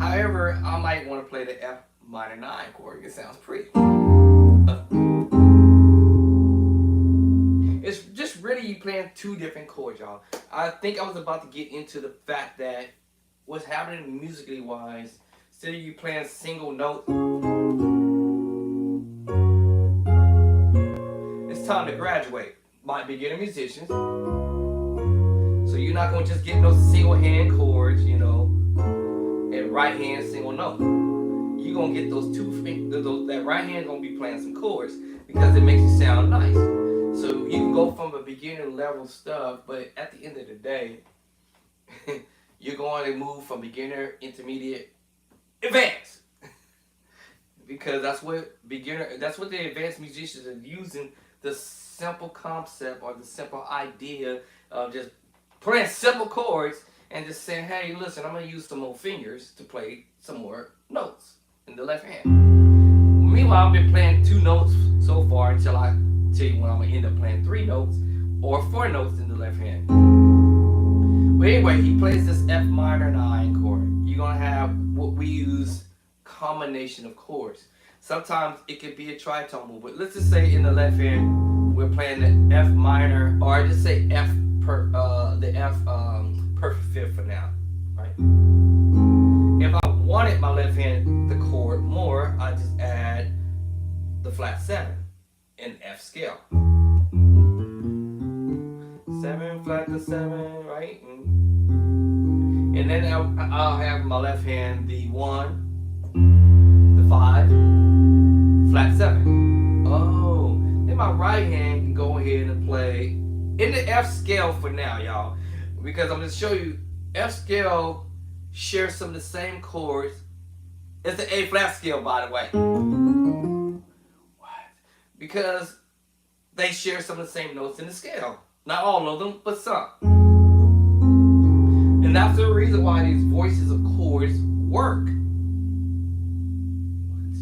However, I might want to play the F minor 9 chord. It sounds pretty. It's just really you playing two different chords, y'all. I think I was about to get into the fact that what's happening musically wise, instead of you playing single notes, it's time to graduate. My beginner musicians. So you're not going to just get no single hand chords, you know, and right hand single note. You're going to get those two fingers, that right hand going to be playing some chords because it makes you sound nice. So you can go from a beginner level stuff, but at the end of the day, you're going to move from beginner, intermediate, advanced. Because that's what the advanced musicians are using, the simple concept or the simple idea of just playing simple chords and just saying, hey, listen, I'm going to use some more fingers to play some more notes in the left hand. Meanwhile, I've been playing 2 notes so far until I tell you when I'm going to end up playing 3 notes or 4 notes in the left hand. But anyway, he plays this F minor 9 chord. You're going to have what we use, combination of chords. Sometimes it could be a tritone move, but let's just say in the left hand we're playing the F minor, or just say the F perfect fifth for now, right? If I wanted my left hand the chord more, I just add the flat 7 in F scale. 7 flat to 7, right? And then I'll have my left hand the 1, the 5, flat 7. Oh, then my right hand can go ahead and play in the F scale for now, y'all. Because I'm going to show you F scale shares some of the same chords as the A flat scale, by the way. What? Because they share some of the same notes in the scale. Not all of them, but some. And that's the reason why these voices of chords work. What?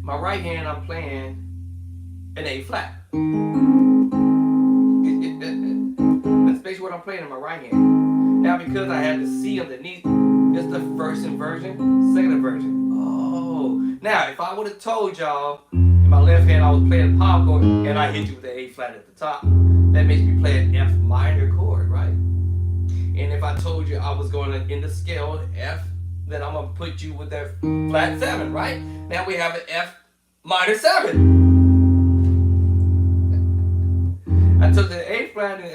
My right hand, I'm playing an A flat. That's basically what I'm playing in my right hand. Now, because I had the C underneath, it's the first inversion, second inversion. Oh, now if I would have told y'all in my left hand I was playing a power chord and I hit you with the A flat at the top, that makes me play an F minor chord, right? And if I told you I was going to end the scale F, then I'm going to put you with that flat 7, right? Now we have an F minor 7. I took the A flat and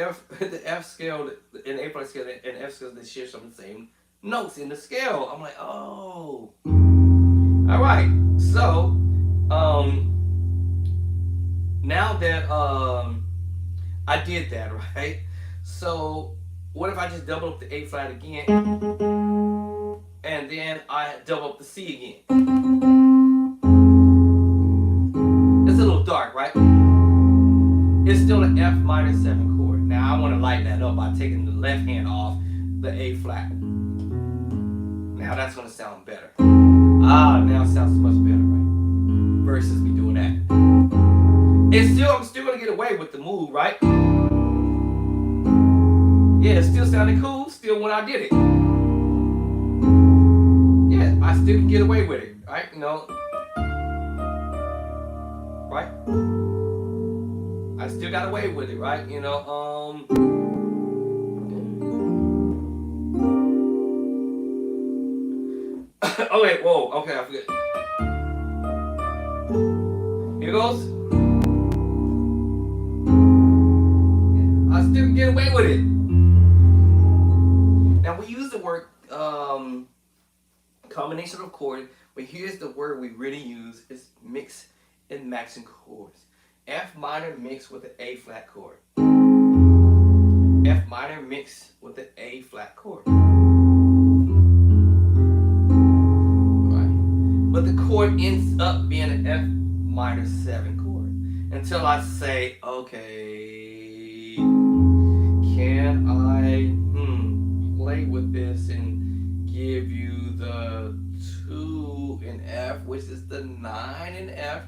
the F scale, and A flat scale and F scale, they share some of the same notes in the scale. I'm like, oh. All right. So, now that I did that, right? So what if I just double up the A flat again, and then I double up the C again? It's a little dark, right? It's still an F minor 7 chord. Now I want to lighten that up by taking the left hand off the A flat. Now that's going to sound better. Now it sounds much better, right? Versus me doing that. I'm still going to get away with the move, right? Yeah, it still sounded cool, still when I did it. Yeah, I still can get away with it, right? You know, right? I still got away with it, right? You know, oh wait, whoa, okay, I forget. Here goes. I still can get away with it. Now we use the word combination of chords, but here's the word we really use is mix and matching chords. F minor mixed with the A flat chord. F minor mixed with the A flat chord. Right. But the chord ends up being an F minor 7 chord. Until I say, okay, can I play with this and give you the 2 in F, which is the 9 in F?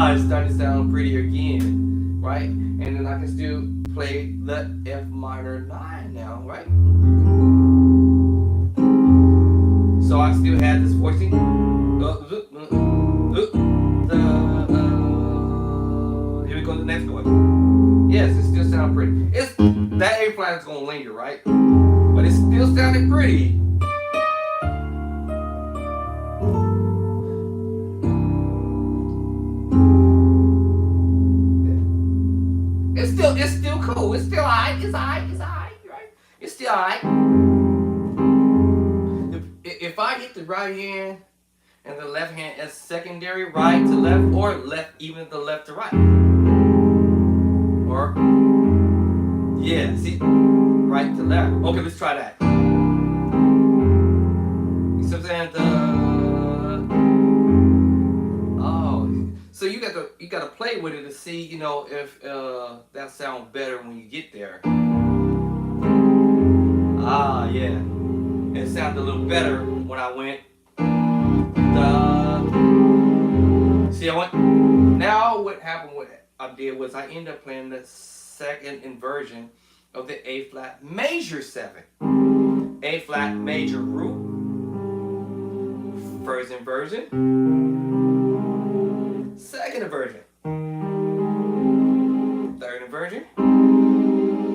It's starting to sound prettier again, right? And then I can still play the F minor 9 now, right? So I still have this voicing. Here we go to the next one. Yes, it still sounds pretty. That A flat is gonna linger, right? But it still sounded pretty. It's still cool. It's still alright. It's alright, right? It's still alright. If I hit the right hand and the left hand as secondary, right to left, or left even the left to right. Or yeah, see? Right to left. Okay, let's try that. You see what I'm saying? So you got to play with it to see, you know, if that sounds better when you get there. Yeah, it sounded a little better when I went. See, I went. Now what happened? What I did was I ended up playing the second inversion of the A flat major 7, A flat major root. First inversion. Second inversion. Third inversion.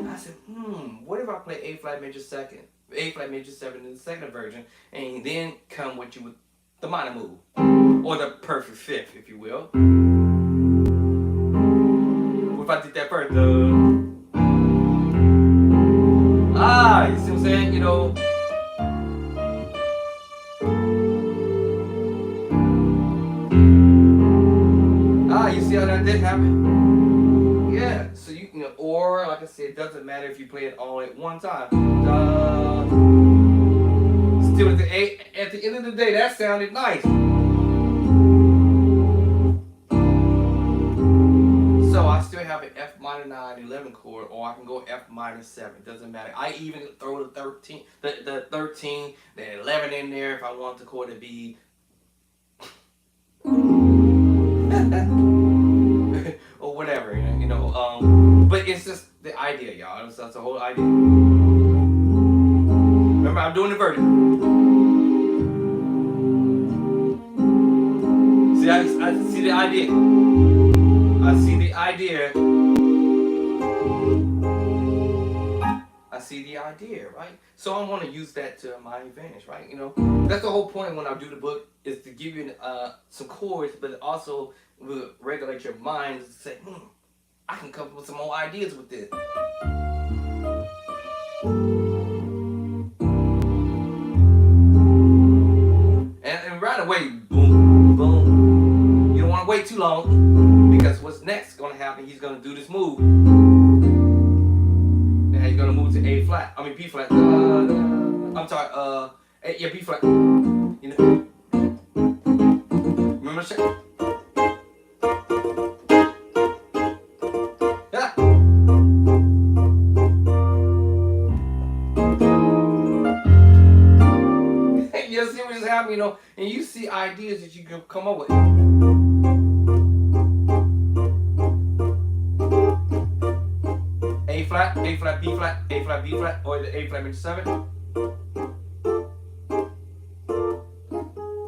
I said, what if I play A flat major 7 in the second inversion, and then come with you with the minor move, or the perfect fifth, if you will. What if I did that first? You see what I'm saying? You know. You see how that did happen? Yeah. So you know, or like I said, it doesn't matter if you play it all at one time. Still at the end of the day, that sounded nice. So I still have an F minor 9 11 chord, or I can go F minor 7. Doesn't matter. I even throw the 13, the 13, the 11 in there if I want the chord to be. Or whatever, you know. But it's just the idea, y'all. That's the whole idea. Remember, I'm doing the version. See, I see the idea. I see the idea. I see the idea, right? So I want to use that to my advantage, right? You know, that's the whole point when I do the book, is to give you some chords, but also will regulate your mind to say, I can come up with some more ideas with this. And right away, boom, boom. You don't want to wait too long, because what's next going to happen, he's gonna do this move. Now he's gonna move to A flat. I mean B flat. I'm sorry. Yeah, B flat. You know. Remember the yeah. You see what just happened, you know, and you see ideas that you can come up with. A flat, B flat, A flat, B flat, or the A flat major 7.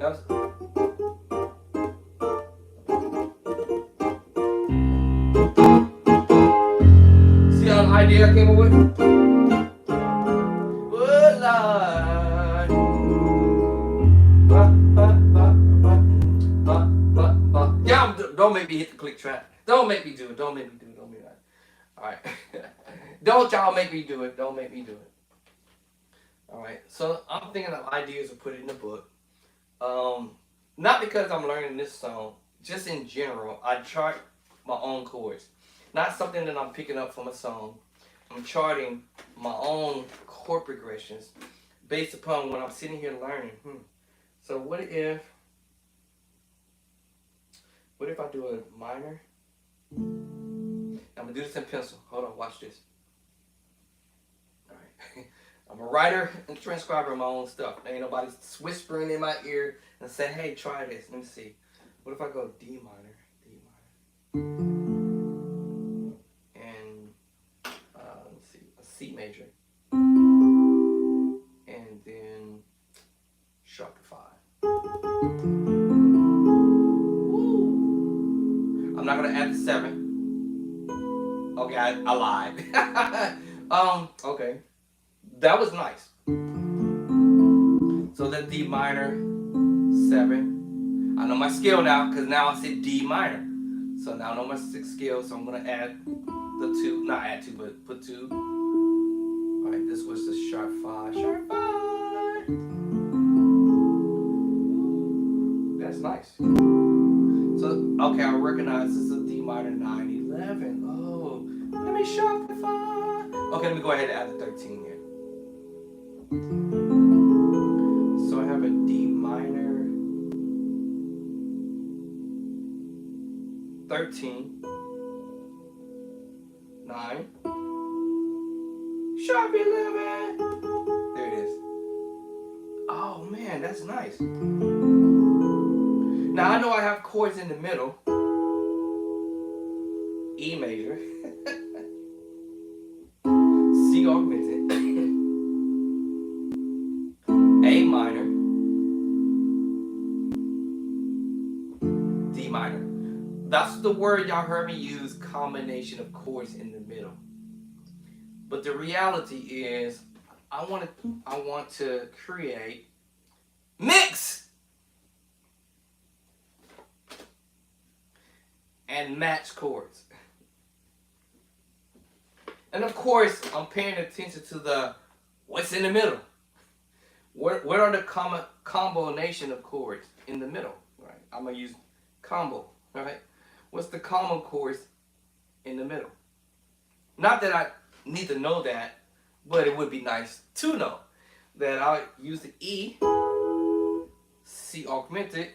That's, see how the idea I came up with? Good Lord. Yeah, don't make me hit the click track. Don't make me do it. Don't make me do it. Don't make me do it. Alright. Don't y'all make me do it. Don't make me do it. Alright. So I'm thinking of ideas to put in the book. Not because I'm learning this song. Just in general, I chart my own chords. Not something that I'm picking up from a song. I'm charting my own chord progressions based upon what I'm sitting here learning. So what if I do a minor? I'm gonna do this in pencil. Hold on, watch this. Alright. I'm a writer and transcriber of my own stuff. Ain't nobody whispering in my ear and saying, hey, try this. Let me see. What if I go D minor? And let's see, a C major. And then sharp 5. Woo. I'm not gonna add the 7. Okay, I lied. Okay. That was nice. So that D minor 7. I know my scale now because now I said D minor. So now I know my 6 scale. So I'm gonna add the 2. Not add 2, but put 2. All right, this was the sharp 5. Sharp 5. That's nice. So okay, I recognize this is a D minor 9 11. Oh, let me sharp 5. Okay, let me go ahead and add the 13 here. So I have a D minor 13 9 sharp 11. There it is. Oh man, that's nice. Now I know I have chords in the middle. E major, C augmented, A minor, D minor. That's the word y'all heard me use, combination of chords in the middle. But the reality is, I want to create mix and match chords. And of course, I'm paying attention to the what's in the middle. What are the combination of chords in the middle? Right. I'm gonna use combo. Right. What's the common chords in the middle? Not that I need to know that, but it would be nice to know that I'll use the E, C augmented,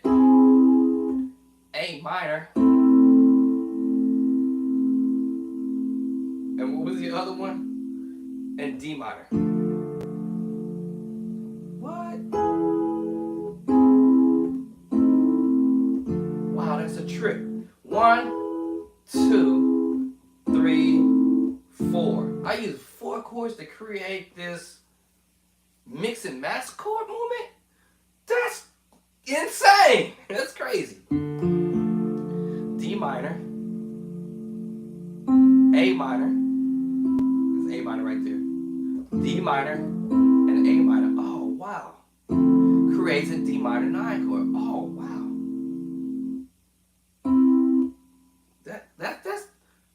A minor, and what was the other one? And D minor. What? Wow, that's a trip. 1, 2, 3, 4. I use 4 chords to create this mix and match chord movement? That's insane. That's crazy. D minor, A minor. That's A minor right there. D minor and A minor. Oh wow. Creates a D minor 9 chord. Oh wow. That's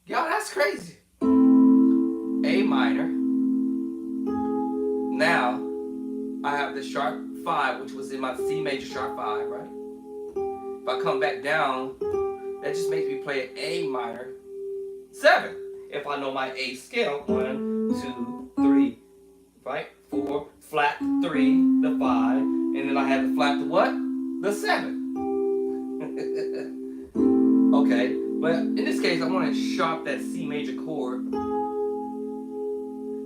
y'all, that's crazy. A minor. Now I have the sharp 5, which was in my C major sharp 5, right? If I come back down, that just makes me play an A minor 7. If I know my A scale, 1, 2, 3, right? 4, flat to 3, the 5, and then I have the flat to what? The 7. Okay, but in this case, I want to sharp that C major chord.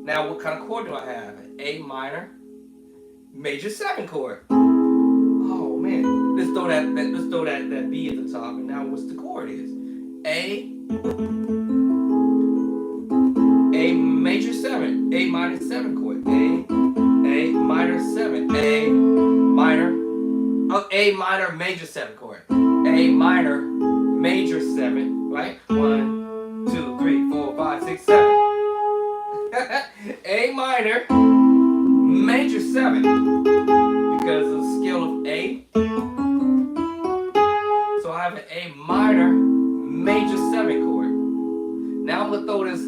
Now, what kind of chord do I have? An A minor, major 7 chord. Oh man, let's throw that B at the top, and now what's the chord is? A major 7, A minor 7 chord. A minor 7, A minor major 7 chord. A minor major 7, right? 1, 2, 3, 4, 5, 6, 7. A minor major 7 because of the scale of A. So I have an A minor major 7 chord. Now I'm gonna throw this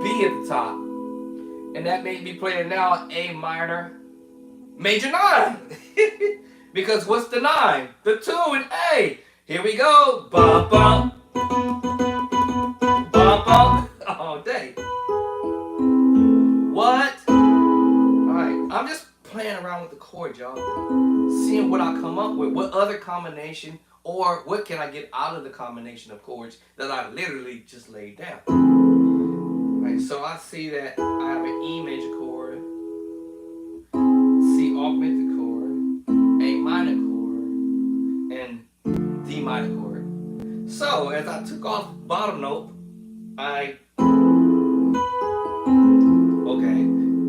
B at the top, and that made me play now A minor major 9. Because what's the 9? The 2 in A. Here we go. Bum bum. Bum bum. Oh dang. What? Alright, I'm just playing around with the chord, y'all. Seeing what I come up with. What other combination, or what can I get out of the combination of chords that I literally just laid down. Right, so I see that I have an E major chord, C augmented chord, A minor chord, and D minor chord. So as I took off the bottom note,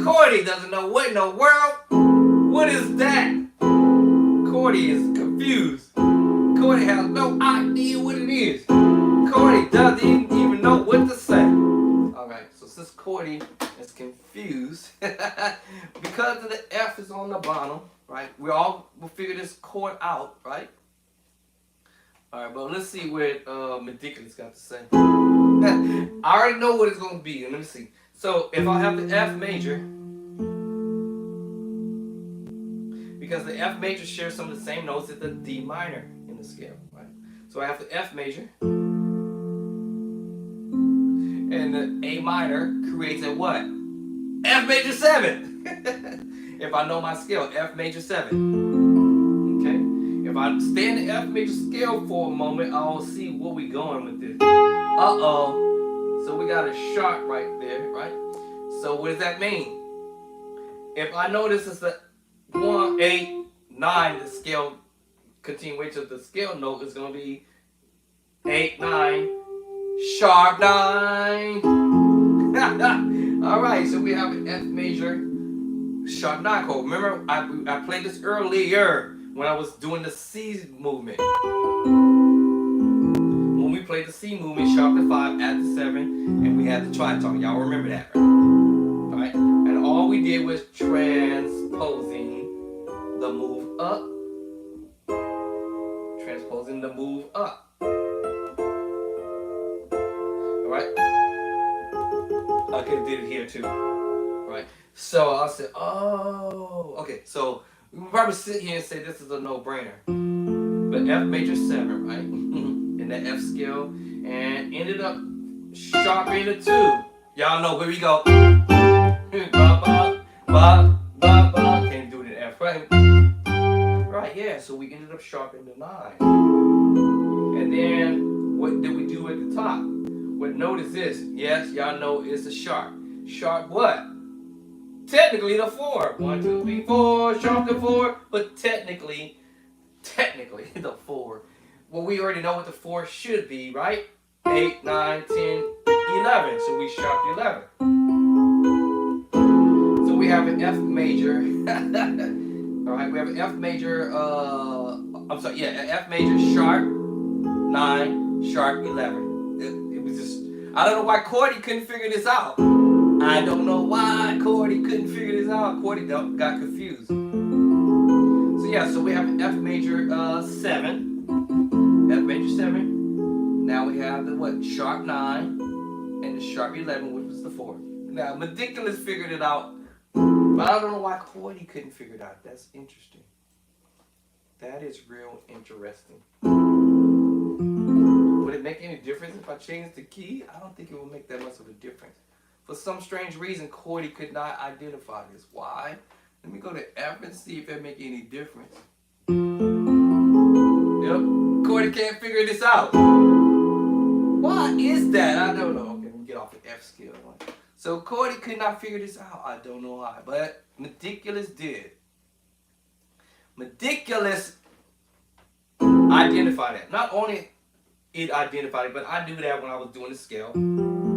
Cordy doesn't know what in the world. What is that? Cordy is confused. Cordy has no idea what it is. Cordy doesn't even know what to say. Alright, so since Cordy is confused, because of the F is on the bottom, right? We'll figure this chord out, right? Alright, but let's see what Meticulous got to say. I already know what it's going to be. Let me see. So if I have the F major, because the F major shares some of the same notes as the D minor in the scale, right? So I have the F major, and the A minor creates a what? F major 7. If I know my scale, F major 7. Okay? If I stay in the F major scale for a moment, I'll see where we going with this. Uh-oh. So we got a sharp right there, right? So what does that mean? If I know this is the 1, 8, 9, the scale continuation of the scale note is going to be 8, 9, sharp 9. Alright, so we have an F major sharp 9 chord. Remember, I played this earlier when I was doing the C movement. When we played the C movement, sharp to 5, add to 7, and we had the tritone. Y'all remember that, right? Alright, and all we did was transposing the move up. Transposing the move up. Alright? I could have did it here too. Right? So I said, oh, okay, so we can probably sit here and say this is a no-brainer. But F major 7, right? In that F scale, and ended up sharpening the 2. Y'all know where we go. Ba ba ba ba ba. Can't do it in F, right? Right, yeah. So we ended up sharpening the 9. And then what did we do at the top? What note is this? Yes, y'all know it's a sharp. Sharp what? Technically the 4. 1, 2, 3, 4. Sharp the 4, but technically the 4. Well, we already know what the 4 should be, right? 8, 9, 10, 11. So we sharp the 11. So we have an F major. Alright, we have an F major, an F major sharp 9, sharp 11. It was just, I don't know why Cordy couldn't figure this out. I don't know why Cordy couldn't figure this out. Cordy got confused. So yeah, so we have an F major 7. F major 7. Now we have the what? Sharp 9 and the sharp 11, which was the 4. Now, Meticulous figured it out, but I don't know why Cordy couldn't figure it out. That's interesting. That is real interesting. Would it make any difference if I changed the key? I don't think it would make that much of a difference. For some strange reason, Cordy could not identify this. Why? Let me go to F and see if it make any difference. Yep, Cordy can't figure this out. Why is that? I don't know. Okay, let me get off the F scale. So Cordy could not figure this out. I don't know why, but Meticulous did. Meticulous identified it. Not only it identified it, but I knew that when I was doing the scale. And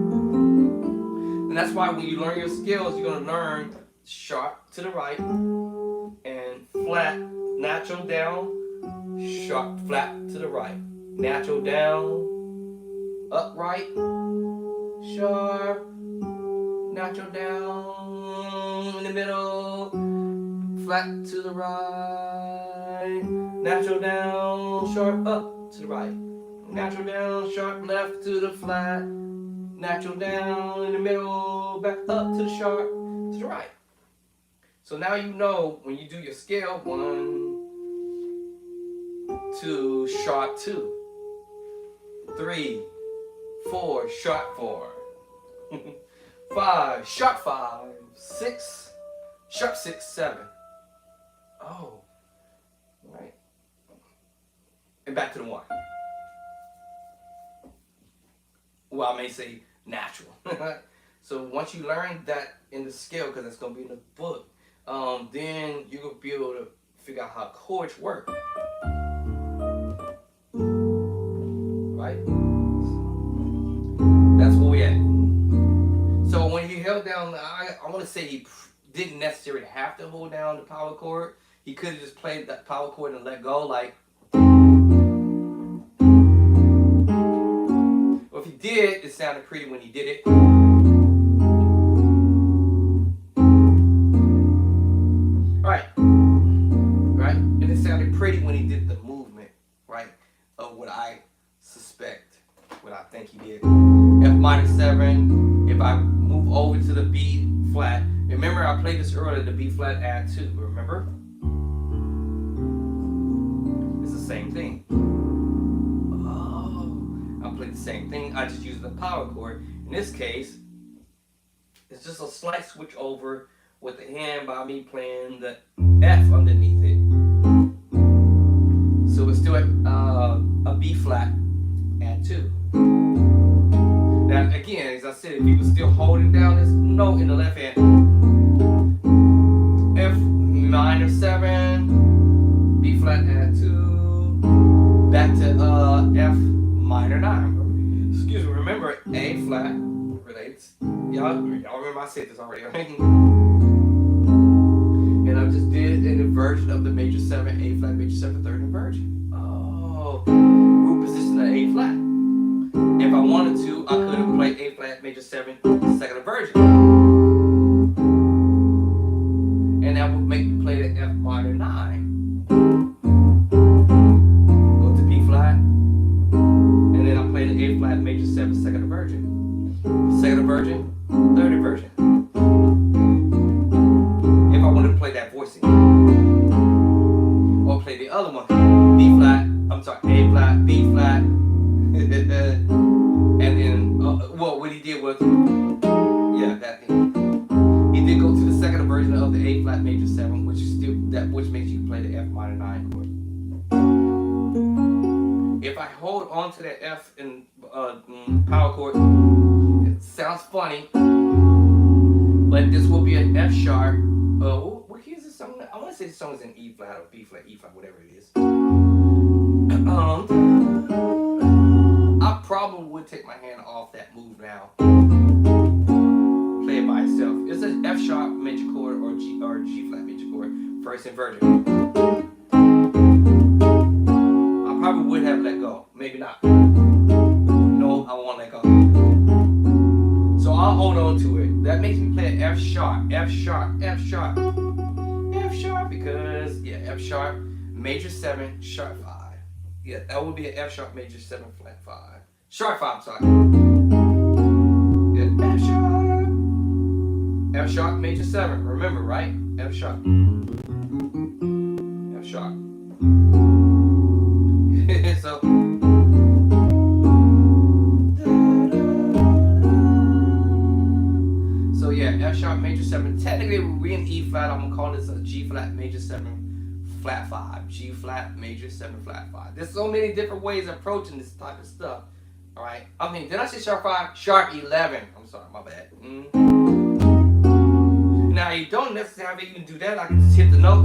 that's why when you learn your scales, you're going to learn sharp to the right and flat, natural down, sharp, flat to the right, natural down, upright, sharp, natural down in the middle, flat to the right, natural down, sharp up to the right, natural down, sharp left to the flat, natural down in the middle, back up to the sharp to the right. So now you know when you do your scale, 1, 2, sharp 2, 3, 4, sharp 4, 5, sharp 5, 6, sharp 6, 7. Oh, right. And back to the 1. Well, I may say natural. So once you learn that in the scale, because it's going to be in the book, then you're going to be able to figure out how chords work. Right? That's where we at. So when he held down, I want to say he didn't necessarily have to hold down the power chord. He could have just played that power chord and let go, like. Well, if he did, it sounded pretty when he did it. Right? And it sounded pretty when he did the movement, right? Of what I suspect, what I think he did. F minor 7, if I move over to the B flat, remember I played this earlier, the B flat add 2, remember? It's the same thing. Oh, I played the same thing, I just used the power chord. In this case, it's just a slight switch over with the hand by me playing the F underneath it. So it's still a B flat add 2. Now again, as I said, if he was still holding down this note in the left hand, F minor 7, B flat add 2, back to F minor 9. Excuse me, remember A flat relates. Y'all remember I said this already, right? And I just did an inversion of the major 7, A flat, major 7, third inversion. Oh, root position of A flat. If I wanted to, I could have played A flat, major 7, second inversion. And that would make me play the F minor 9. Go to B flat. And then I play the A flat, major 7, second inversion. Second inversion, third inversion. If I wanted to play that voicing. Or play the other one. B flat, I'm sorry, A flat, B flat. And then, well, what he did was, yeah, that thing. He did go to the second version of the A flat major 7, which is still which makes you play the F minor 9 chord. If I hold on to that F in power chord, it sounds funny, but this will be an F sharp. What key is this song? I want to say the song is in E flat or B flat, E flat, whatever it is. I probably would take my hand off that move now. Play it by itself. It's an F sharp major chord or G flat major chord, first inversion. I probably would have let go. Maybe not. No, I won't let go. So I'll hold on to it. That makes me play an F sharp, F sharp, F sharp, F sharp because F sharp, major 7, sharp 5. Yeah, that would be an F sharp major 7 flat 5. Sharp 5, sorry. Yeah, F sharp major 7. Remember, right? F sharp. F sharp. So F sharp major 7. Technically, we're in E flat. I'm gonna call this a G flat major 7 flat 5. G flat major 7 flat 5. There's so many different ways of approaching this type of stuff. All right. I mean, did I say sharp 5? Sharp 11. I'm sorry, my bad. Now you don't necessarily even do that. I can just hit the note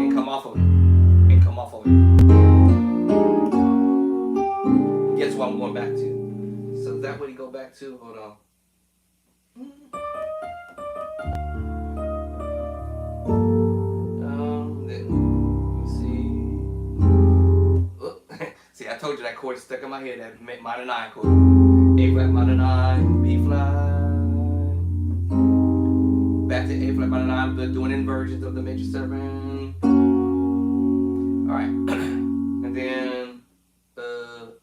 and come off of it. And come off of it. Guess what I'm going back to? So is that what he go back to? Hold on. See, I told you that chord is stuck in my head. That minor 9 chord. A flat minor 9, B flat. Back to A flat minor 9, but doing inversions of the major 7. All right, and then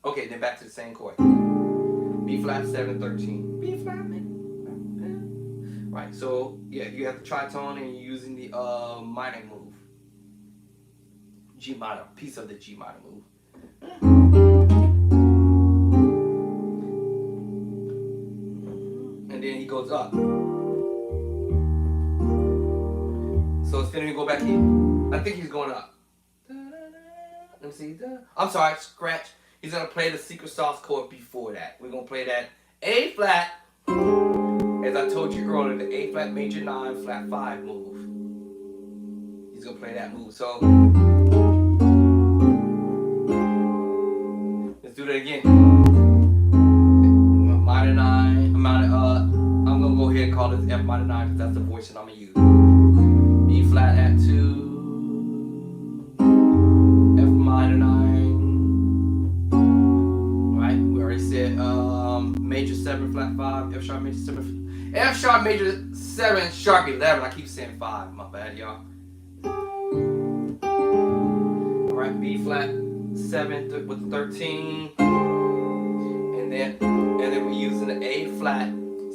okay, then back to the same chord. B flat 7 13. B flat. Right. So yeah, you have the tritone and you're using the minor move. G minor, piece of the G minor move. And then he goes up. So instead of me go back here, I think he's going up. Let me see. I'm sorry, scratch. He's gonna play the secret sauce chord before that. We're gonna play that A flat. As I told you earlier, the A flat major 9 flat 5 move. He's gonna play that move. So let's do that again. Minor 9, I'm gonna go ahead and call this F minor 9 because that's the voice that I'm gonna use. B flat at 2, F minor 9. Right, we already said major 7 flat 5, F sharp major 7, F sharp major 7 sharp 11. I keep saying 5, my bad, y'all. Alright, B flat 7 with 13, and then we're using the A flat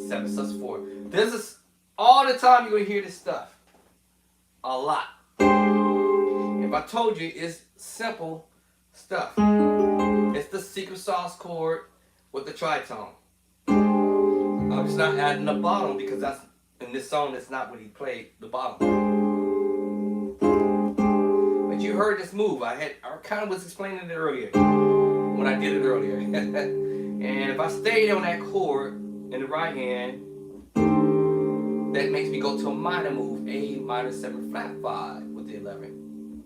7 sus 4. This is all the time you're gonna hear this stuff. A lot. If I told you, it's simple stuff. It's the secret sauce chord with the tritone. I'm just not adding the bottom because that's in this song. That's not what he played, the bottom. But you heard this move. I kind of was explaining it earlier when I did it earlier. And if I stayed on that chord in the right hand, that makes me go to a minor move, A minor 7 flat 5 with the 11.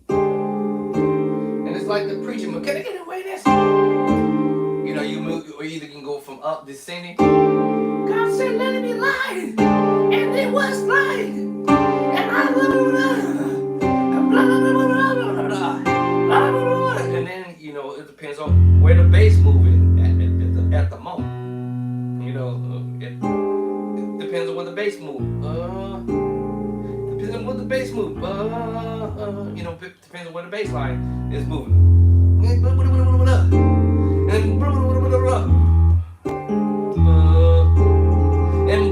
And it's like the preacher move. Can I get away this? You know, you move, or either can go from up descending. God said, let it be light, and it was light, and I blah blah blah blah blah blah blah blah. And then you know it depends on where the bass moving at the moment. You know, it depends on where the bass move. Depends on what the bass move. You know, depends on where the bass line is moving. And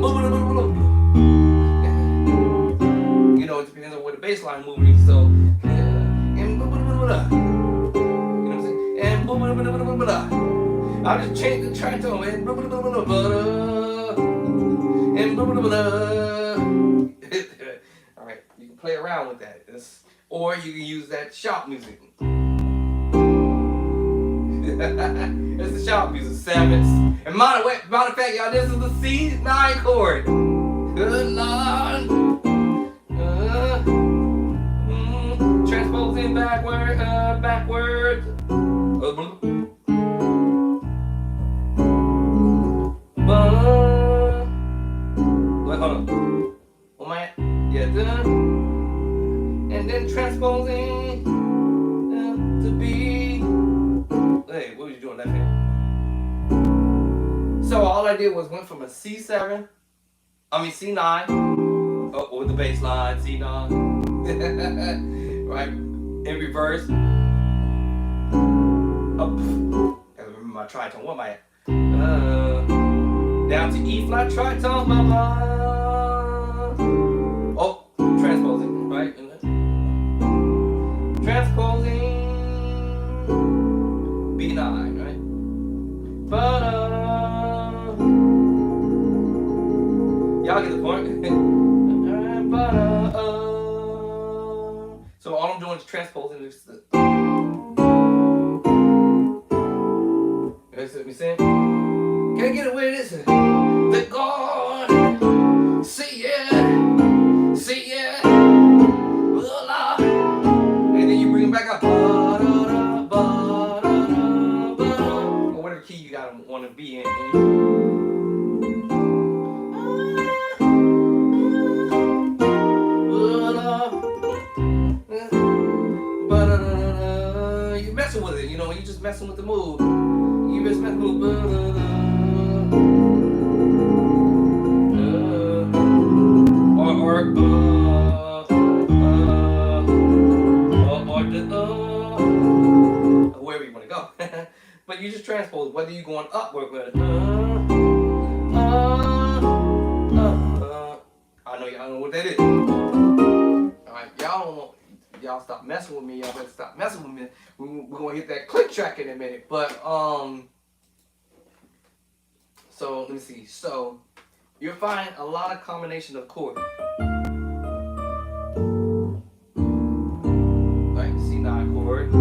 you know, it depends on where the bass line moving. So and you know what I'm saying? And I'll just change the tritone and all right, you can play around with that. Or you can use that sharp music. It's the sharp music, 7s. And matter of fact, y'all, this is the C9 chord. Good Lord. Transposing backwards. Wait, hold on. Oh my, yeah, and then transposing to B. Hey, what was you doing left hand? So all I did was went from a C9, with the bass line, C9, right, in reverse, up, gotta remember my tritone, what am I at? Down to E flat tritone, oh, transposing, right, transposing, B9, right? Y'all get the point. So all I'm doing is transposing this. Let me see. Can I get it where it is? The God, see it, and then you bring it back up. Or whatever key you gotta want to be in. You messing with it, you know, you just messing with the move. You just messing with wherever you want to go. But you just transpose whether you're going up or I know y'all know what that is. Alright, y'all stop messing with me. Y'all better stop messing with me. We're gonna hit that click track in a minute. But so let me see. So you'll find a lot of combination of chords. Like C9 chord.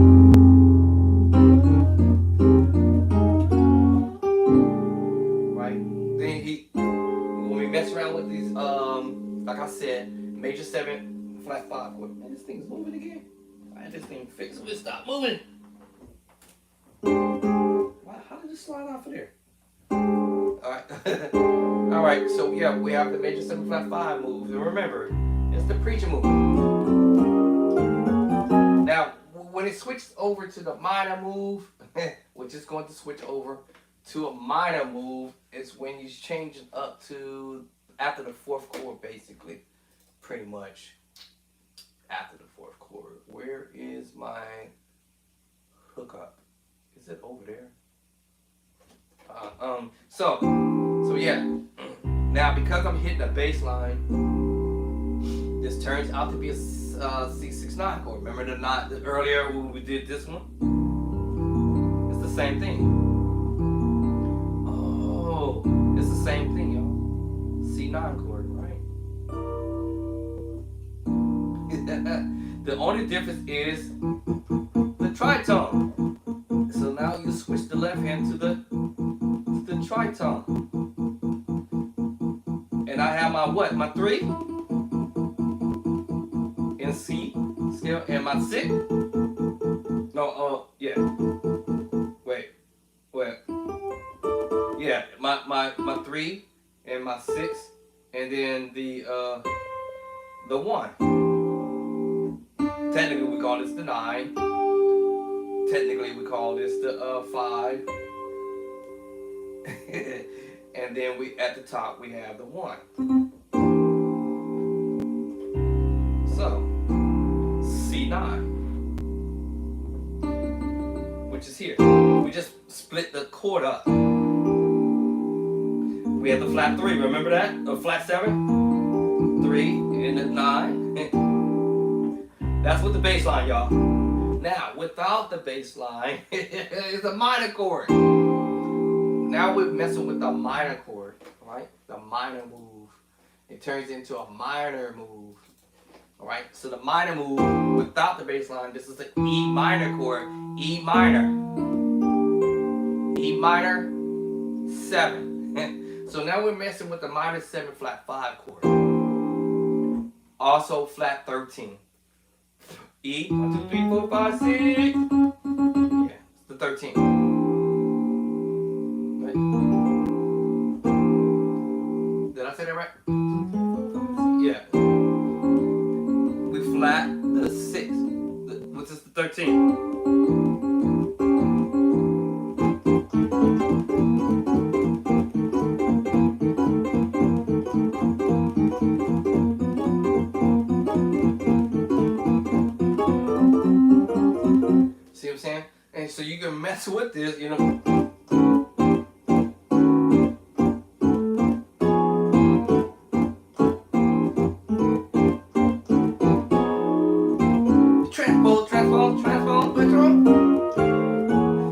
Right? Then when we mess around with these like I said, major 7, flat 5 chord. Man, this thing's moving again. I had this thing fixed. Will it stop moving? Wow, how did it slide off of there? Alright. Alright, so yeah, we have the major 7 flat 5 move. And remember, it's the preacher move. Now, when it switches over to the minor move, which is going to switch over to a minor move, it's when you change it up to after the 4th chord, basically. Pretty much after the 4th chord. Where is my hookup? Is it over there? So yeah. Now because I'm hitting a bass line, this turns out to be a C69 chord. Remember the earlier when we did this one? It's the same thing. Oh, it's the same thing, y'all. C9 chord, right? The only difference is the tritone. So now you switch the left hand to the tritone. And I have my what? My 3 in C scale and my 6. No, yeah. Wait. Yeah, my 3 and my 6 and then the 1. Technically we call this the 9. Technically we call this the 5. And then we at the top we have the 1. So C9, which is here. We just split the chord up. We have the flat 3, remember that? A flat 7, 3, and a 9. That's with the bass line, y'all. Now, without the bass line, it's a minor chord. Now we're messing with the minor chord, right? The minor move. It turns into a minor move. Alright, so the minor move without the bass line, this is an E minor chord. E minor. E minor 7. So now we're messing with the minor 7 flat 5 chord. Also flat 13. E, 1, 2, 3, 4, 5, 6. Yeah, it's the 13. Right? Did I say that right? Yeah. We flat the 6, which is the 13. See what I'm saying? And so you can mess with this, you know. Transpose.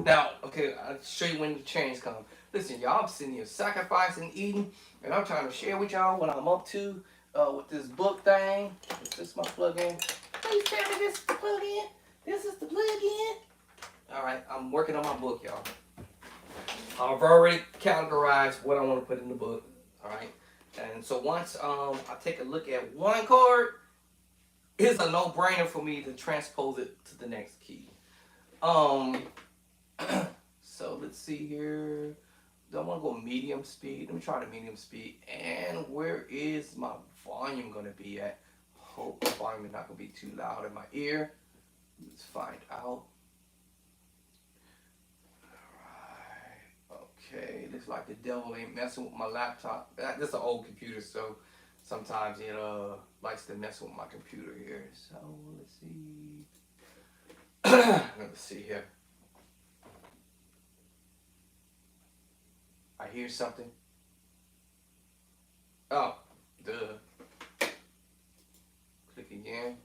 Now, okay, I'll show you when to change. change come. Listen, y'all, I'm sitting here sacrificing, eating, and I'm trying to share with y'all what I'm up to with this book thing. Is this my plug-in? Please tell me this is the plug-in. This is the plug-in. All right, I'm working on my book, y'all. I've already categorized what I want to put in the book. All right, and so once I take a look at one chord, it's a no-brainer for me to transpose it to the next key. So let's see here. Do I want to go medium speed? Let me try the medium speed. And where is my volume going to be at? Hope the volume is not going to be too loud in my ear. Let's find out. Alright. Okay. Looks like the devil ain't messing with my laptop. This is an old computer, so sometimes it likes to mess with my computer here. So let's see. Let's see here. I hear something. Oh, duh. Click again.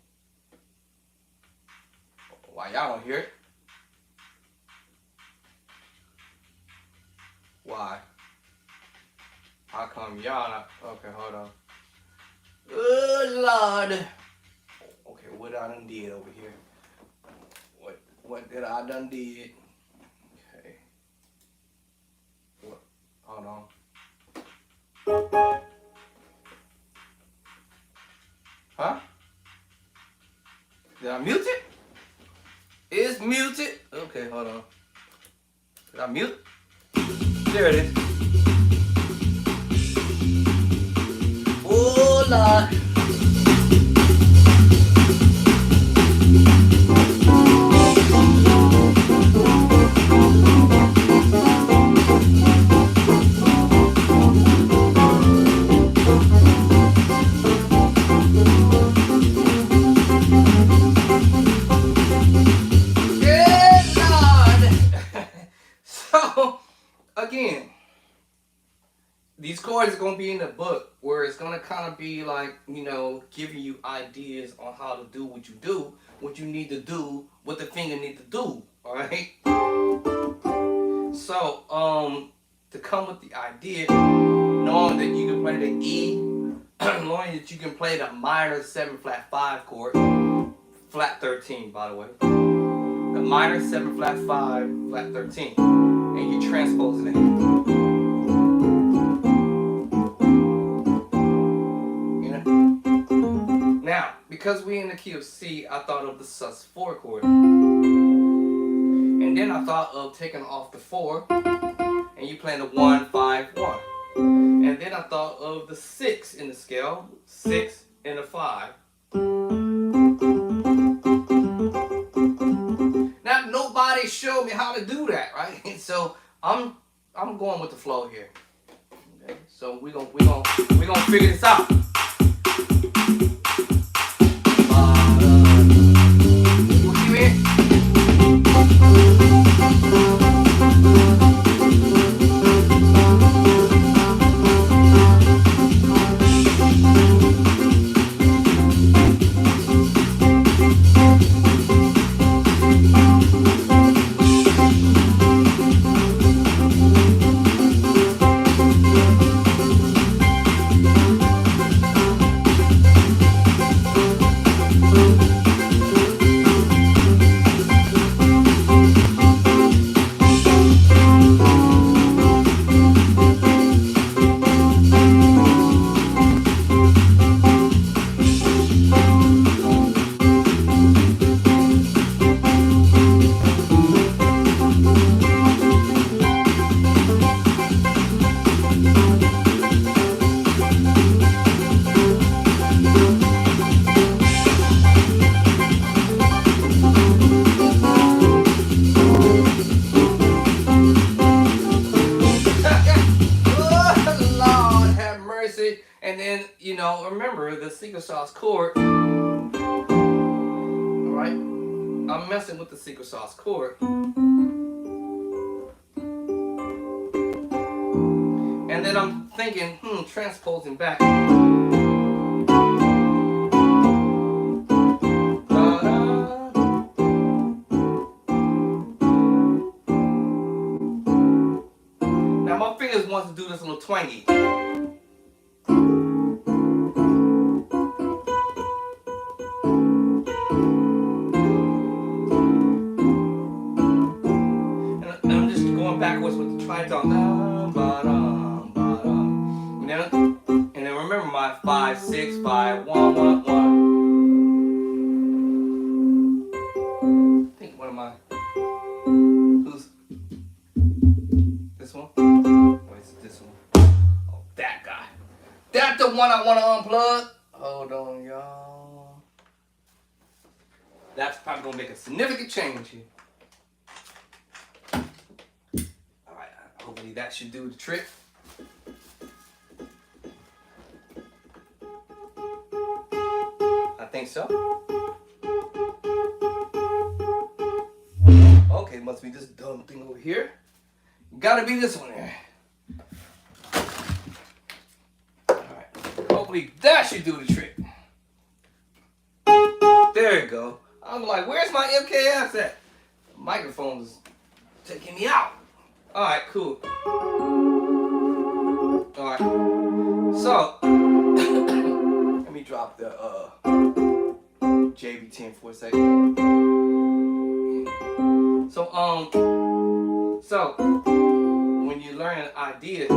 Why y'all don't hear it? Why? How come y'all not? Okay, hold on. Oh Lord. Okay, what I done did over here? What did I done did? Okay. What? Hold on. Huh? Did I mute it? It's muted. Okay, hold on. Did I mute? There it is. Oh Lord. Again, these chords are going to be in the book where it's going to kind of be like, you know, giving you ideas on how to do what you do, what you need to do, what the finger need to do, all right? So, to come with the idea, knowing that you can play the E, knowing that you can play the minor 7 flat 5 chord, flat 13 by the way, the minor 7 flat 5, flat 13. And you're transposing it. You know? Now, because we're in the key of C, I thought of the sus4 chord. And then I thought of taking off the 4 and you playing the 1, 5, 1. And then I thought of the 6 in the scale, 6 and a 5. Now nobody showed me how to do that, right? So I'm going with the flow here. Okay, so we're gonna figure this out. What you in? And then, you know, remember the secret sauce chord. Alright? I'm messing with the secret sauce chord. And then I'm thinking, transposing back. fingers wants to do this little twangy. And I'm just going backwards with the tritone. And then remember my 5, 6, 5, 1, 1, 1. I think one of my. Who's this one? Or is it this one? Oh, that guy. That's the one I want to unplug. Hold on, y'all. That's probably gonna make a significant change here. All right. Hopefully that should do the trick. I think so. Okay, must be this dumb thing over here. Gotta be this one here. Alright. Hopefully that should do the trick. There you go. I'm like, where's my MKS at? The microphone's taking me out. Alright, cool. Alright. So let me drop the JB10 for a second. So when you learn an idea, you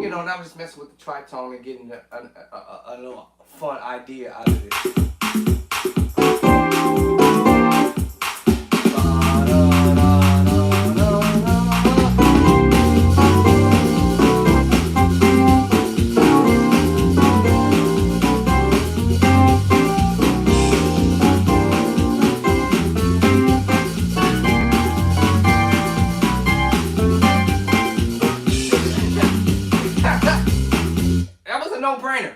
know, and I'm just messing with the tritone and getting a little fun idea out of this. No-brainer.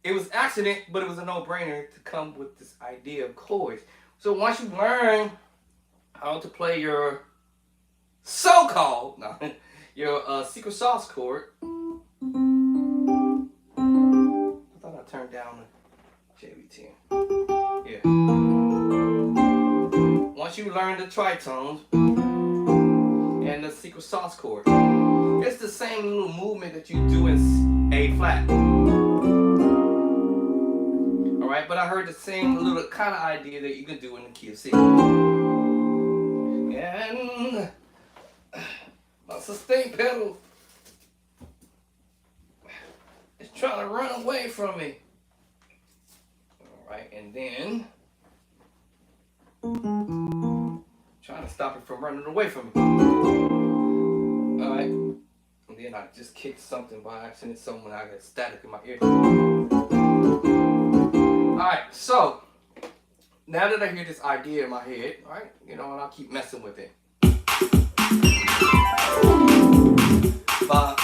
It was accident, but it was a no-brainer to come with this idea of chords. So once you learn how to play your so-called, your secret sauce chord, I thought I turned down the JB10. Yeah. Once you learn the tritones and the secret sauce chord, it's the same little movement that you do in A flat. Alright, but I heard the same little kind of idea that you can do in the key of C. And my sustain pedal is trying to run away from me. Alright, and then trying to stop it from running away from me. Alright. And then I just kicked something by accident, someone I got static in my ear. Alright, so now that I hear this idea in my head, alright, you know, and I'll keep messing with it. I'll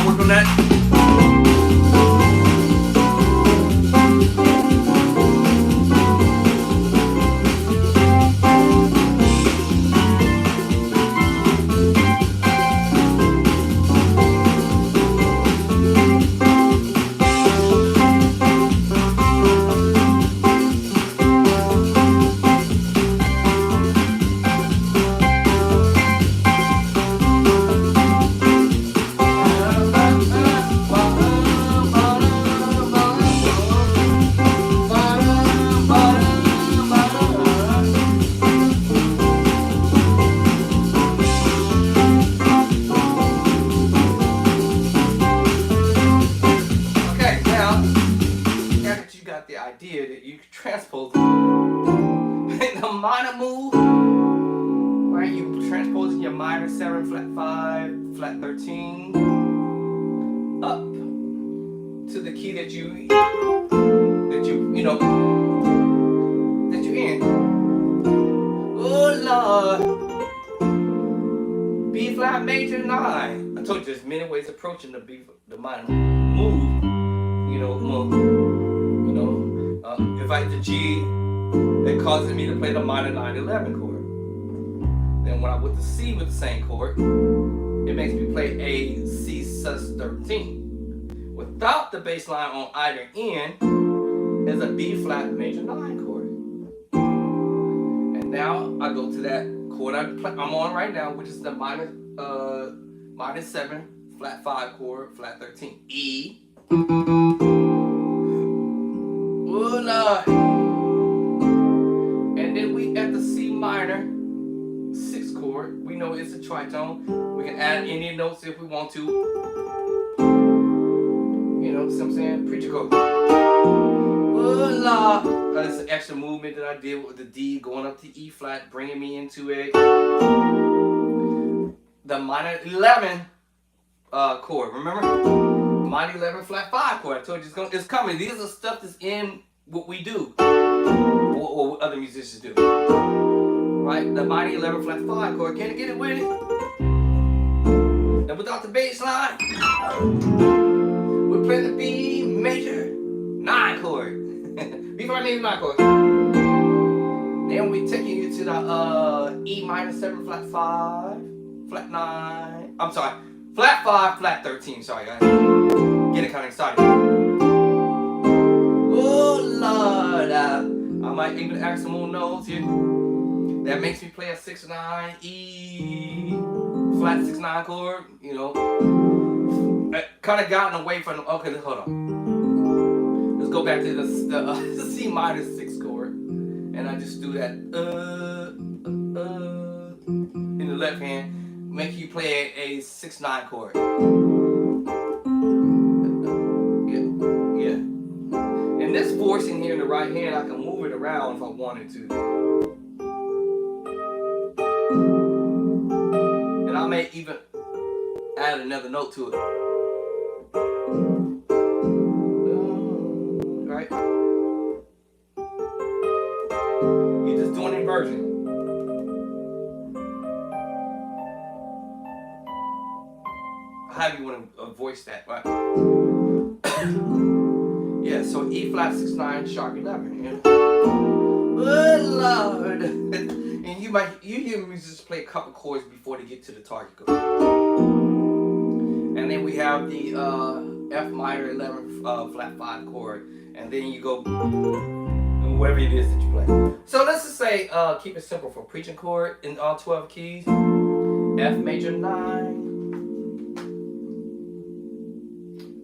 work on that. That you can transpose in the minor move, right? You transpose your minor 7, flat 5, flat 13 up to the key that you in. Oh Lord, B flat major 9. I told you there's many ways approaching the minor move. If I hit the G, it causes me to play the minor 9/11 chord. Then when I with the C with the same chord, it makes me play a C sus13. Without the bass line on either end, is a B flat major 9 chord. Now I go to that chord I'm on right now, which is the minor 7 flat 5 chord, flat 13, E. Oh Lord. And then we at the C minor 6 chord. We know it's a tritone. We can add any notes if we want to. You know, see what I'm saying? Preacher code. Oh Lord. That's an extra movement that I did with the D going up to E flat, bringing me into the minor 11 chord. Remember? Minor 11 flat 5 chord. I told you it's coming. These are stuff that's in what we do, or what other musicians do. Right? The minor 11 flat 5 chord. Can you get it with it? And without the bass line, we're playing the B major 9 chord. B flat major 9 chord. Then we're taking you to the E minor 7 flat 5, flat 9. I'm sorry, flat 5, flat 13. Sorry, guys. Get it kind of excited. Oh Lord, I might even add some more notes here. That makes me play a 6/9 E flat 6/9 chord. You know, kind of gotten away from. Okay, hold on. Let's go back to the C minor 6 chord, and I just do that in the left hand. Make you play a 6/9 chord. Yeah. And this voicing here in the right hand, I can move it around if I wanted to. And I may even add another note to it. Right? You're just doing inversion. How do you want to voice that, right? Yeah, so E flat 6/9 sharp 11. Yeah. Oh Lord! And you hear me just play a couple chords before they get to the target chord. And then we have the F minor 11 flat 5 chord, and then you go wherever it is that you play. So let's just say keep it simple for preaching chord in all 12 keys. F major 9.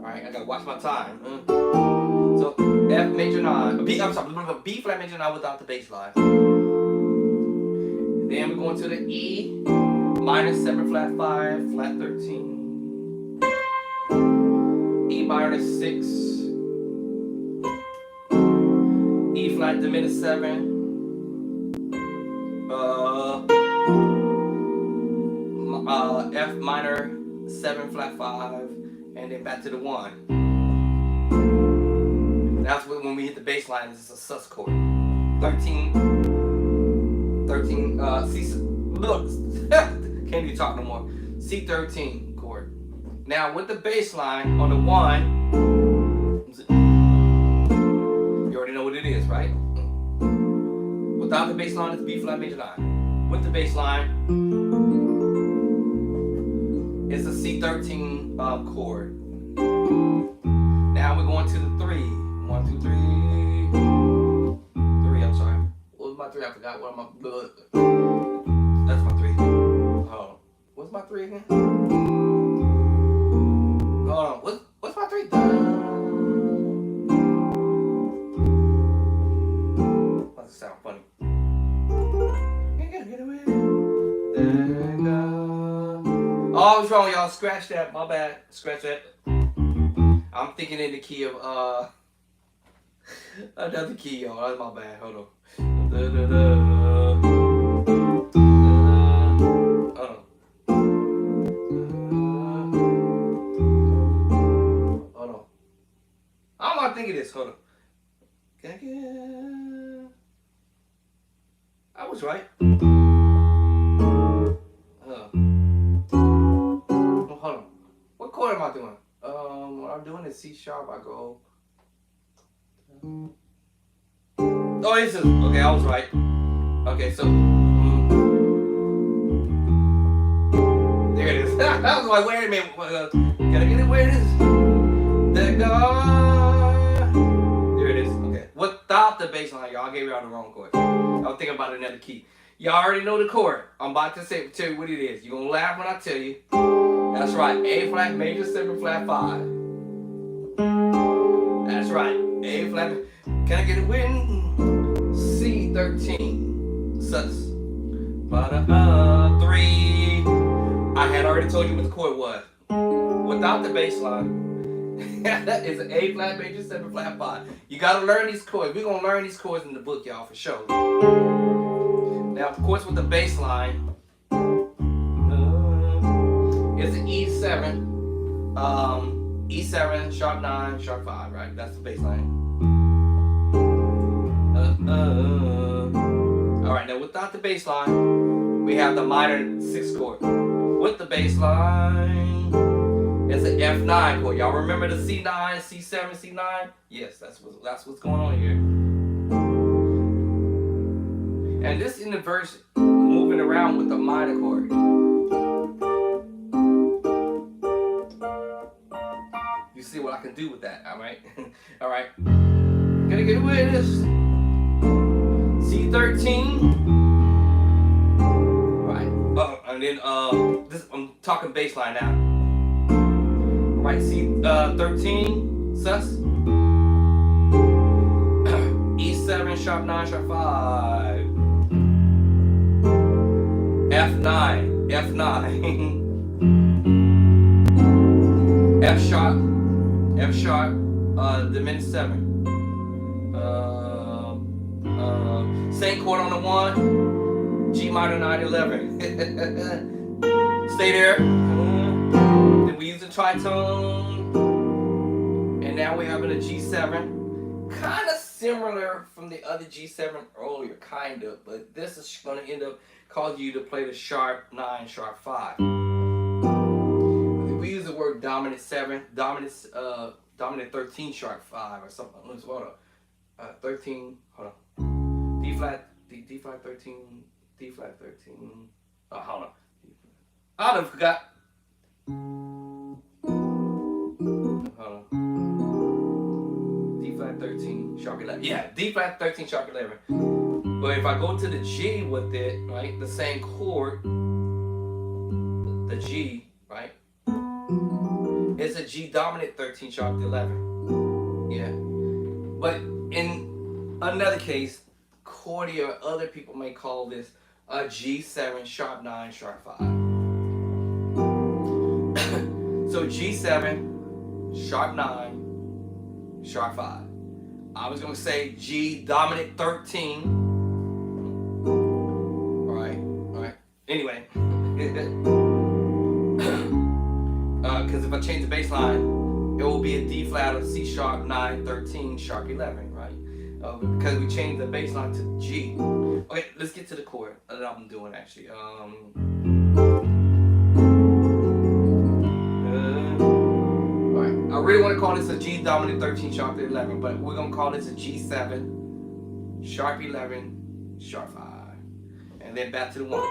Alright, I gotta watch my time. So F major 9. B flat major 9 without the bass line. Then we're going to the E minor 7 flat 5, flat 13. E minor 6. E flat diminished 7. F minor 7 flat 5. And then back to the 1. That's when we hit the bass line, it's a sus chord. 13, C, can't even talk no more. C13 chord. Now with the bass line on the 1, you already know what it is, right? Without the bass line, it's B flat major 9. With the bass line, it's a C13 chord. Now we're going to the 3. 1, 2, 3. 3, I'm sorry. What was my 3? I forgot what my. That's my 3. Hold on. What's my 3 again? Hold on. What's my 3? That sound funny. Oh, what's wrong, y'all? Scratch that. My bad. Scratch that. I'm thinking in the key of another key, y'all. That's my bad. Hold on. Hold on. Hold on. I don't want to think of this. Hold on. Can I get? I was right. Hold on. What chord am I doing? What I'm doing is C sharp. I go. Oh, this is okay. I was right. Okay, so there it is. I was like, wait a minute. Can I get it? Where it is? There it is. Okay. Without the bass line, y'all. I gave y'all the wrong chord. I was thinking about another key. Y'all already know the chord. I'm about to tell you what it is. You're gonna laugh when I tell you. That's right. A flat major 7 flat 5. That's right. A flat. Can I get a win? C13. Sus. 3. I had already told you what the chord was. Without the bass line. That is an A flat major 7 flat 5. You gotta learn these chords. We're gonna learn these chords in the book, y'all, for sure. Now, of course, with the bass line, it's an E7, E7, sharp 9, sharp 5, right? That's the bass line. All right, now without the bass line, we have the minor 6 chord. With the bass line, it's an F9 chord. Y'all remember the C9, C7, C9? Yes, that's what's going on here. And this in the verse, moving around with the minor chord. You see what I can do with that, all right? All right. Gonna get away with this. C13. Right. And then this I'm talking bass line now. Right, C13, sus. E7, sharp 9, sharp 5. F9, F9. F sharp, diminished 7. Same chord on the 1, G minor 9, 11. Stay there. Then we use a tritone. And now we're having a G7. Kind of similar from the other G7 earlier, kind of. But this is going to end up causing you to play the sharp 9, sharp 5. We use the word dominant 7, dominant 13 sharp 5 or something. Let's hold up. 13, hold on. D flat 13, D flat 13. Oh, hold on. I done forgot. Hold on. D flat 13 sharp 11. Yeah, D flat 13 sharp 11. But if I go to the G with it, right, the same chord, the G, right? It's a G dominant 13 sharp 11. Yeah. But in another case, Cordy or other people may call this a G7 sharp 9 sharp 5. So G7 sharp 9 sharp 5. I was going to say G dominant 13. All right. Anyway. Because if I change the bass line, it will be a D flat or C sharp 9, 13, sharp 11, right? Because we changed the bass line to G. Okay, let's get to the chord that I'm doing actually. Alright, I really want to call this a G dominant 13, sharp 11, but we're going to call this a G7, sharp 11, sharp 5. And then back to the 1.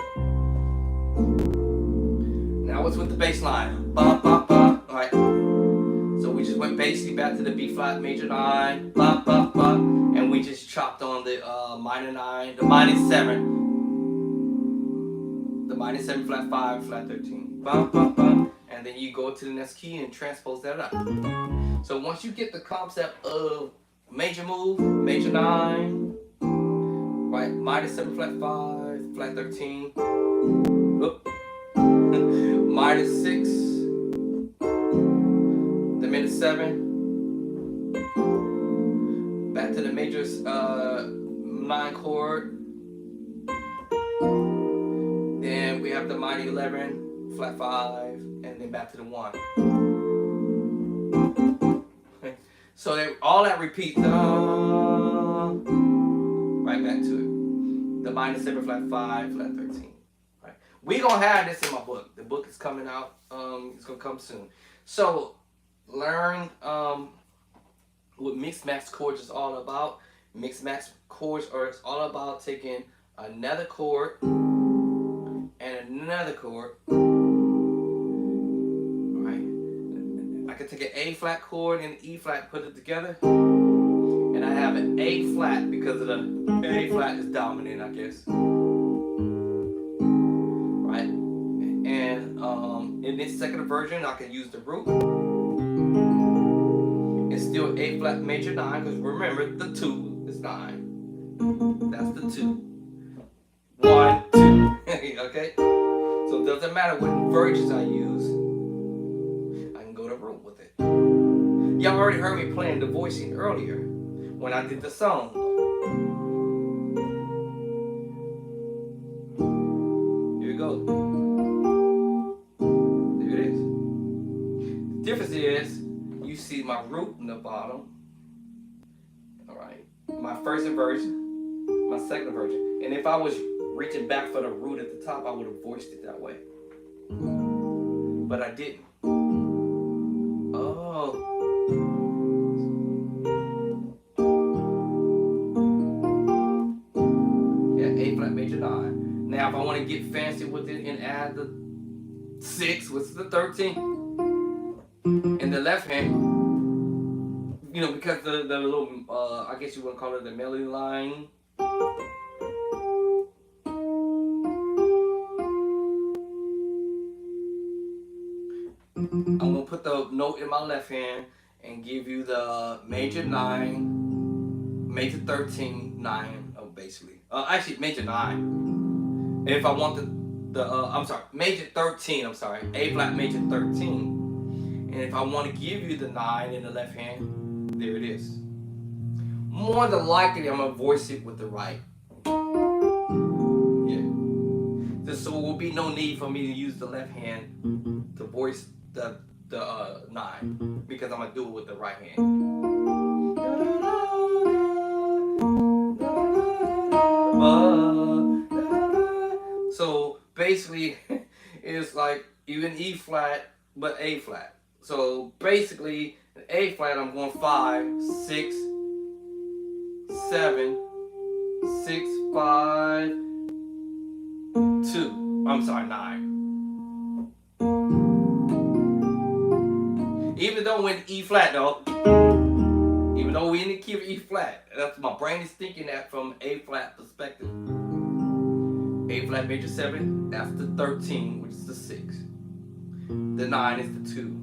Now what's with the bass line? Ba, ba, ba. Alright. So we just went basically back to the B flat major 9, ba, ba, ba, and we just chopped on the minor 9, the minus 7, the minus 7 flat 5, flat 13, ba, ba, ba, and then you go to the next key and transpose that up. So once you get the concept of major move, major 9, right, minus 7 flat 5, flat 13, minus 6, the minor 7, back to the major 9 chord, then we have the minor 11, flat 5, and then back to the 1. So all that repeats, right back to it. The minor 7 flat 5, flat 13. Right. We're gonna have this in my book. The book is coming out. It's gonna come soon. So learn what mixed match chords is all about. Mixed match chords are all about taking another chord and another chord. Right. I can take an A flat chord and an E flat, put it together, and I have an A flat because of the A flat is dominant, I guess. in this second version, I can use the root. It's still A flat major 9, because remember the 2 is 9. That's the 2. 1, 2. Okay? So it doesn't matter what versions I use. I can go to root with it. Y'all already heard me playing the voicing earlier when I did the song. Here we go. There it is. The difference is you see my root in the bottom. Alright. My first inversion, my second inversion. And if I was reaching back for the root at the top, I would have voiced it that way. But I didn't. Oh. Yeah, A flat major 9. Now if I want to get fancy with it and add the 6, which is the 13, in the left hand, you know, because the little, I guess you want to call it the melody line. I'm going to put the note in my left hand and give you the major 9, major 13, 9, basically. Actually, major 9. And if I want I'm sorry, major 13, I'm sorry, A flat major 13. And if I want to give you the 9 in the left hand, there it is. More than likely, I'm going to voice it with the right. Yeah. So there will be no need for me to use the left hand to voice the 9, because I'm going to do it with the right hand. So basically, it's like even E flat, but A flat. So basically, A flat, I'm going 5, 6, 7, 6, 5, 2. I'm sorry, 9. Even though we're in E flat though, even though we're in the key of E flat, that's my brain is thinking that from A flat perspective. A flat major 7, that's the 13, which is the 6. The 9 is the 2.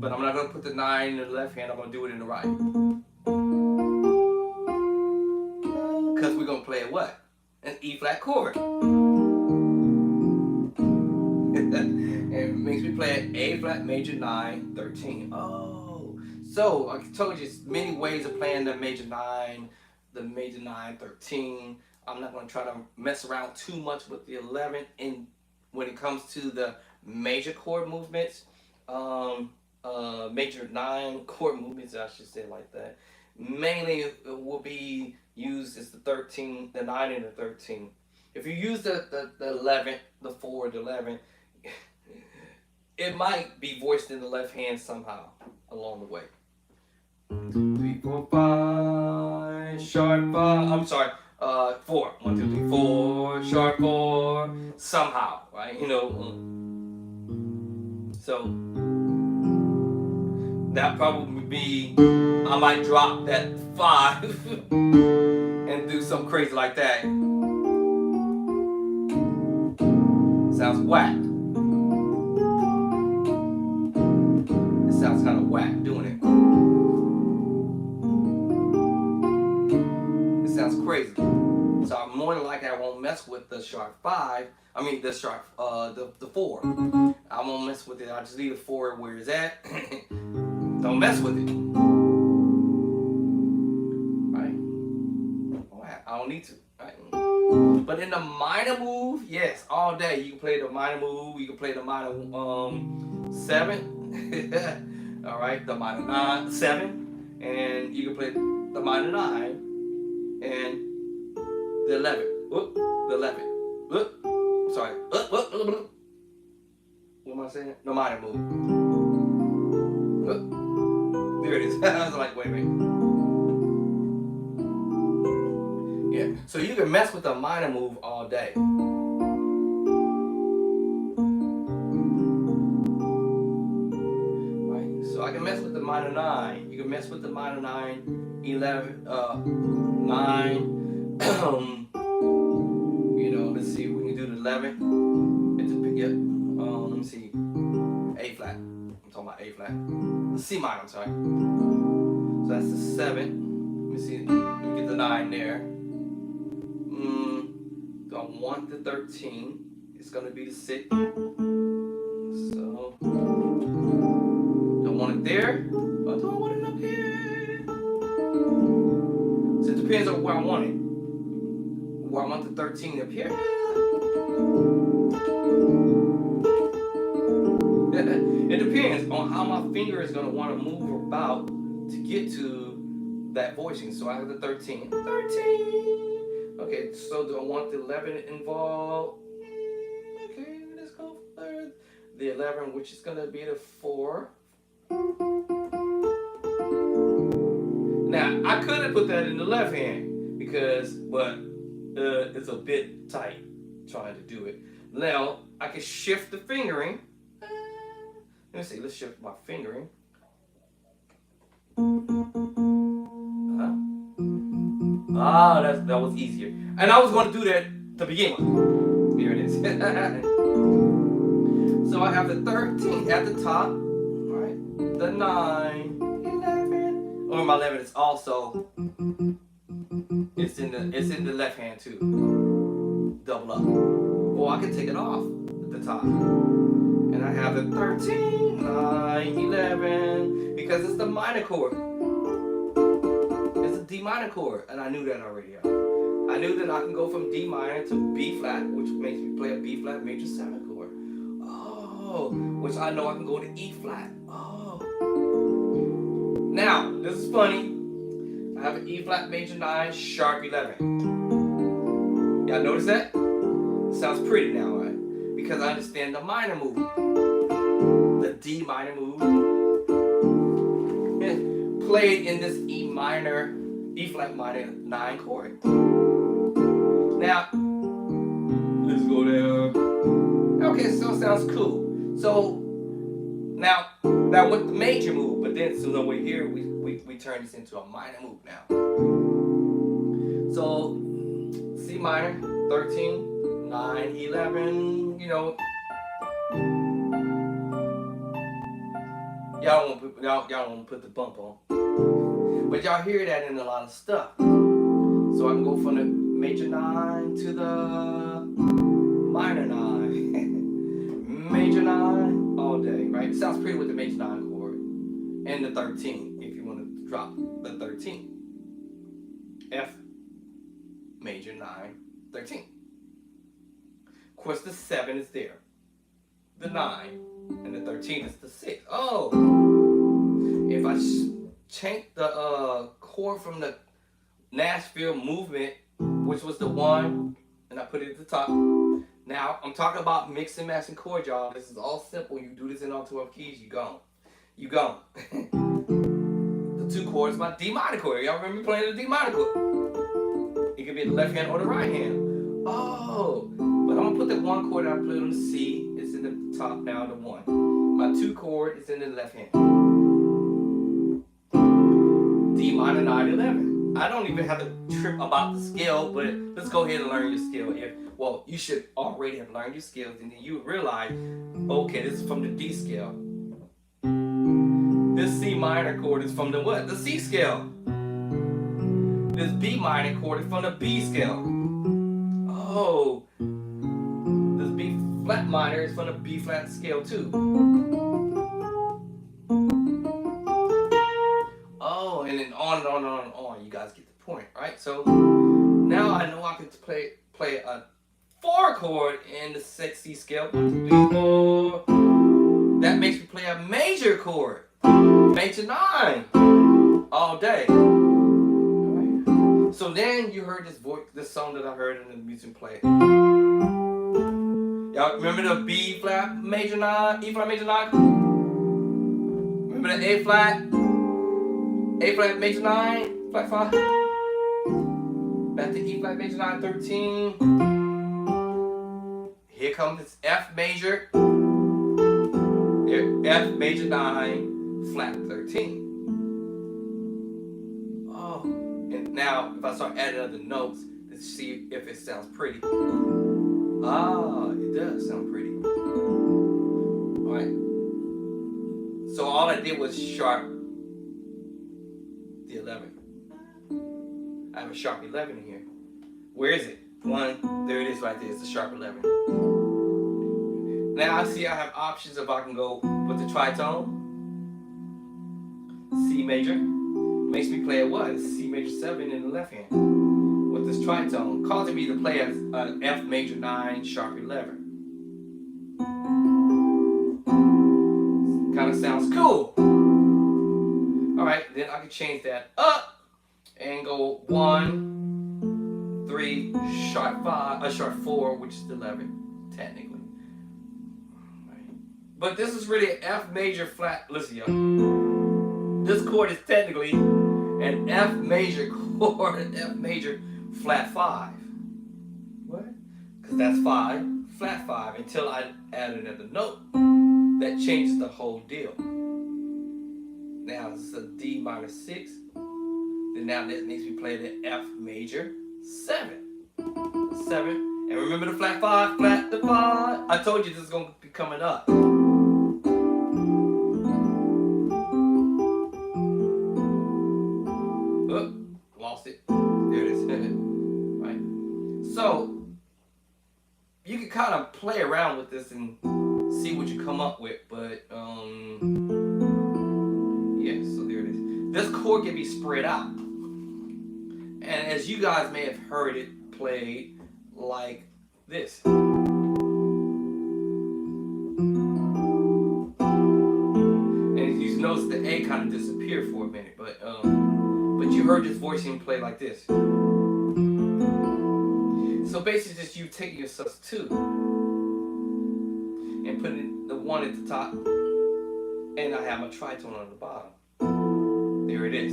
But I'm not going to put the 9 in the left hand, I'm going to do it in the right. Because we're going to play what? An E flat chord. And it makes me play an A flat major 9, 13. Oh, so I told you many ways of playing the major 9, the major 9, 13. I'm not going to try to mess around too much with the 11th. And when it comes to the major chord movements, major 9 chord movements, I should say it like that. Mainly it will be used as the 13, the 9 and the 13. If you use the 11th, the 4, the 11th, it might be voiced in the left hand somehow along the way. 2, 3, 4, 5, sharp 5. I'm sorry, 4. 1, 2, 3, 4, sharp 4. Somehow, right? You know. So that probably be, I might drop that 5 and do something crazy like that. Sounds whack. It sounds kind of whack doing it. It sounds crazy. So I'm more than likely I won't mess with the sharp 5. I mean the sharp, the 4. I won't mess with it. I just leave the 4 where it's at. Don't mess with it. Right? I don't need to. Right? But in the minor move, yes, all day. You can play the minor move. You can play the minor 7. All right, the minor 9, 7, and you can play the minor 9 and the 11. Whoop, the 11. Whoop, sorry. What am I saying? The minor move. Whoop. There it is. I was like, wait a minute. Yeah, so you can mess with the minor move all day. Right, so I can mess with the minor 9. You can mess with the minor 9, 11, 9. You know, let's see, we can do the 11. It's a, yep. Let me see. talking about A flat. C minor, I'm sorry. So that's the 7. Let me see. Let me get the 9 there. Do I want the 13? It's gonna be the 6. So do I want it there? Or do I want it up here? So it depends on where I want it. Where I want the 13 up here. It depends on how my finger is gonna want to move about to get to that voicing. So I have the 13. 13. Okay, so do I want the 11 involved? Okay, let's go for the 11, which is gonna be the 4. Now I could have put that in the left hand but it's a bit tight trying to do it. Now I can shift the fingering. Let me see. Let's shift my fingering. That was easier. And I was going to do that to begin with. Here it is. So I have the 13 at the top. All right. The 9, 11. Or my 11 is also. It's in the left hand too. Double up. Or I can take it off at the top. And I have the 13, 9, 11, because it's the minor chord. It's a D minor chord, and I knew that already. I knew that I can go from D minor to B flat, which makes me play a B flat major 7 chord. Oh, which I know I can go to E flat. Oh. Now, this is funny. I have an E flat major 9, sharp 11. Y'all notice that? Sounds pretty now, right? Because I understand the minor move. The D minor move. Played in this E flat minor 9 chord. Now, let's go there. Okay, so it sounds cool. So, now with the major move, but then so over here, we turn this into a minor move now. So, C minor, 13, 9, 11, you know. Y'all won't put the bump on. But y'all hear that in a lot of stuff. So I can go from the major 9 to the minor 9. Major 9 all day, right? It sounds pretty with the major 9 chord. And the 13, if you want to drop the 13. F, major 9, 13. Of course, the 7 is there. The 9 and the 13 is the 6. Oh, if I change the chord from the Nashville movement, which was the 1, and I put it at the top. Now I'm talking about mix and matching chords, y'all. This is all simple. You do this in all 12 keys, you gone. The 2 chords, my D minor chord. Y'all remember playing the D minor chord? It could be the left hand or the right hand. Oh, but I'm gonna put the 1 chord I played on the C. It's in the top now, the 1. My 2 chord is in the left hand. D minor 9, 11. I don't even have to trip about the scale, but let's go ahead and learn your scale. You should already have learned your scales, and then you would realize, okay, this is from the D scale. This C minor chord is from the what? The C scale. This B minor chord is from the B scale. Oh, this B flat minor is from the B flat scale too. Oh, and then on and on and on and on. You guys get the point, right? So now I know I can play a 4 chord in the C scale. 1, 2, 3, 4. That makes me play a major chord, major 9, all day. Right. So then you heard this song that I heard in the music play. Y'all remember the B flat major 9, E flat major 9? Remember the A flat major 9, flat 5? Back to E flat major 9, 13. Here comes this F major. Here, F major 9, flat 13. Oh, and now if I start adding other notes, let's see if it sounds pretty. Ah, it does sound pretty. Alright. So So all I did was sharp the 11. I have a sharp 11 in here. Where is it? There it is right there. It's a sharp 11. Now I see I have options if I can go with the tritone. C major. Makes me play a what? It's C major 7 in the left hand. With this tritone. Causing me to play an F major 9, sharp 11. Kind of sounds cool. Alright, then I can change that up and go 1, 3, sharp 5, sharp 4, which is 11, technically. Right. But this is really an F major flat. Listen, y'all. This chord is technically an F major chord, an F major flat 5. What? Because that's 5, flat 5, until I add another note. That changes the whole deal. Now this is a D minor 6. Then now this makes me play the F major 7. 7. And remember the flat 5, flat the 5. I told you this is going to be coming up. Oh, lost it. There it is. Right. So you can kind of play around with this and see what you come up with, but yeah, so there it is. This chord can be spread out, and as you guys may have heard it played like this. And you notice the A kind of disappeared for a minute, but you heard this voicing play like this. So basically just you taking your substitute and putting the 1 at the top, and I have my tritone on the bottom. There it is.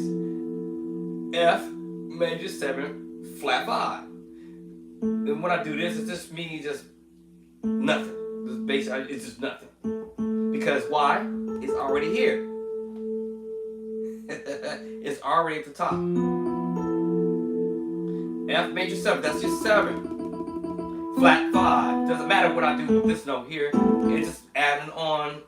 F major 7, flat 5. And when I do this, it's just me, just nothing. Just basically, it's just nothing. Because why? It's already here. It's already at the top. F major 7, that's just 7. Flat 5. Doesn't matter what I do with this note here. It's just adding on,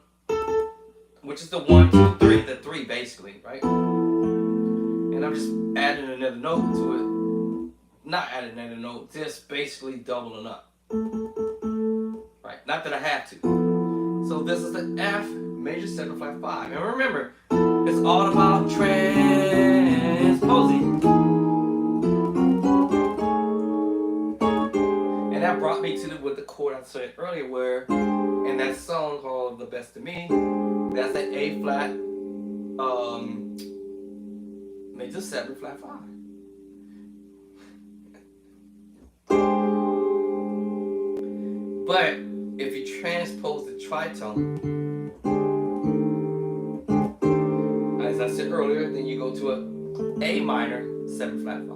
which is the 1, 2, 3, the 3 basically, right? And I'm just adding another note to it. Not adding another note, just basically doubling up. Right? Not that I have to. So this is the F major 7 flat 5. And remember, it's all about transposing. And that brought me to with the chord I said earlier, where in that song called "The Best of Me," that's an A flat, major 7 flat 5. But if you transpose the tritone, as I said earlier, then you go to a A minor 7 flat 5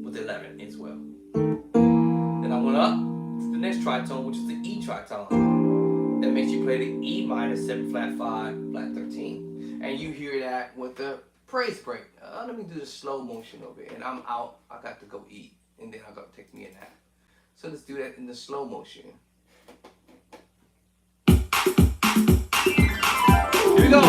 with 11 as well. Then I went up to the next tritone, which is the E tritone. That makes you play the E minor 7 flat 5, flat 13. And you hear that with the praise break. Let me do the slow motion over here. And I'm out. I got to go eat. And then I got to take me a nap. So let's do that in the slow motion. Here we go.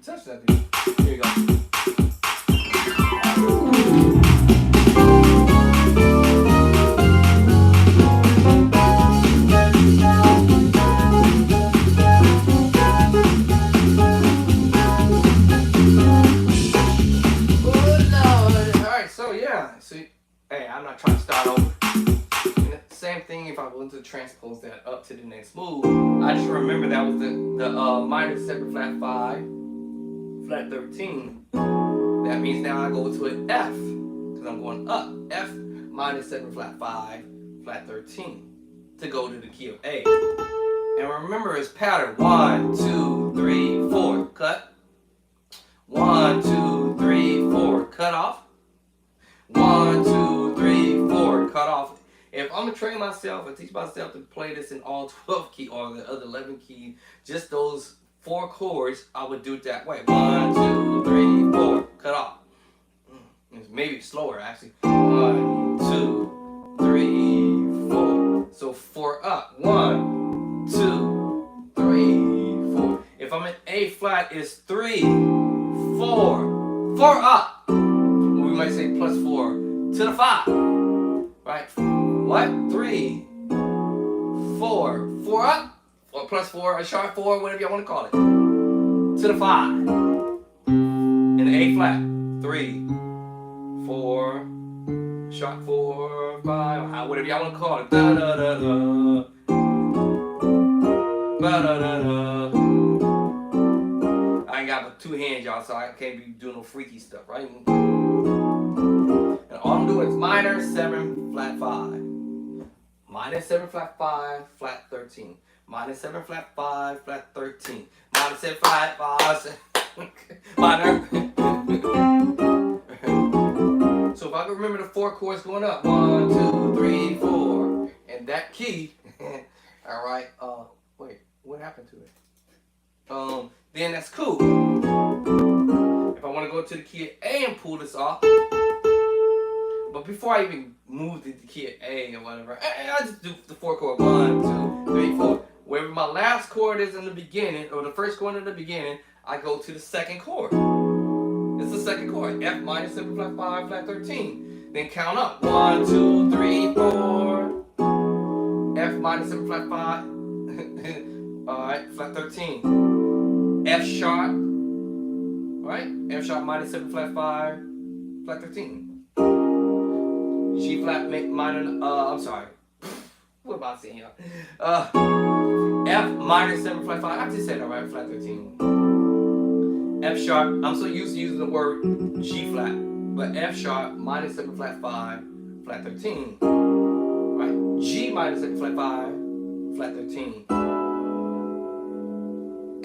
Touch that thing. Here you go. Alright, so yeah. See, hey, I'm not trying to start over. And the same thing if I wanted to transpose that up to the next move. I just remember that was the minor 7 flat 5. Flat 13. That means now I go to an F, because I'm going up. F minor 7 flat 5, flat 13, to go to the key of A. And remember its pattern: 1, 2, 3, 4, cut. 1, 2, 3, 4, cut off. 1, 2, 3, 4. Cut off. If I'm gonna train myself and teach myself to play this in all 12 key or the other 11 key, just those 4 chords, I would do it that way. 1, 2, 3, 4. Cut off. Maybe slower actually. 1, 2, 3, 4. So 4 up. 1, 2, 3, 4. If I'm in A flat, it's 3, 4. 4 up. We might say plus 4 to the 5. Right? What? 3, 4. 4 up. Or plus 4, a sharp 4, whatever y'all want to call it. To the 5. In the A flat. 3, 4, sharp 4, 5, whatever y'all want to call it. Da da da da. Ba da da da. I ain't got but 2 hands, y'all, so I can't be doing no freaky stuff, right? And all I'm doing is minor 7 flat 5, minor 7 flat 5 flat 13, minor 7 flat 5 flat 13, minor 7 flat 5 minor. So if I can remember the 4 chords going up, 1, 2, 3, 4, and that key, all right. Wait, what happened to it? Then that's cool. If I want to go to the key of A and pull this off, but before I even move to the key of A or whatever, I just do the 4 chord. 1, 2, 3, 4. Wherever my last chord is in the beginning, or the first chord in the beginning, I go to the second chord. It's the second chord, F minor 7 flat 5 flat 13. Then count up. 1, 2, 3, 4. F minor 7 flat 5. Alright, flat 13. F sharp. Alright, F sharp minor 7 flat 5 flat 13. G flat minor, I'm sorry. What am I saying here? F minor 7 flat 5. I just said alright, flat 13. F sharp, I'm so used to using the word G flat, but F sharp minor 7 flat 5 flat 13. Right? G minor 7 flat 5 flat 13.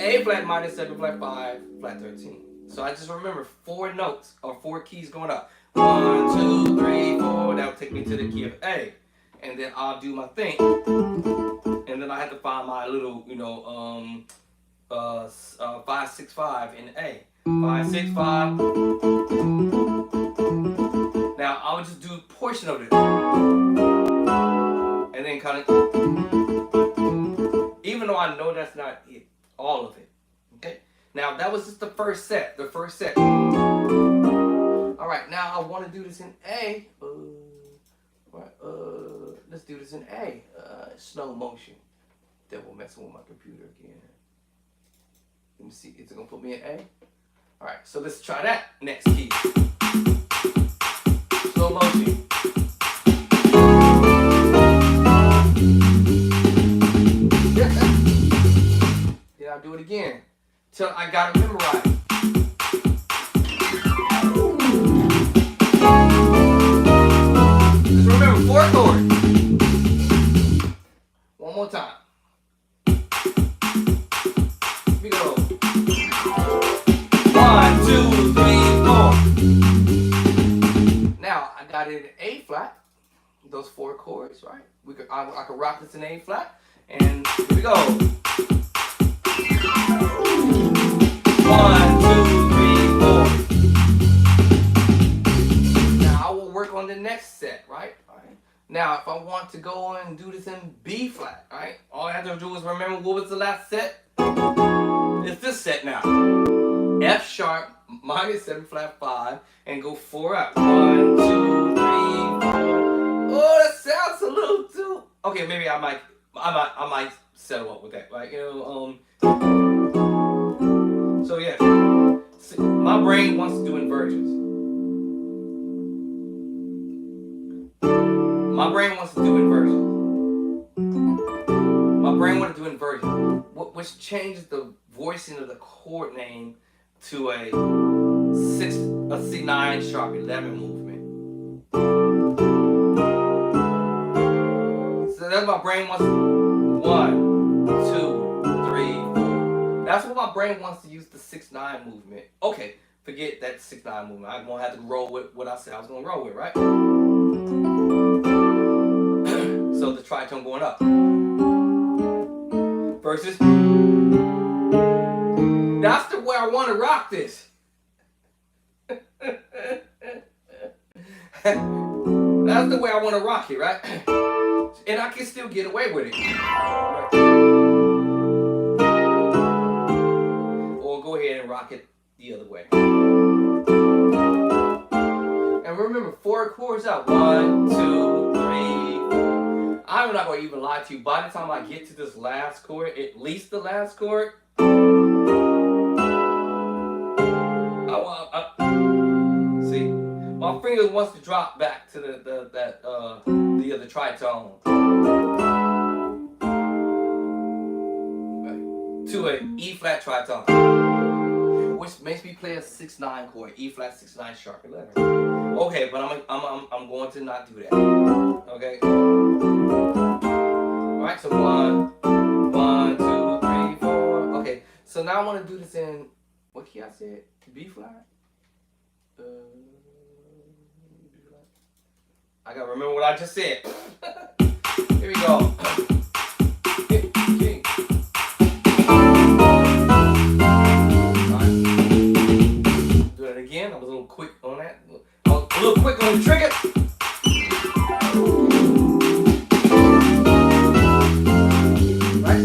A flat minor 7 flat 5 flat 13. So I just remember 4 notes or 4 keys going up. 1, 2, 3, 4. That will take me to the key of A. And then I'll do my thing. And then I have to find my little, 5, 6, 5 in A. 5, 6, 5. Now I would just do a portion of it, and then kind of, even though I know that's not it, all of it. Okay. Now that was just the first set. The first set. All right. Now I want to do this in A. Let's do this in A. Slow motion. Devil messing with my computer again. Let me see, is it gonna put me in A? Alright, so let's try that next key. Slow motion. Then I'll do it again till I got it memorized. Just remember 4 chords. One more time. We go. 1, 2, 3, 4. Now I got it in A flat. Those 4 chords, right? I could rock this in A flat, and here we go. 1, 2, 3, 4. Now I will work on the next set, right? Now if I want to go and do this in B flat, right? All I have to do is remember what was the last set. It's this set now. F sharp minor 7 flat 5 and go 4 up. 1, 2, 3, 4. Oh, that sounds a little too. Okay, maybe I might settle up with that, right? So yeah, see, my brain wants to do inversions. My brain wants to do inversions. My brain wants to do inversion, which changes the voicing of the chord name to a C9 sharp 11 movement. So that's what my brain wants. 1, 2, 3, 4. That's what my brain wants to use the 6-9 movement. Okay, forget that 6-9 movement. I'm gonna have to roll with what I said I was gonna roll with, right? So the tritone going up versus. That's the way I want to rock this. That's the way I want to rock it, right? And I can still get away with it. Or go ahead and rock it the other way. And remember, 4 chords out. 1, 2, 3, 4. I'm not going to even lie to you. By the time I get to this last chord, at least the last chord, see, my finger wants to drop back to the other tritone, to an E flat tritone, which makes me play a 6-9 chord, E flat 6-9 sharp 11. Okay, but I'm going to not do that. Okay. All right. So 1, 2, 3, 4. Okay. So now I want to do this in what key I said? B flat. I gotta remember what I just said. Here we go. Alright. Do that again. I was a little quick on that. I was a little quick on the trigger. Right?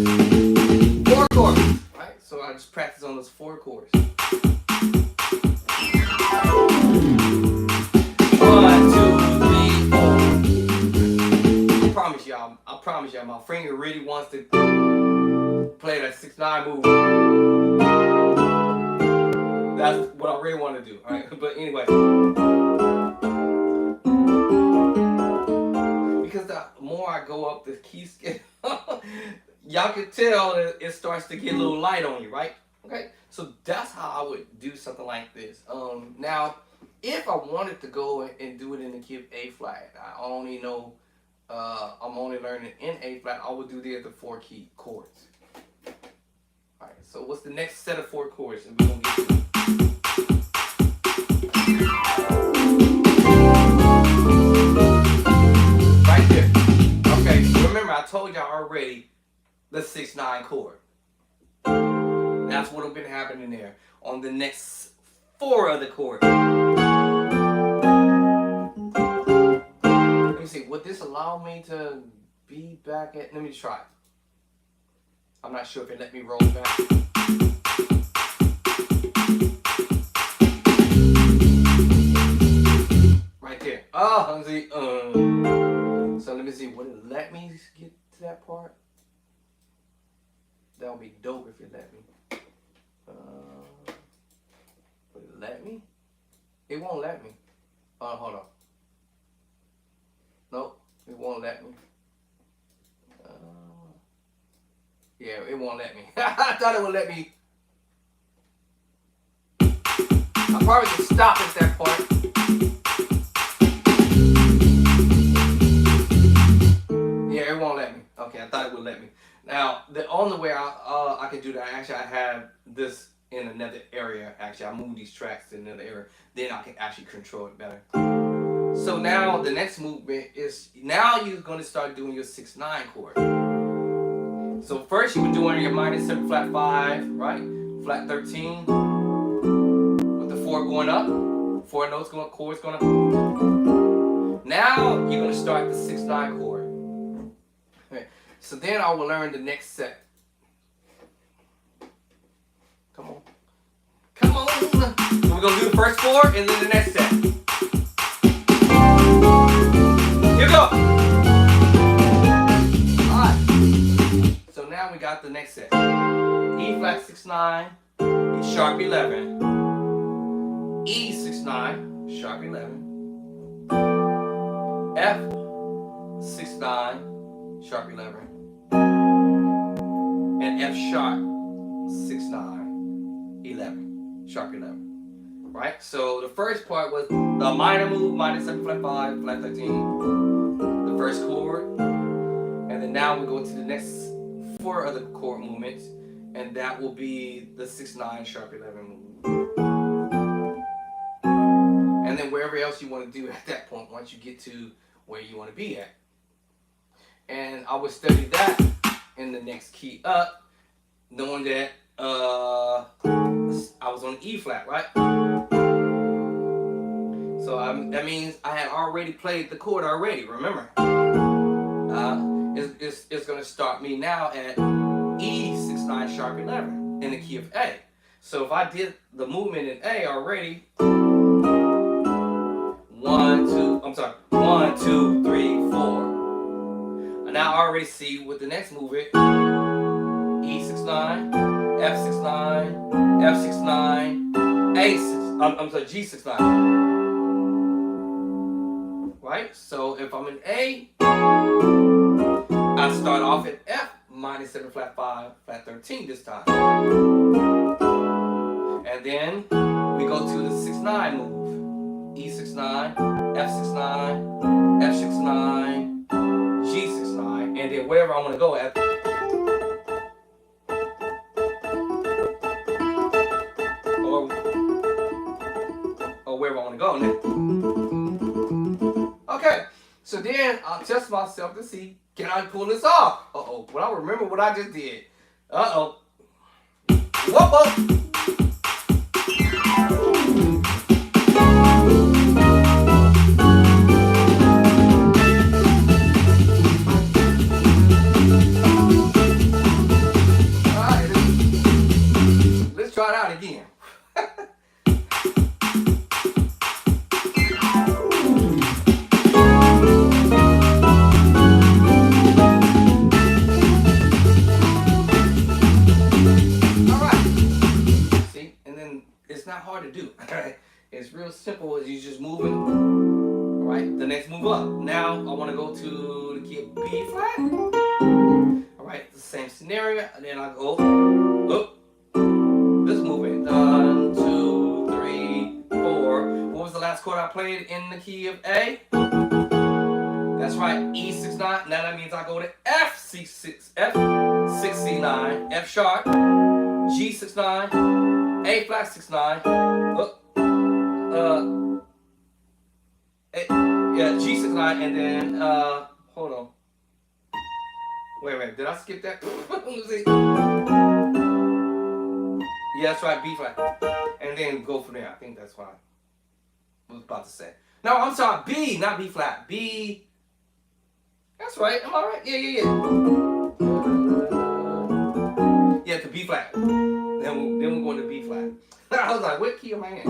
4 chords. Right? So I just practice on those 4 chords. 1, 2, 3, 4. I promise y'all, my finger really wants to play that 6-9 move. That's what I really want to do. All right, but anyway, because the more I go up the key scale, y'all can tell that it starts to get a little light on you, right? Okay, so that's how I would do something like this. Now, if I wanted to go and do it in the key of A flat, I only know I'm only learning in A flat. I would do the other 4 key chords. All right. So what's the next set of 4 chords? And we're gonna get to it. Right there. Okay. Remember, I told y'all already the 6-9 chord. That's what'll been happening there on the next 4 other chords. Let me see, would this allow me to be back at, let me try. I'm not sure if it let me roll back. Right there. Oh, let me see. So let me see, would it let me get to that part? That would be dope if it let me. Would it let me? It won't let me. Hold on. Nope, it won't let me. Yeah, it won't let me. I thought it would let me. I probably can stop at that point. Yeah, it won't let me. Okay, I thought it would let me. Now, the only way I can do that, actually, I have this in another area. Actually, I move these tracks to another area. Then I can actually control it better. So now the next movement is, now you're going to start doing your 6-9 chord. So first you were doing your minor 7 flat 5, right? Flat 13 with the 4 going up, 4 notes going, chords going up. Now you're going to start the 6-9 chord. Okay. So then I will learn the next set. Come on. Come on. So we're going to do the first 4 and then the next set. Here we go. Alright. So now we got the next set. E flat 6-9, E sharp 11, E 6-9, sharp 11, F 6-9, sharp 11, and F sharp 6-9, 11, sharp 11. Right? So the first part was the minor move, minor 7 flat 5, flat 13, the first chord, and then now we go to the next 4 other chord movements, and that will be the 6-9 sharp 11 move. and then wherever else you want to do at that point once you get to where you want to be at. And I would study that in the next key up, knowing that I was on E flat, right? So that means I had already played the chord already, remember? It's going to start me now at E 6/9 sharp 11 in the key of A. So if I did the movement in A already, 1, 2, 3, 4. And now I already see what the next move is. E 6/9, F 6/9, F 6/9, G 6/9. Right? So if I'm in A, I start off at F minus 7 flat 5, flat 13 this time. And then we go to the 6/9 move. E 6/9, F 6/9, F 6/9, G 6/9, and then wherever I want to go at. Or wherever I want to go now. Okay, so then I'll test myself to see, can I pull this off? Uh-oh, well, I remember what I just did. Uh-oh. Whoop, whoop. Try it out again. Alright. See, and then it's not hard to do. It's real simple as you just moving. Alright, the next move up. Now I want to go to the key of B flat. Alright, the same scenario, and then I go up. This movement, 1, 2, 3, 4. What was the last chord I played in the key of A? That's right, E 6/9. Now that means I go to F 6/9, F sharp, G 6/9, A flat 6/9. G 6/9, and then hold on. Wait, did I skip that? Let me see. Yeah, that's right, B flat. And then go from there. I think that's what I was about to say. No, I'm sorry, B, not B flat. B. That's right. Am I right? Yeah. Yeah, to B flat. Then we're going to B flat. I was like, what key am I in?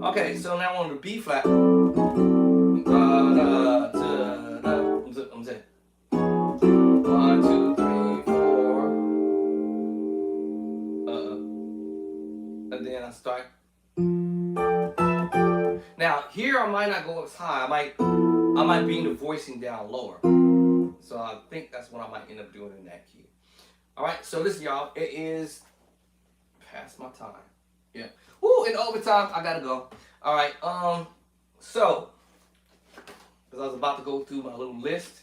Okay, so now on the B flat. I'm saying. 1, 2, 3, 4. And then I start. Now here I might not go as high. I might bring the voicing down lower. So I think that's what I might end up doing in that key. All right. So listen, y'all. It is past my time. Yeah. Woo! In overtime, I gotta go. All right. So because I was about to go through my little list.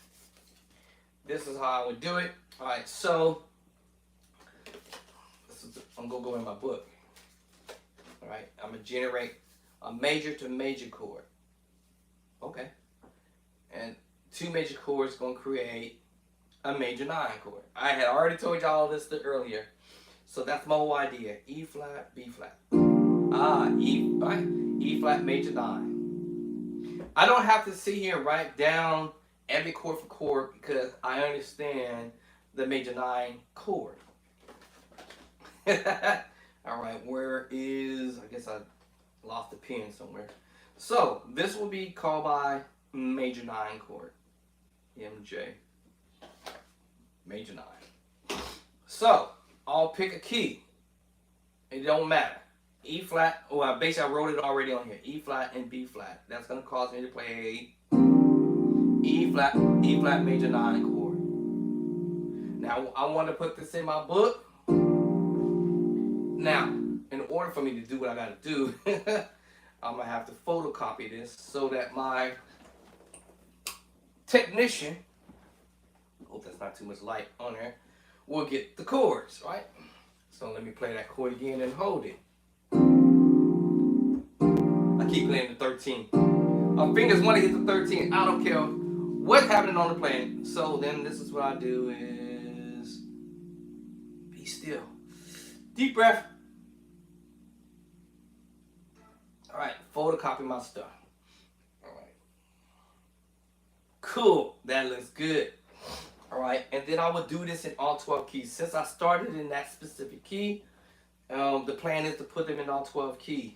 This is how I would do it. All right. So I'm gonna go in my book. All right, I'm going to generate a major to major chord. Okay. And 2 major chords going to create a major 9 chord. I had already told y'all this earlier. So that's my whole idea. E flat, B flat. E flat, major 9. I don't have to sit here and write down every chord for chord because I understand the major 9 chord. All right, where is, I guess I lost the pen somewhere. So this will be called by major 9 chord. MJ. Major 9. So I'll pick a key. It don't matter. E flat, basically I wrote it already on here. E flat and B flat. That's going to cause me to play E flat, major 9 chord. Now I want to put this in my book. Now, in order for me to do what I got to do, I'm going to have to photocopy this so that my technician, hope that's not too much light on there, will get the chords, right? So let me play that chord again and hold it. keep playing the 13. My fingers want to hit the 13. I don't care what's happening on the planet. So then this is what I do is be still. Deep breath. All right, photocopy my stuff. All right. Cool, that looks good. All right, and then I will do this in all 12 keys. Since I started in that specific key, the plan is to put them in all 12 keys.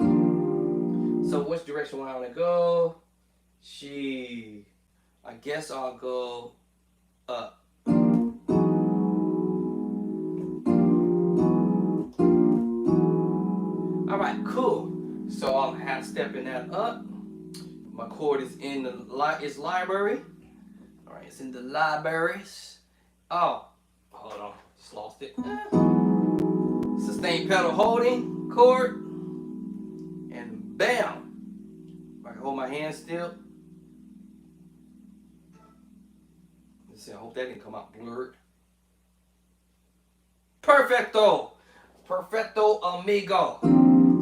So which direction will I want to go? I guess I'll go up. All right, cool. So I'll have stepping that up. My chord is in the library. All right, it's in the libraries. Oh, hold on, just lost it. Sustain pedal holding chord, and bam. If I can hold my hand still. Let's see. I hope that didn't come out blurred. Perfecto, perfecto amigo.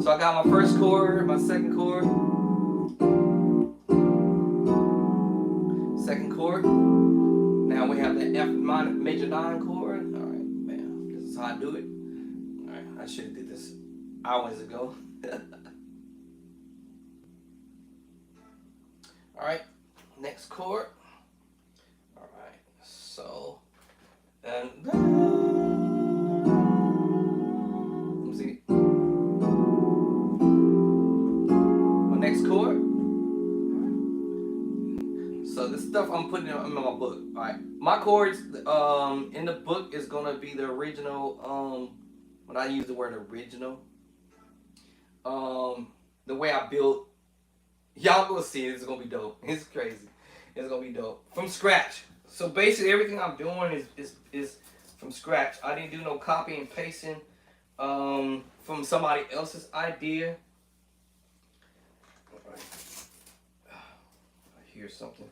So I got my first chord, my second chord, second chord. Now we have the F major 9 chord. All right, bam. This is how I do it. All right, I should have did this hours ago. All right, next chord. All right, so and let me see. Next chord. So this stuff I'm putting in my book. All right, my chords in the book is gonna be the original. When I use the word original, the way I built. Y'all gonna see it. It's gonna be dope. It's crazy. It's gonna be dope from scratch. So basically, everything I'm doing is from scratch. I didn't do no copy and pasting from somebody else's idea. I hear something.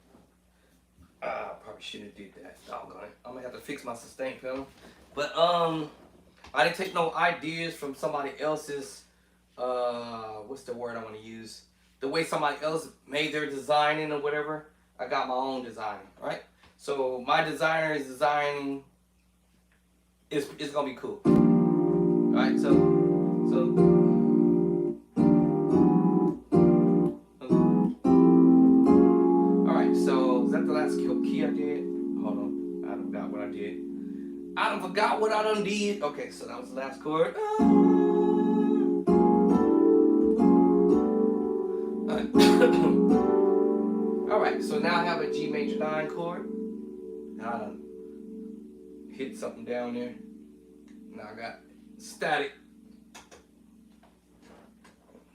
I probably shouldn't have did that. Doggone it. I'm gonna have to fix my sustain pedal. But I didn't take no ideas from somebody else's what's the word I want to use? The way somebody else made their designing or whatever. I got my own designing, right? So my designer is designing. It's gonna be cool. Alright, so is that the last key I did? Hold on, I forgot what I did. I done forgot what I done did. Okay, so that was the last chord. Alright, so now I have a G major 9 chord. Now I done hit something down there. Now I got static.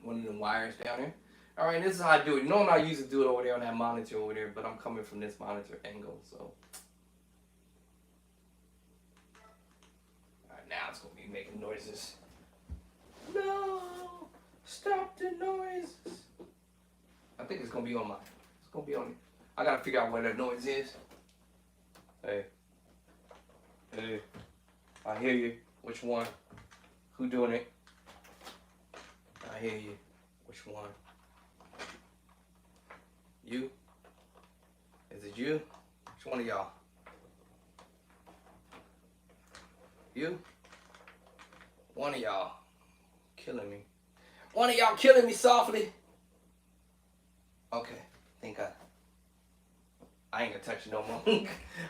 One of them wires down there. Alright, this is how I do it. Normally I used to do it over there on that monitor over there, but I'm coming from this monitor angle, so. Alright, now it's going to be making noises. No! Stop the noises! I think it's going to be on my, it's going to be on it. I got to figure out where that noise is. Hey. Hey. I hear you. Which one? Who doing it? I hear you. Which one? You? Is it you? Which one of y'all? You? One of y'all killing me. One of y'all killing me softly. Okay, think I ain't gonna touch it no more.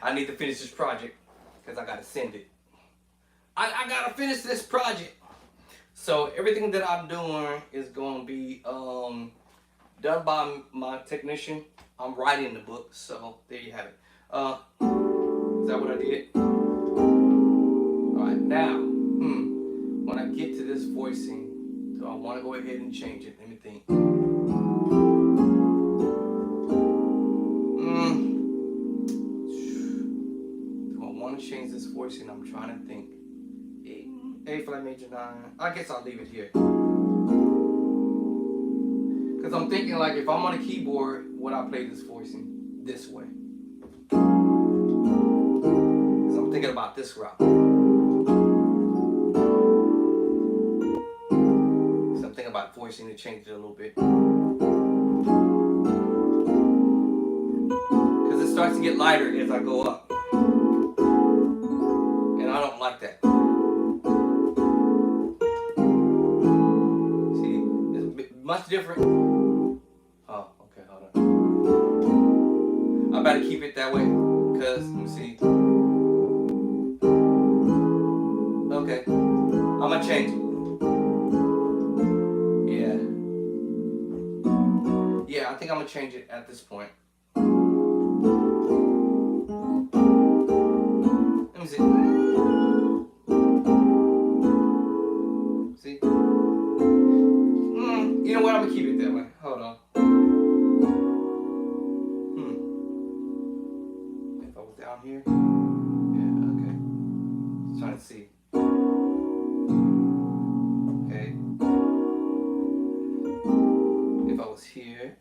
I need to finish this project because I gotta send it. I gotta finish this project. So everything that I'm doing is gonna be done by my technician. I'm writing the book, so there you have it. Is that what I did? All right, now, when I get to this voicing, do I want to go ahead and change it? Let me think. Do I want to change this voicing? I'm trying to think. A flat major 9. I guess I'll leave it here. Because I'm thinking like if I'm on a keyboard, would I play this voicing this way? Because I'm thinking about this route. So I'm thinking about voicing to change it a little bit. to get lighter as I go up. And I don't like that. See, it's much different. Oh, okay, hold on. I better keep it that way, because, let me see. Okay, I'm gonna change it. Yeah, I think I'm gonna change it at this point. Let me see. See? You know what? I'm gonna keep it that way. Hold on. If I was down here. Yeah, okay. Just trying to see. Okay. If I was here.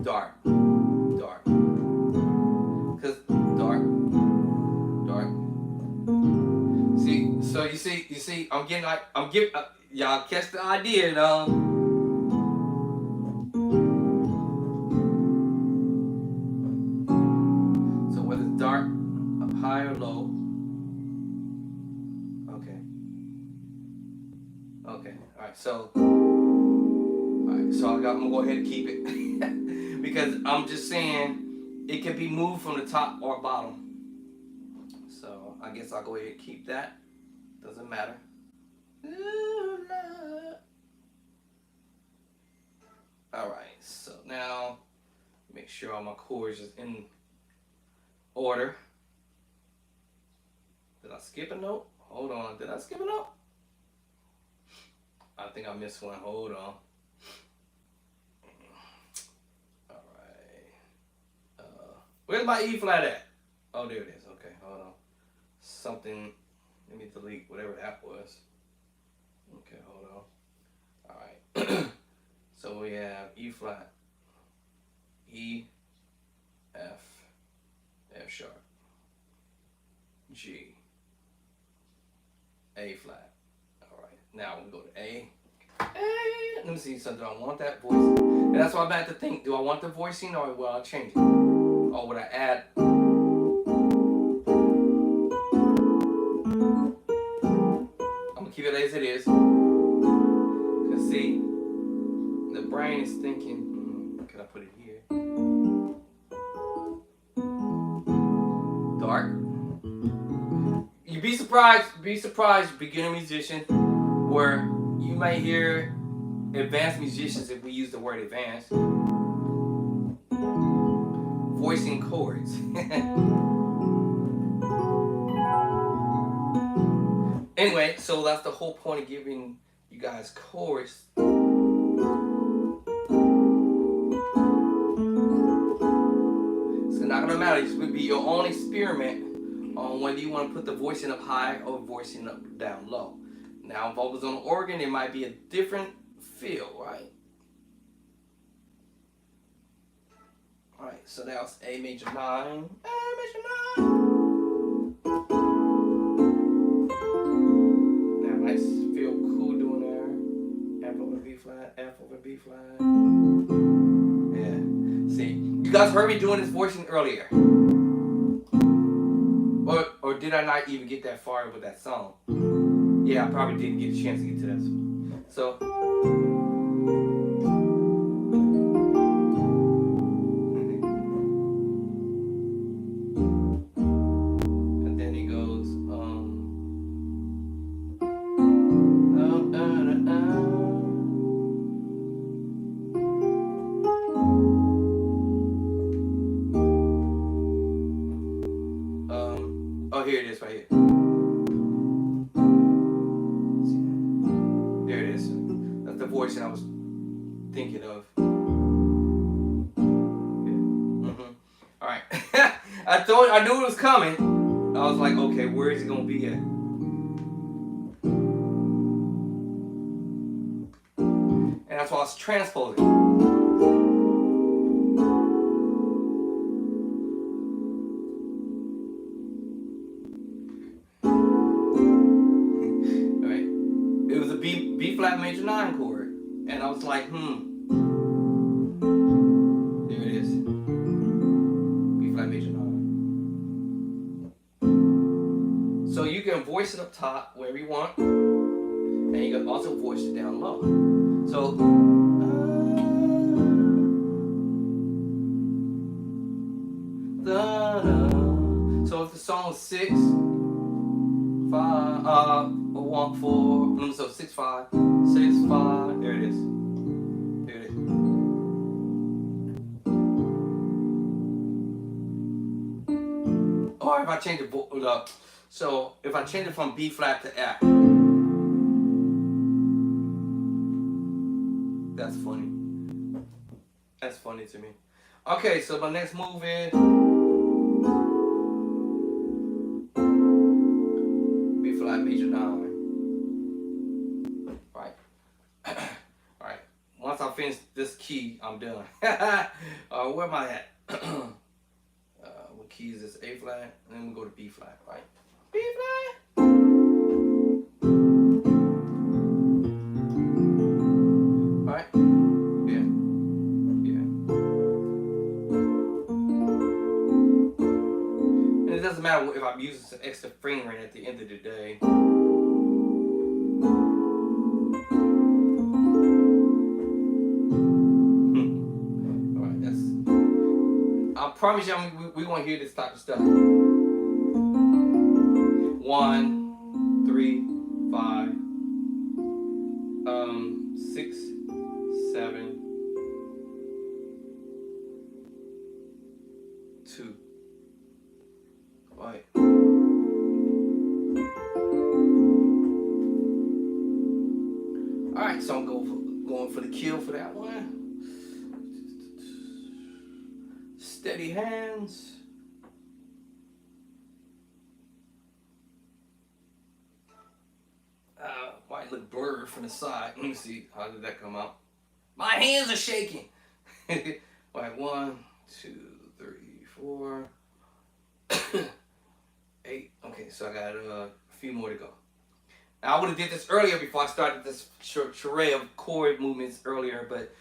Dark. Cause dark. See, so you see, I'm giving, y'all catch the idea, though. So whether it's dark, up high or low. Okay. All right. So I'm gonna go ahead and keep it because I'm just saying it can be moved from the top or bottom. So I guess I'll go ahead and keep that. Doesn't matter. Alright, so now make sure all my chords is in order. Did I skip a note? Hold on, did I skip a note? I think I missed one. Hold on. Alright. Where's my E flat at? Oh, there it is. Okay, hold on. Something. Let me delete whatever that was. Okay, hold on. Alright. So we have E flat, E, F, F sharp, G, A flat. Alright, now we go to A. Let me see something. Do I want that voice? And that's why I'm about to think. Do I want the voicing or will I change it? Or would I add? Keep it as it is. Cause see, the brain is thinking, can I put it here? Dark. You'd be surprised, beginner musician, where you may hear advanced musicians, if we use the word advanced, voicing chords. Anyway, so that's the whole point of giving you guys chords. It's not gonna matter. It's gonna be your own experiment on whether you want to put the voicing up high or voicing up down low. Now, if I was on the organ, it might be a different feel, right? All right, so that's A major 9. A major 9. Nice, feel cool doing there. F over B flat, F over B flat. Yeah. See, you guys heard me doing this voicing earlier. Or did I not even get that far with that song? Yeah, I probably didn't get a chance to get to that. So. Oh, here it is right here. There it is. That's the voice that I was thinking of. All right. I knew it was coming. I was like, okay, where is it gonna be at? And that's why I was transposing. B flat major 9 chord, and I was like, So you can voice it up top wherever you want, and you can also voice it down low. So so if the song is 6, 5, 1, 4, so 6, 5, 6, 5, there it is. There it is. Or if I change it, so if I change it from B flat to F, that's funny. That's funny to me. Okay, so my next move is B flat major 9. Right. Alright. Once I finish this key, I'm done. Where am I at? What key is this? A flat, and then we go to B flat, right? B flat. Right? Yeah. Yeah. And it doesn't matter if I'm using some extra fingering at the end of the day. Alright, that's. I promise you, we won't hear this type of stuff. 1, 3, 5, 6, 7, 2. Right. Alright, so I'm going for the kill for that one. Steady hands. Might look blurred from the side. Let me see. How did that come out? My hands are shaking. Like 1, 2, 3, 4, 8. Okay, so I got a few more to go. Now I would have did this earlier before I started this charade of chord movements earlier, but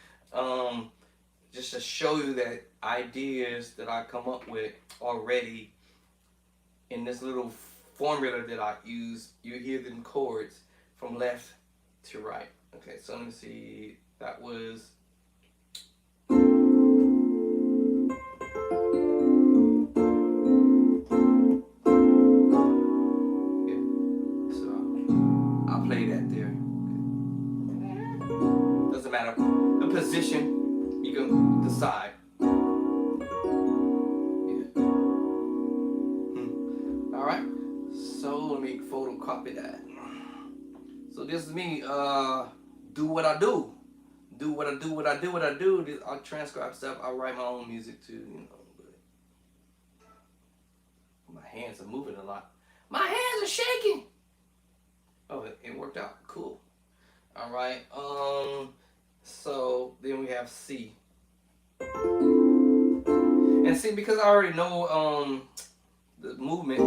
just to show you that ideas that I come up with already in this little formula that I use, you hear them chords from left to right. Okay, so let me see. That was I'll play that there. Doesn't matter the position, you can decide. Yeah. All right. So let me photocopy that. So this is me. Do what I do. Do what I do. What I do. What I do. I transcribe stuff. I write my own music too. You know. But my hands are moving a lot. My hands are shaking. Oh, it worked out. Cool. All right. So then we have C. And see, because I already know the movement.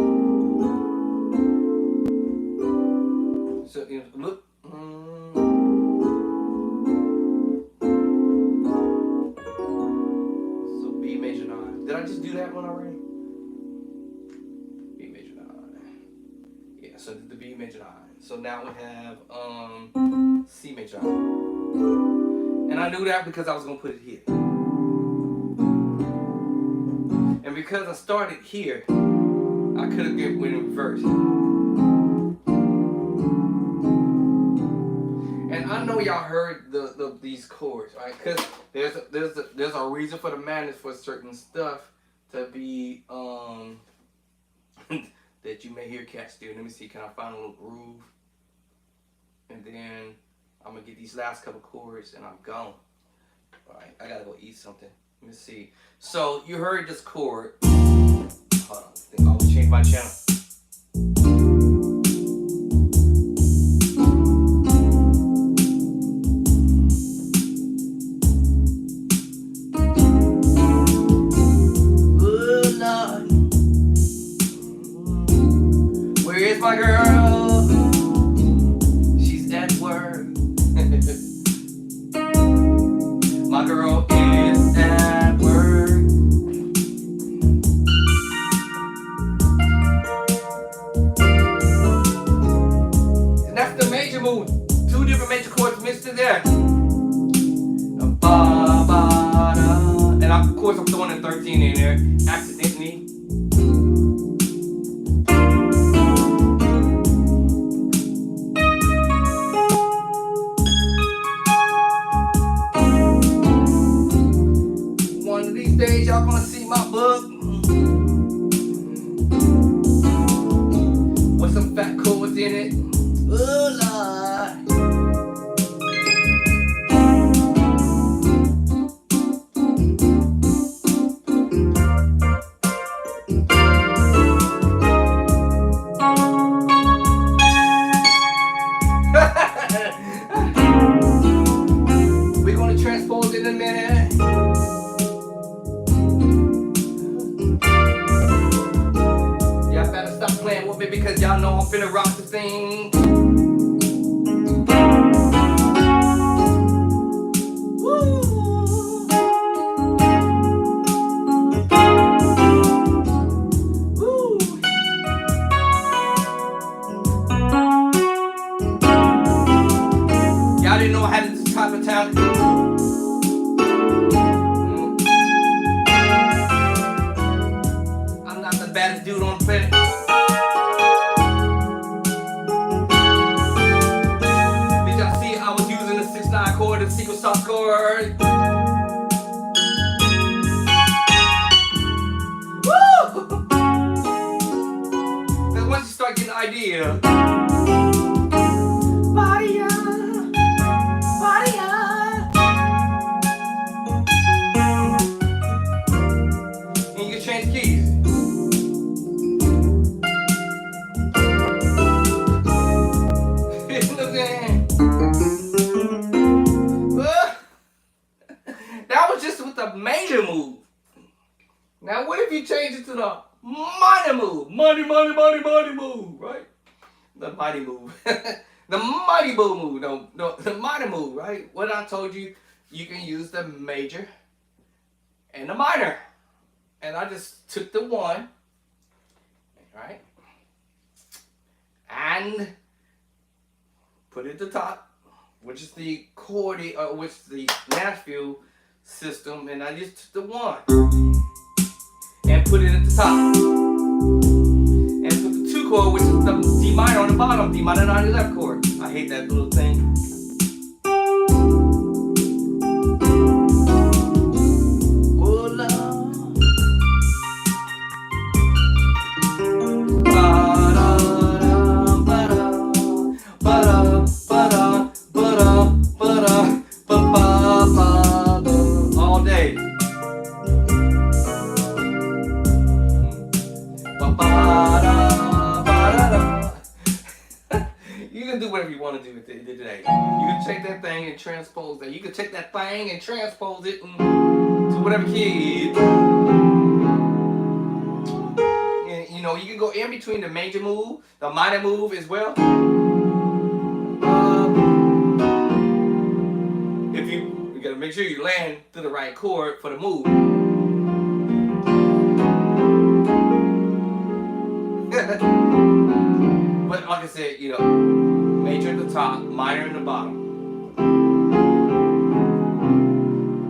So you know, look. So B major 9. Did I just do that one already? B major 9. Yeah. So the B major 9. So now we have C major 9. And I knew that because I was going to put it here. And because I started here, I could have went in reverse. And I know y'all heard these chords, right? Because there's a reason for the madness for certain stuff to be that you may hear cats do. Let me see, can I find a little groove? And then I'm gonna get these last couple chords and I'm gone. Alright, I gotta go eat something. Let me see. So you heard this chord. Hold on, I think I'll change my channel. Good Lord. Where is my girl? She's at work. My girl is at work. two different major chords mixed in there. Ba, ba, da. And of course I'm throwing a 13 in there, accidentally. One of these days y'all gonna see my book with some fat chords in it. Oh Lord. We're gonna transpose in a minute. Y'all better stop playing with me because y'all know I'm finna rock the thing. Woo. Woo. Y'all didn't know I had this type of talent. I'm not the baddest dude on the planet. Did y'all see I was using the 6/9 chord, the secret sauce chord? Woo! Because once you start getting the idea, and you can change keys. That was just with the major move. Now what if you change it to the minor move? Money move, right? The mighty move. The mighty boo move. No, the minor move, right? What I told you, you can use the major and the minor. And I just took the one, right? And put it at the top, which is the which is the Nashville system, and I just took the one and put it at the top, and put the 2 chord, which is the D minor on the bottom, D minor on the left chord. I hate that little thing. All day. You can do whatever you want to do with it today. You can take that thing and transpose that. You can take that thing and transpose it to whatever key. And, you know, you can go in between the major move, the minor move as well. If you gotta make sure you land to the right chord for the move. But like I said, you know, major at the top, minor in the bottom.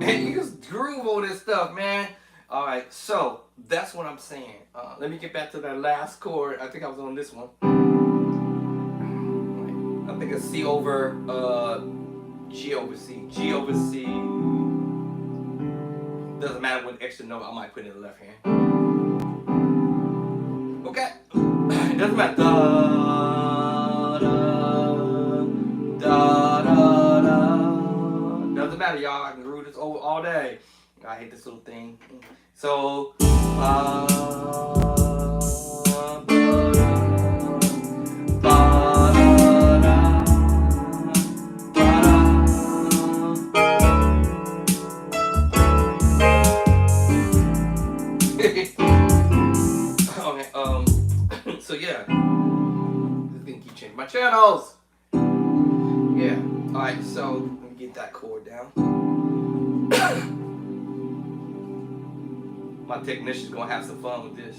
And you just groove all this stuff, man. Alright, so that's what I'm saying. Let me get back to that last chord. I think I was on this one. I think it's C over G over C. G over C. Doesn't matter what extra note I might put in the left hand. Okay. It doesn't matter. Da, da, da, da, da. Doesn't matter, y'all. I can groove this over all day. I hate this little thing. So, okay, so yeah, this thing keep changing my channels. Yeah, alright, so let me get that chord down. My technician's gonna have some fun with this.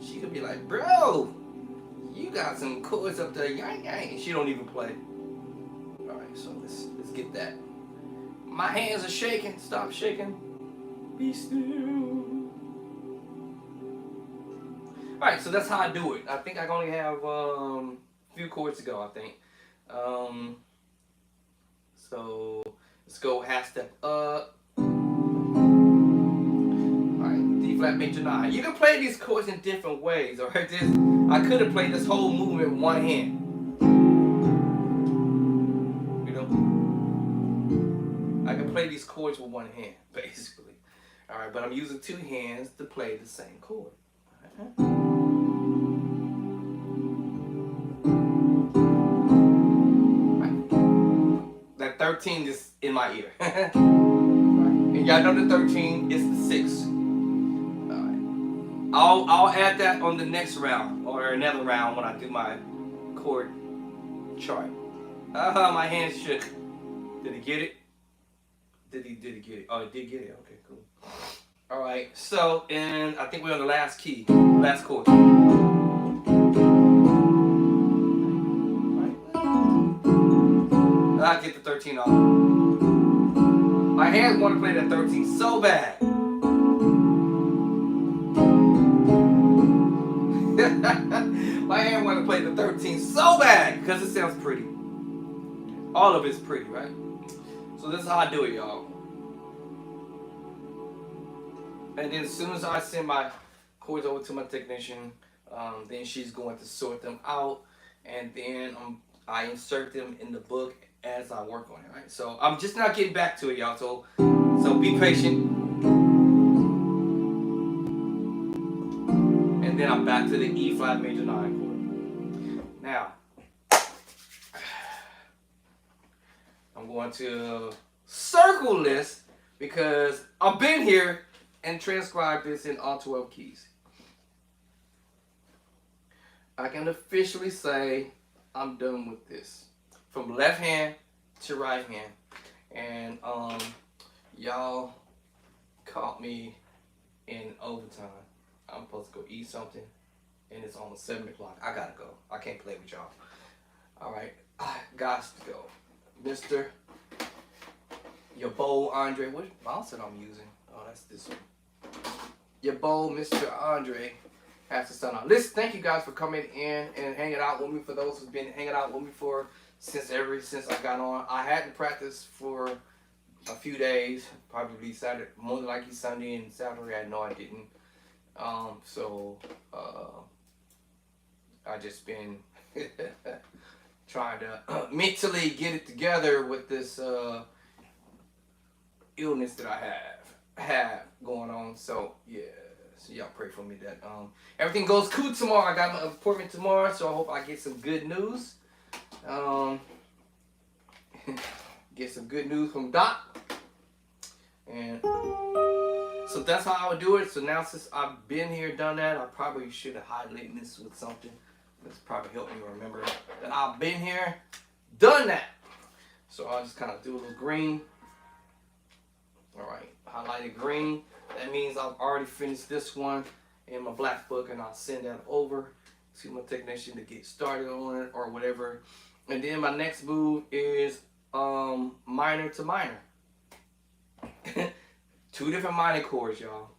She could be like, bro, you got some chords up there, yang yang. She don't even play. All right, so let's get that. My hands are shaking. Stop shaking. Be still. All right, so that's how I do it. I think I only have a few chords to go. I think. So let's go half step up. Alright, D flat major 9. You can play these chords in different ways. Alright, I could have played this whole movement with one hand. You know? I can play these chords with one hand, basically. Alright, but I'm using two hands to play the same chord. That 13 is in my ear. And y'all know the 13 is the 6. Alright. I'll add that on the next round or another round when I do my chord chart. My hands shook. Did he get it? Did he get it? Oh, he did get it. Okay, cool. Alright, so and I think we're on the last key. Last chord. I get the 13 off. My hands want to play that 13 so bad. My hand want to play the 13 so bad because it sounds pretty. All of it's pretty, right? So this is how I do it, y'all. And then as soon as I send my chords over to my technician, then she's going to sort them out, and then I insert them in the book as I work on it, right? So I'm just not getting back to it, y'all. So be patient. And then I'm back to the E flat major 9 chord. Now, I'm going to circle this because I've been here and transcribed this in all 12 keys. I can officially say I'm done with this. From left hand to right hand. And y'all caught me in overtime. I'm supposed to go eat something and it's almost 7 o'clock. I gotta go. I can't play with y'all. Alright, I got to go. Mr. Your bowl Andre. What mouse that I'm using? Oh, that's this one. Your bowl, Mr. Andre, has to sign out. Listen, thank you guys for coming in and hanging out with me. For those who've been hanging out with me since I got on. I hadn't practiced for a few days, probably Saturday, more than likely Sunday and Saturday. I know I didn't. I just been trying to mentally get it together with this illness that I have going on. So yeah, so y'all pray for me that everything goes cool tomorrow. I got my appointment tomorrow, so I hope I get some good news. Get some good news from Doc. And so that's how I would do it. So now since I've been here, done that, I probably should have highlighted this with something. This probably help me remember that I've been here, done that. So I'll just kind of do a little green. All right, highlighted green. That means I've already finished this one in my black book, and I'll send that over to my technician to get started on it or whatever. And then my next move is minor to minor. 2 different minor chords, y'all.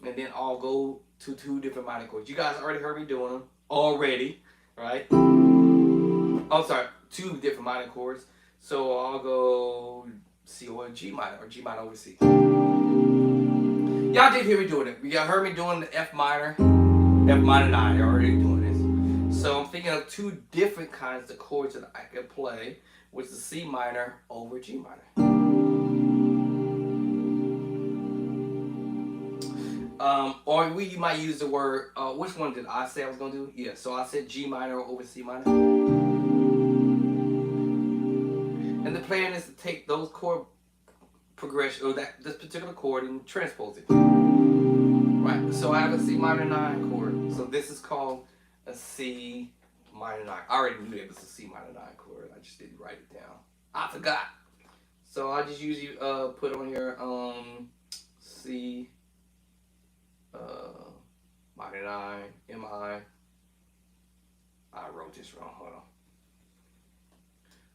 And then I'll go to 2 different minor chords. You guys already heard me doing them already, right? Oh, sorry, 2 different minor chords. So I'll go C over G minor or G minor over C. Y'all did hear me doing it. Y'all heard me doing the F minor 9. You're already doing this. So I'm thinking of 2 different kinds of chords that I could play, which is C minor over G minor. Or you might use the word, which one did I say I was going to do? Yeah, so I said G minor over C minor. And the plan is to take those chord progression, or this particular chord, and transpose it. Right, so I have a C minor 9 chord. So this is called a C minor 9. I already knew it was a C minor 9 chord. I just didn't write it down. I forgot. So I just usually put on your C minor 9, M I. I I wrote this wrong. Hold on.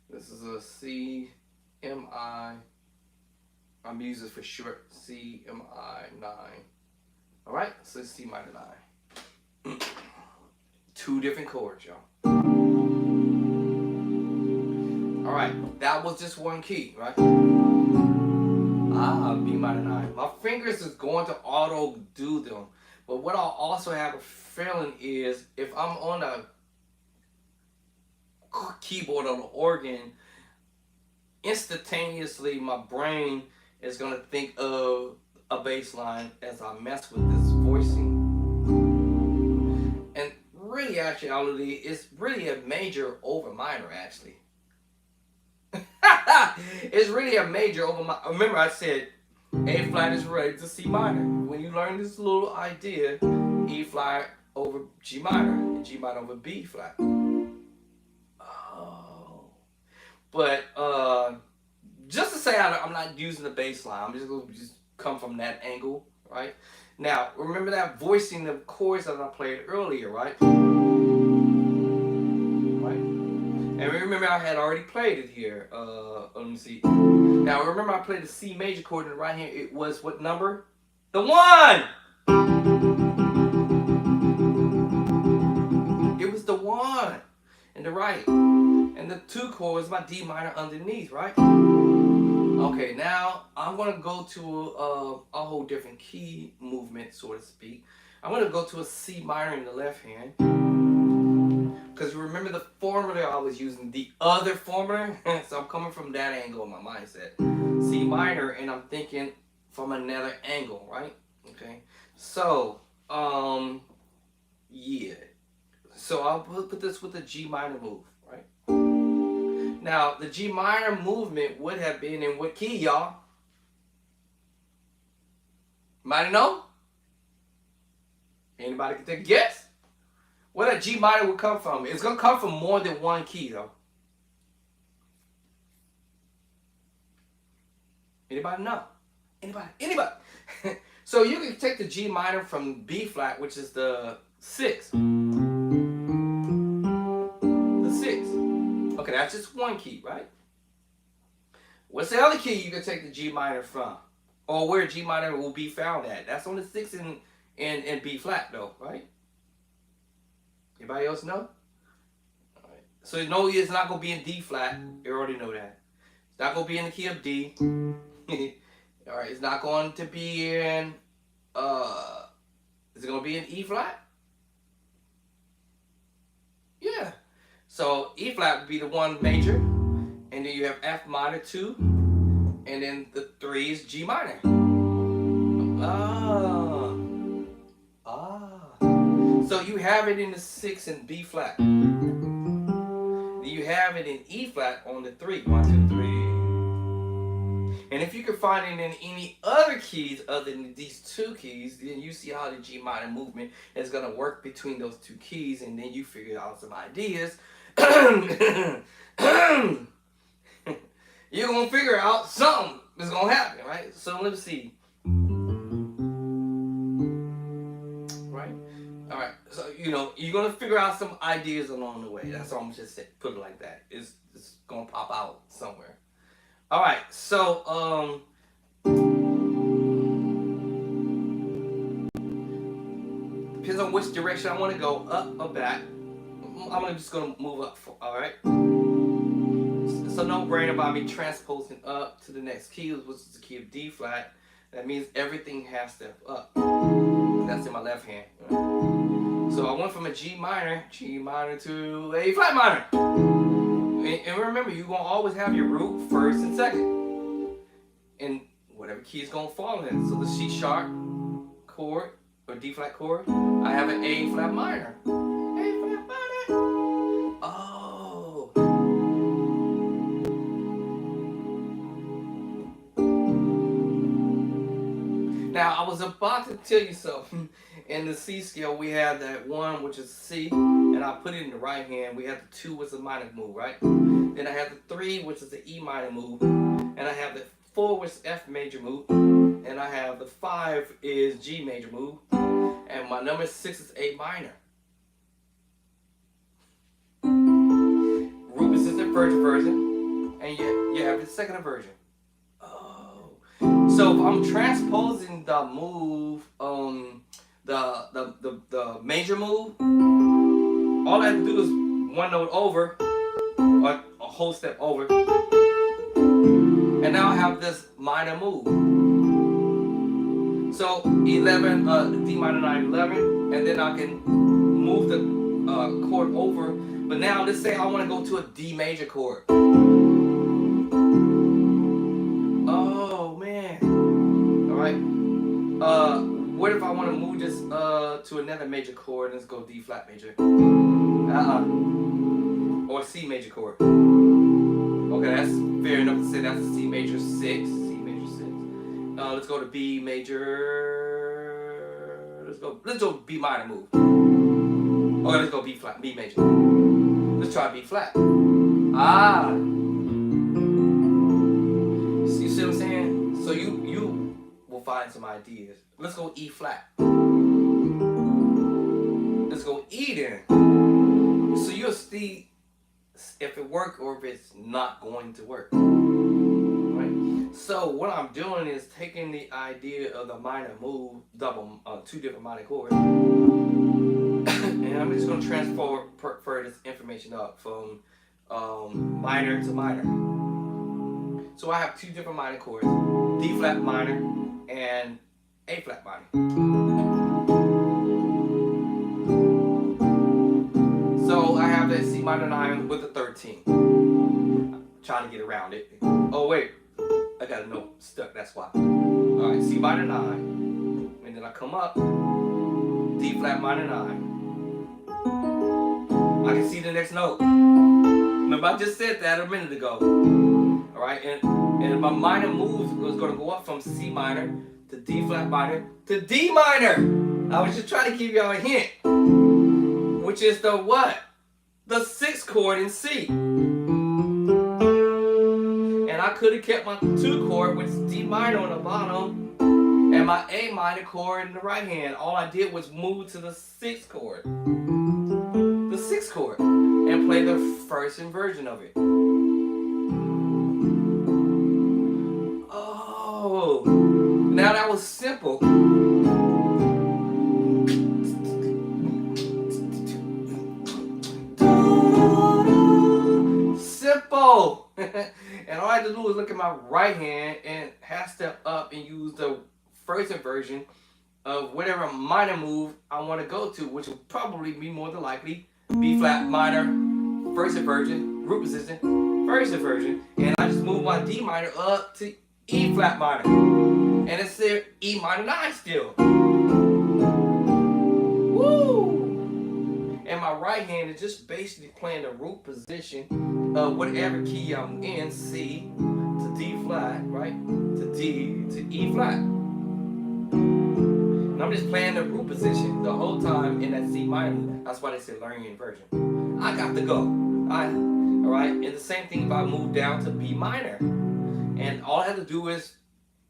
This is a C M I. I'm using this for short. C M I 9. All right. So it's C minor 9. 2 different chords, y'all. All right. That was just one key, right? B minor 9. My fingers is going to auto do them. But what I'll also have a feeling is if I'm on a keyboard on the organ, instantaneously my brain is going to think of a bass line as I mess with this voicing. And really, actually, it's really a major over minor, actually. It's really a major over minor. Remember I said A flat is related to C minor. When you learn this little idea, E flat over G minor and G minor over B flat. Oh. But just to say I'm not using the bass line, I'm just going to come from that angle, right? Now, remember that voicing the chords that I played earlier, right? And remember I had already played it here. Let me see. Now remember I played the C major chord in the right hand. It was what number? The 1! It was the 1 in the right. And the 2 chord was my D minor underneath, right? Okay, now I'm going to go to a whole different key movement, so to speak. I'm going to go to a C minor in the left hand. Because you remember the formula I was using, the other formula? So I'm coming from that angle in my mindset. C minor, and I'm thinking from another angle, right? Okay. So, yeah. So I'll put this with the G minor move, right? Now, the G minor movement would have been in what key, y'all? Might know? Anybody can take a guess? Where that G minor will come from? It's going to come from more than one key, though. Anybody know? Anybody? So you can take the G minor from B flat, which is the 6. The 6. Okay, that's just one key, right? What's the other key you can take the G minor from? Or where G minor will be found at? That's on the 6 and B flat, though, right? Anybody else know? All right. So you know it's not going to be in D flat. You already know that. It's not going to be in the key of D. All right. It's not going to be in, is it going to be in E flat? Yeah. So E flat would be the 1 major. And then you have F minor 2. And then the 3 is G minor. So you have it in the 6 and B flat. You have it in E flat on the 3. 1, 2, 3. And if you can find it in any other keys other than these 2 keys, then you see how the G minor movement is going to work between those 2 keys, and then you figure out some ideas. You're going to figure out something that's going to happen, right? So let's see. Alright, so you're gonna figure out some ideas along the way. That's all I'm just saying. Put it like that. It's gonna pop out somewhere. Alright, so depends on which direction I want to go, up or back. I'm just gonna move up. Alright. So no brainer about me transposing up to the next key, which is the key of D flat. That means everything half step up. That's in my left hand. So I went from a G minor to a flat minor. And remember, you're going to always have your root first and second. And whatever key is going to fall in. So the C sharp chord or D flat chord, I have an A flat minor. A flat minor. Oh. Now, I was about to tell you something. In the C scale, we have that 1, which is C, and I put it in the right hand. We have the 2, which is a minor move, right? Then I have the 3, which is the E minor move, and I have the 4, which is F major move, and I have the 5 is G major move, and my number 6 is A minor. first version, and you have the second version. Oh, so if I'm transposing the move, the major move, all I have to do is one note over, or a whole step over, and now I have this minor move. So 11, D minor 9, 11, and then I can move the chord over. But now let's say I want to go to a D major chord. Oh man! All right. What if I want to move this to another major chord? Let's go D flat major. Or C major chord. Okay, that's fair enough to say that's a C major 6. C major 6. Let's go to B major. Let's go B minor move. Okay, let's go B flat, B major. Let's try B flat. Ah. You see what I'm saying? So you will find some ideas. Let's go E flat. Let's go E then. So you'll see if it works or if it's not going to work. Right? So what I'm doing is taking the idea of the minor move, two different minor chords, and I'm just going to transfer this information up from minor to minor. So I have two different minor chords, D flat minor and A flat minor. So I have that C minor 9 with a 13. I'm trying to get around it. Oh wait, I got a note stuck, that's why. Alright, C minor 9. And then I come up, D flat minor 9. I can see the next note. Remember I just said that a minute ago. Alright, and my minor move was going to go up from C minor to D flat minor to D minor. I was just trying to give y'all a hint. Which is the what? The 6th chord in C. And I could have kept my 2 chord, which is D minor on the bottom, and my A minor chord in the right hand. All I did was move to the 6th chord. The 6th chord. And play the first inversion of it. Oh. Now that was simple. Simple. And all I had to do was look at my right hand and half step up and use the first inversion of whatever minor move I want to go to, which will probably be more than likely B flat minor, first inversion, root position, first inversion, and I just move my D minor up to E flat minor, and it's there E minor 9 still. Woo! And my right hand is just basically playing the root position of whatever key I'm in, C to D flat, right? To D to E flat. And I'm just playing the root position the whole time in that C minor. That's why they say learn your inversion. I got to go. Alright? And the same thing if I move down to B minor. And all I have to do is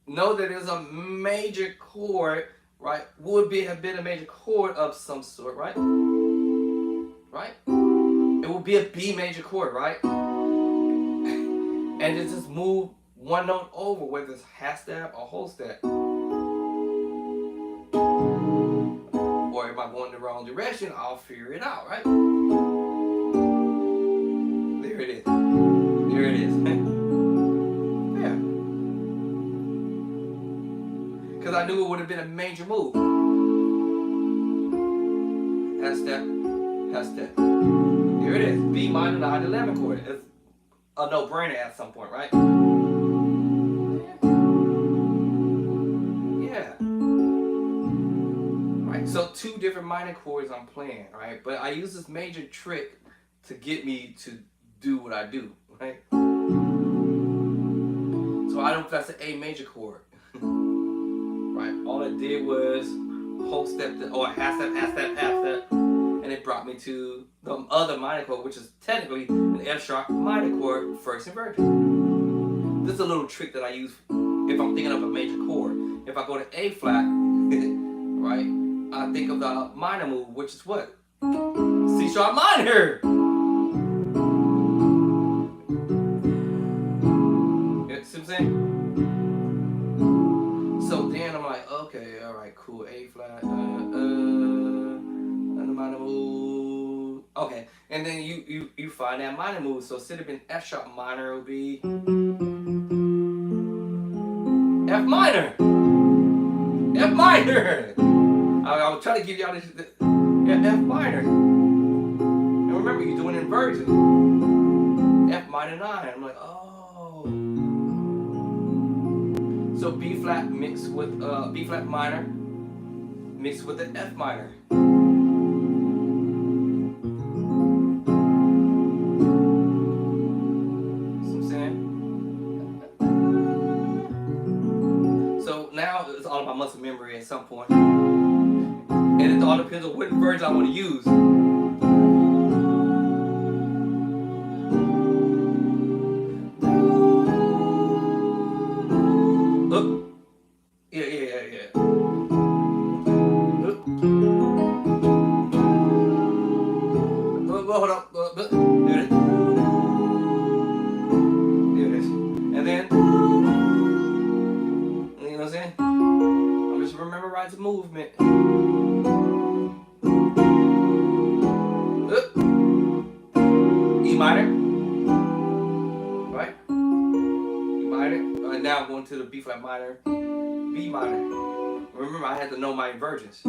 know that there's a major chord, right? Have been a major chord of some sort, right? Right? It will be a B major chord, right? And it just move one note over, whether it's half step or whole step. Or if I'm going the wrong direction, I'll figure it out, right? There it is. There it is. Yeah. Because I knew it would have been a major move. Half step. Half step. Here it is. B minor 9 11 chord. It's a no-brainer at some point, right? Yeah. Right. So 2 different minor chords I'm playing, right? But I use this major trick to get me to do what I do, right? So I don't know if that's an A major chord. Right? All I did was whole step or half step, half step, half step. And it brought me to the other minor chord, which is technically an F sharp minor chord first inversion. This is a little trick that I use if I'm thinking of a major chord. If I go to A flat, right, I think of the minor move, which is what? C sharp minor. Okay, and then you find that minor move. So instead of being F sharp minor, it would be F minor. F minor. I was trying to give y'all this. Yeah, F minor. And remember, you're doing inversion. F minor 9. I'm like, oh. So B flat mixed with B flat minor mixed with the F minor. So now it's all about muscle memory at some point. And it all depends on what version I want to use. Yeah. Hold up. There it is. And then, you know what I'm saying? I'm just remembering the movement. E minor. Right? E minor. Right, now I'm going to the B flat minor, B minor. Remember, I had to know my inversions.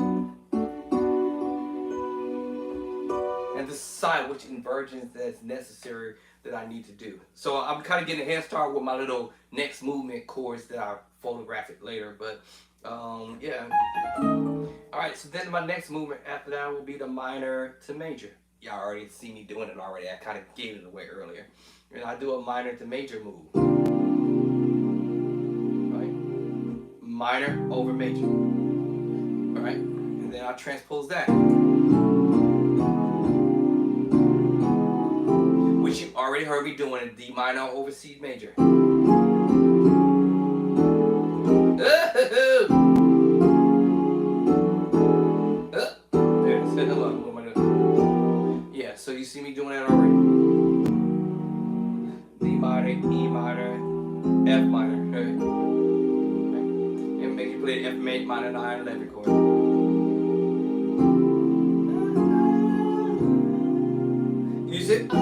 And decide which inversions that's necessary that I need to do. So I'm kind of getting a head start with my little next movement chords that I photograph it later. But yeah. All right, so then my next movement after that will be the minor to major. Y'all already see me doing it already. I kind of gave it away earlier. And I do a minor to major move. Right? Minor over major. All right? And then I transpose that. Which you already heard me doing in D minor over C major. Yeah, so you see me doing that already. D minor, E minor, F minor. Okay. And make you play F minor 9 11 chord. Use it.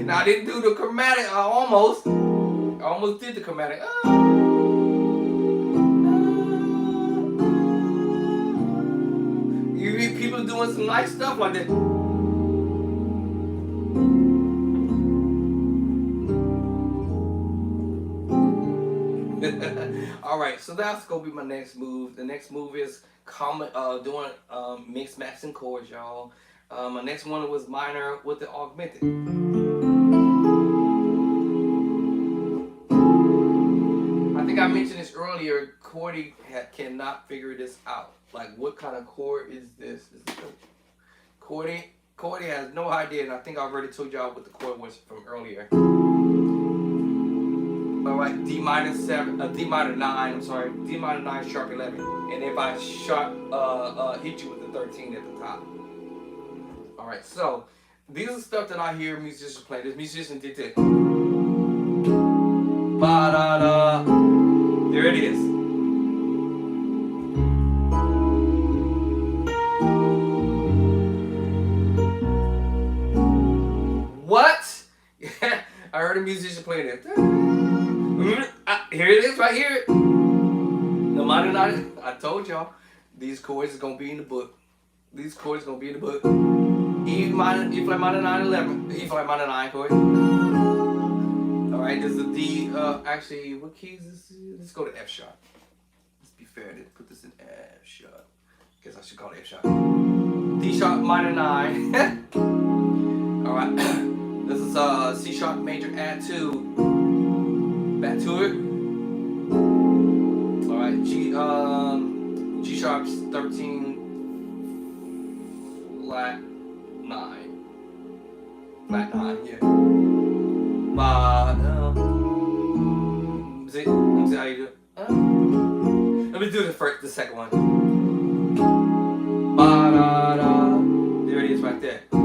Now I didn't do the chromatic. I almost did the chromatic. You read people doing some nice stuff like that. All right, so that's gonna be my next move. The next move is doing mixed maxing chords, y'all. My next one was minor with the augmented. I think I mentioned this earlier. Cordy cannot figure this out. Like, what kind of chord is this? Cordy has no idea, and I think I already told y'all what the chord was from earlier. All right, D minor 7, D minor 9. I'm sorry, D minor 9 sharp 11, and if I sharp hit you with the 13 at the top. All right, so these are stuff that I hear musicians play. This musician did this. Ba da da. There it is. What? I heard a musician playing it. Here it is, right here. No minor 9. I told y'all, these chords is gonna be in the book. These chords gonna be in the book. E flat minor 9 11. E flat minor 9 chord. All right, this is a D. Actually, what key is this? Let's go to F sharp. Let's be fair. Let's put this in F sharp. Guess I should call it F sharp. D sharp minor 9. All right. This is C sharp major add 2. Back to it. All right. G sharp 13 flat 9. Flat 9. Yeah. See how you do it. Let me do the second one. Ba da da. There it is right there. Ba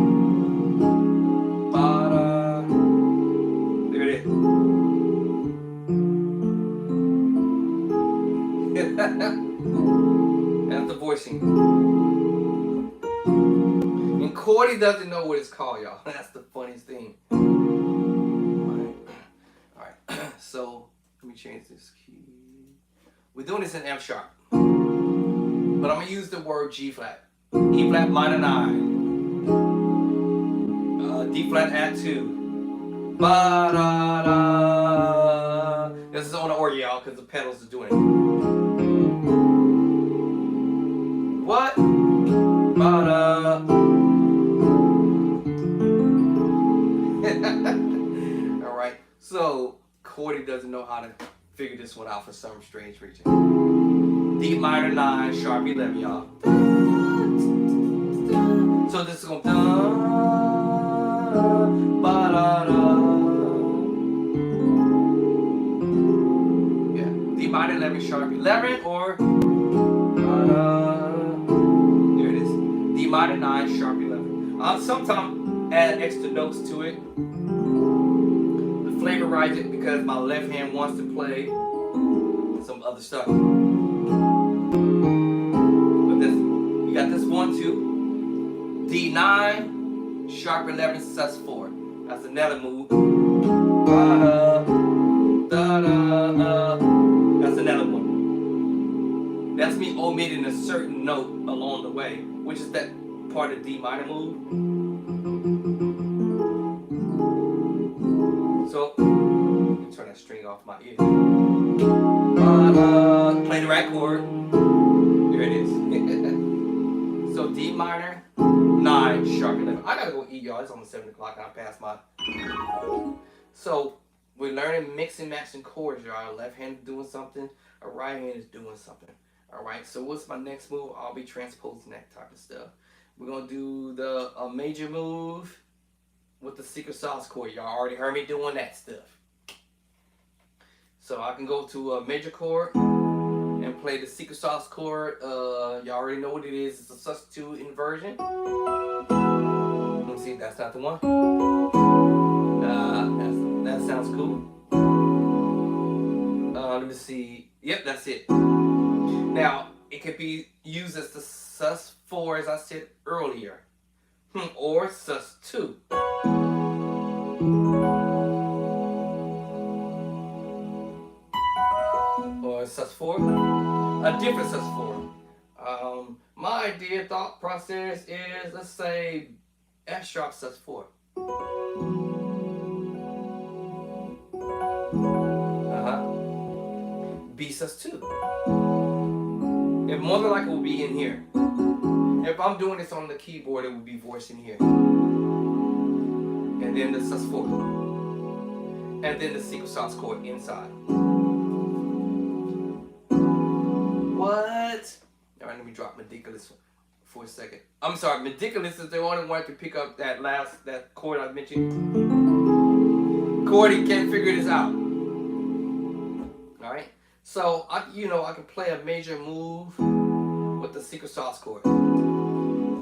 da. There it is. That's the voicing. And Cordy doesn't know what it's called, y'all. That's the funniest thing. Alright. So let me change this key. We're doing this in F sharp. But I'm gonna use the word G flat. E flat minor 9. D flat add 2. Ba da da. This is on the organ, y'all, because the pedals are doing it. What? Ba da. Alright, so Cordy doesn't know how to figure this one out for some strange reason. D minor 9, sharp 11, y'all. So this is going to ba da da. Yeah, D minor 11, sharp 11, or there it is. D minor 9, sharp 11. Sometimes add extra notes to it. Flavorize it because my left hand wants to play some other stuff. But this, you got this 1, 2, D9, sharp 11, sus4. That's another move. Da da da da. That's another one. That's me omitting a certain note along the way, which is that part of D minor move. So, let me turn that string off my ear. Play the right chord. There it is. So D minor, 9, sharp 11. I gotta go eat, y'all. It's almost 7 o'clock and I passed my. So, we're learning mix and matching chords, y'all. Left hand is doing something, a right hand is doing something. Alright, so what's my next move? I'll be transposing that type of stuff. We're gonna do the major move with the secret sauce chord. Y'all already heard me doing that stuff. So I can go to a major chord and play the secret sauce chord. Y'all already know what it is. It's a sus2 inversion. Let me see, that's not the one. That sounds cool. Let me see. Yep, that's it. Now, it could be used as the sus4 as I said earlier. Or sus2. Or sus4. A different sus4. My thought process is, let's say, F sharp sus4. B sus2. It more than likely will be in here. If I'm doing this on the keyboard, it would be voiced in here. And then the sus4. And then the secret sauce chord inside. What? Alright, let me drop Ridiculous for a second. I'm sorry, Ridiculous is the only one to pick up that chord I mentioned. Cordy can't figure this out. Alright? So, I can play a major move with the secret sauce chord.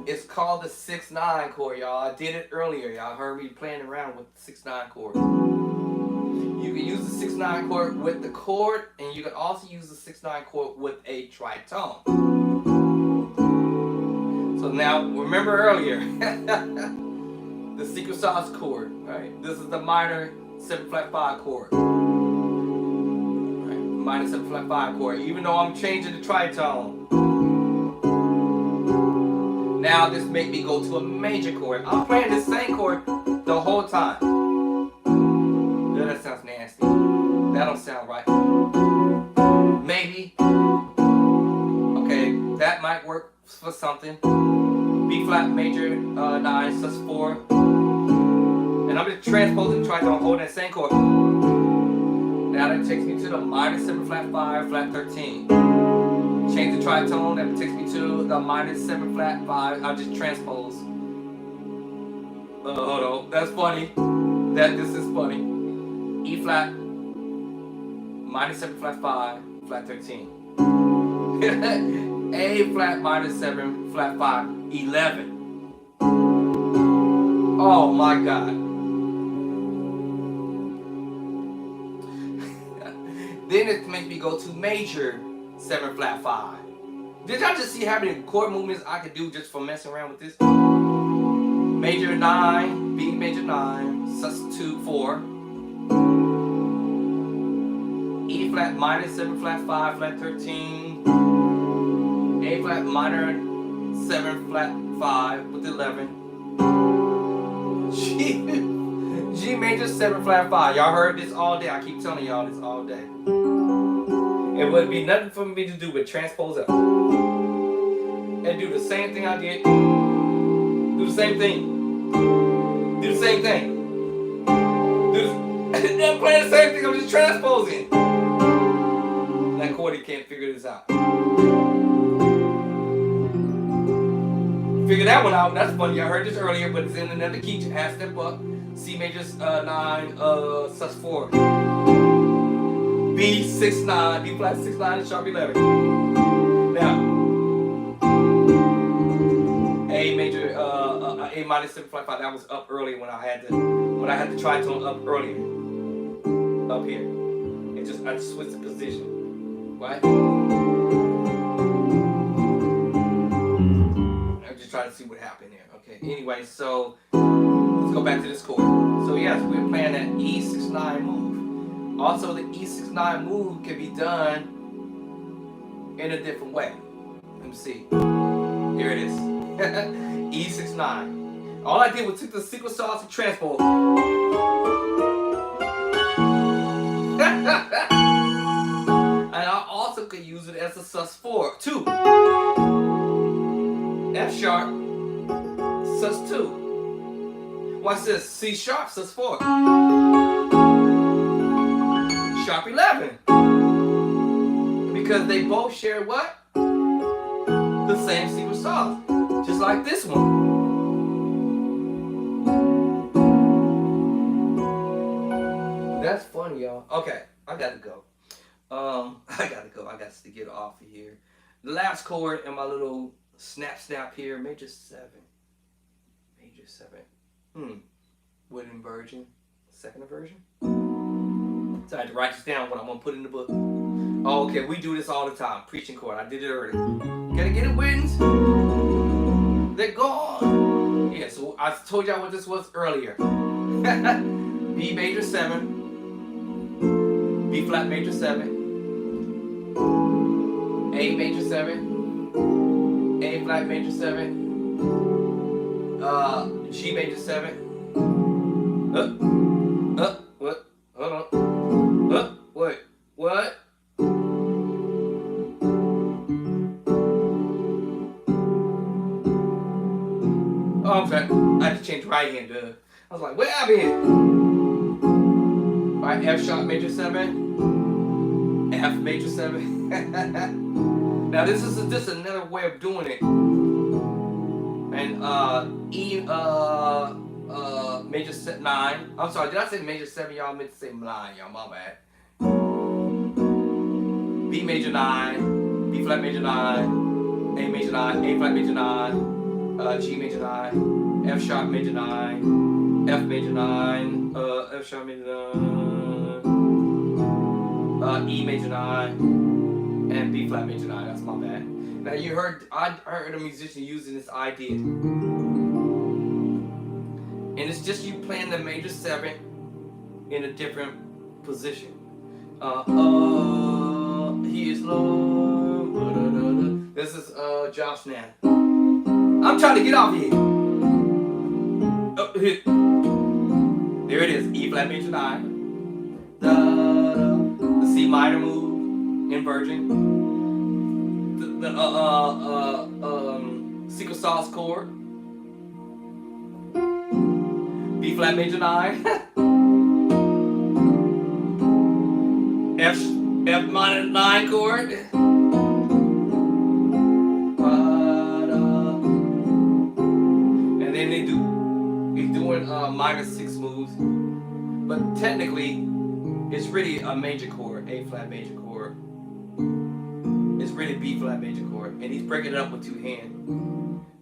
It's called the 6-9 chord, y'all. I did it earlier. Y'all heard me playing around with the 6-9 chord. You can use the 6-9 chord with the chord, and you can also use the 6-9 chord with a tritone. So now, remember earlier, the secret sauce chord, right? This is the minor 7-flat-5 chord. Right? Minor 7-flat-5 chord. Even though I'm changing the tritone. Now this make me go to a major chord. I'm playing the same chord the whole time. Yeah, that sounds nasty. That don't sound right. Maybe. Okay, that might work for something. B flat major 9 sus4. And I'm just transposing the tritone, holding that same chord. Now that takes me to the minor 7-flat-5, flat 13. Change the tritone, that takes me to the minor 7-flat-5. I'll just transpose. Hold on, that's funny. This is funny. E flat, minor 7-flat-5, flat 13. A flat minor 7-flat-5, 11. Oh my God. Then it makes me go to major 7-flat-5. Did y'all just see how many chord movements I could do just for messing around with this? Major 9, B major 9, sus 2, 4. E flat minor 7 flat 5 flat 13. A flat minor 7 flat 5 with 11. G major 7 flat 5. Y'all heard this all day. I keep telling y'all this all day. It would be nothing for me to do but transpose up. And do the same thing I did. Do the same thing. Do the same thing. I'm playing the same thing. I'm just transposing. That chord can't figure this out. Figure that one out. That's funny. I heard this earlier, but it's in another key. Half step up. C major 9, sus 4. B 6 9, B flat 6 9, and sharp 11. Now A major A minor 7 flat 5. That was up earlier when I had the tritone up earlier. Up here. And just I switched the position. Right? I'm just trying to see what happened here. Okay. Anyway, so let's go back to this chord. So yes, we're playing that E69 move. Also, the E69 move can be done in a different way. Let me see. Here it is. E69. All I did was took the sequence sauce and transpose. And I also could use it as a sus 4 too. F sharp, sus 2. Watch this. C sharp, sus 4. Sharp 11. Because they both share what? The same sequence sauce. Just like this one. That's funny, y'all. Okay, I gotta go. I got to get off of here. The last chord in my little snap here, major 7. Major 7. Wooden inversion. Second inversion. So I had to write this down what I'm gonna put in the book. Oh, okay, we do this all the time. Preaching chord. I did it earlier. Gotta get it wins. They're gone. Yeah, so I told y'all what this was earlier. B major 7. B flat major 7. A major 7. A flat major 7. G major 7. What? Hold on. What? Oh, I'm sorry. I had to change right hand. I was like, where have I been? Alright, F sharp major 7. F major 7. Now this is just another way of doing it. And E major 9. I'm sorry, did I say major 7? Y'all meant to say 9, y'all. My bad. B major 9, B flat major 9, A major 9, A flat major 9, G major 9, F sharp major 9, F major 9, F sharp major 9, E major 9, and B flat major 9. That's my bad. Now I heard a musician using this idea, and it's just you playing the major 7 in a different position. He is Lord. This is Josh Nan. I'm trying to get off here. Here. There it is. E flat major 9. The C minor move, inversion. The secret sauce chord. B flat major 9. F minor 9 chord. And then he's doing minor 6 moves. But technically, it's really a major chord, A flat major chord. It's really B flat major chord. And he's breaking it up with 2 hands.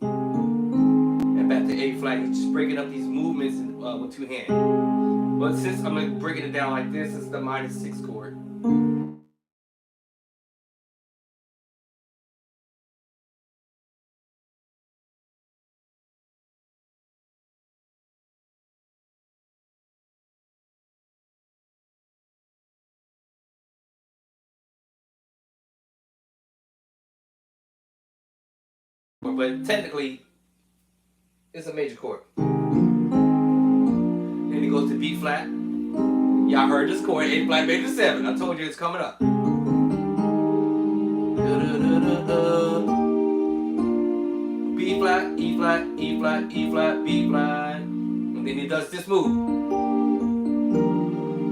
And back to A flat, he's just breaking up these movements with 2 hands. But since I'm breaking it down like this, it's the minor 6 chord. but technically it's a major chord. Then he goes to B flat. Y'all heard this chord, A flat major 7. I told you it's coming up. B flat, E flat, E flat, E flat, B flat. And then he does this move.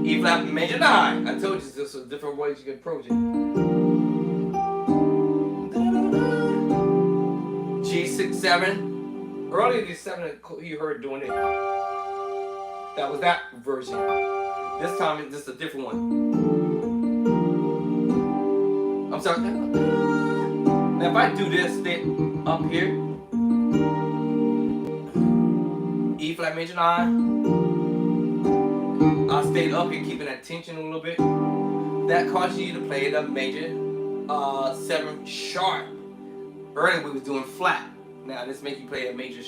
E flat major 9. I told you there's different ways you can approach it. G6, 7. Earlier the 7 you heard doing it. That was that version. This time it's just a different one. I'm sorry. Now if I do this thing up here, E flat major 9. I stayed up here keeping that tension a little bit. That causes you to play the major 7 sharp. Earlier we was doing flat. Now this makes you play a major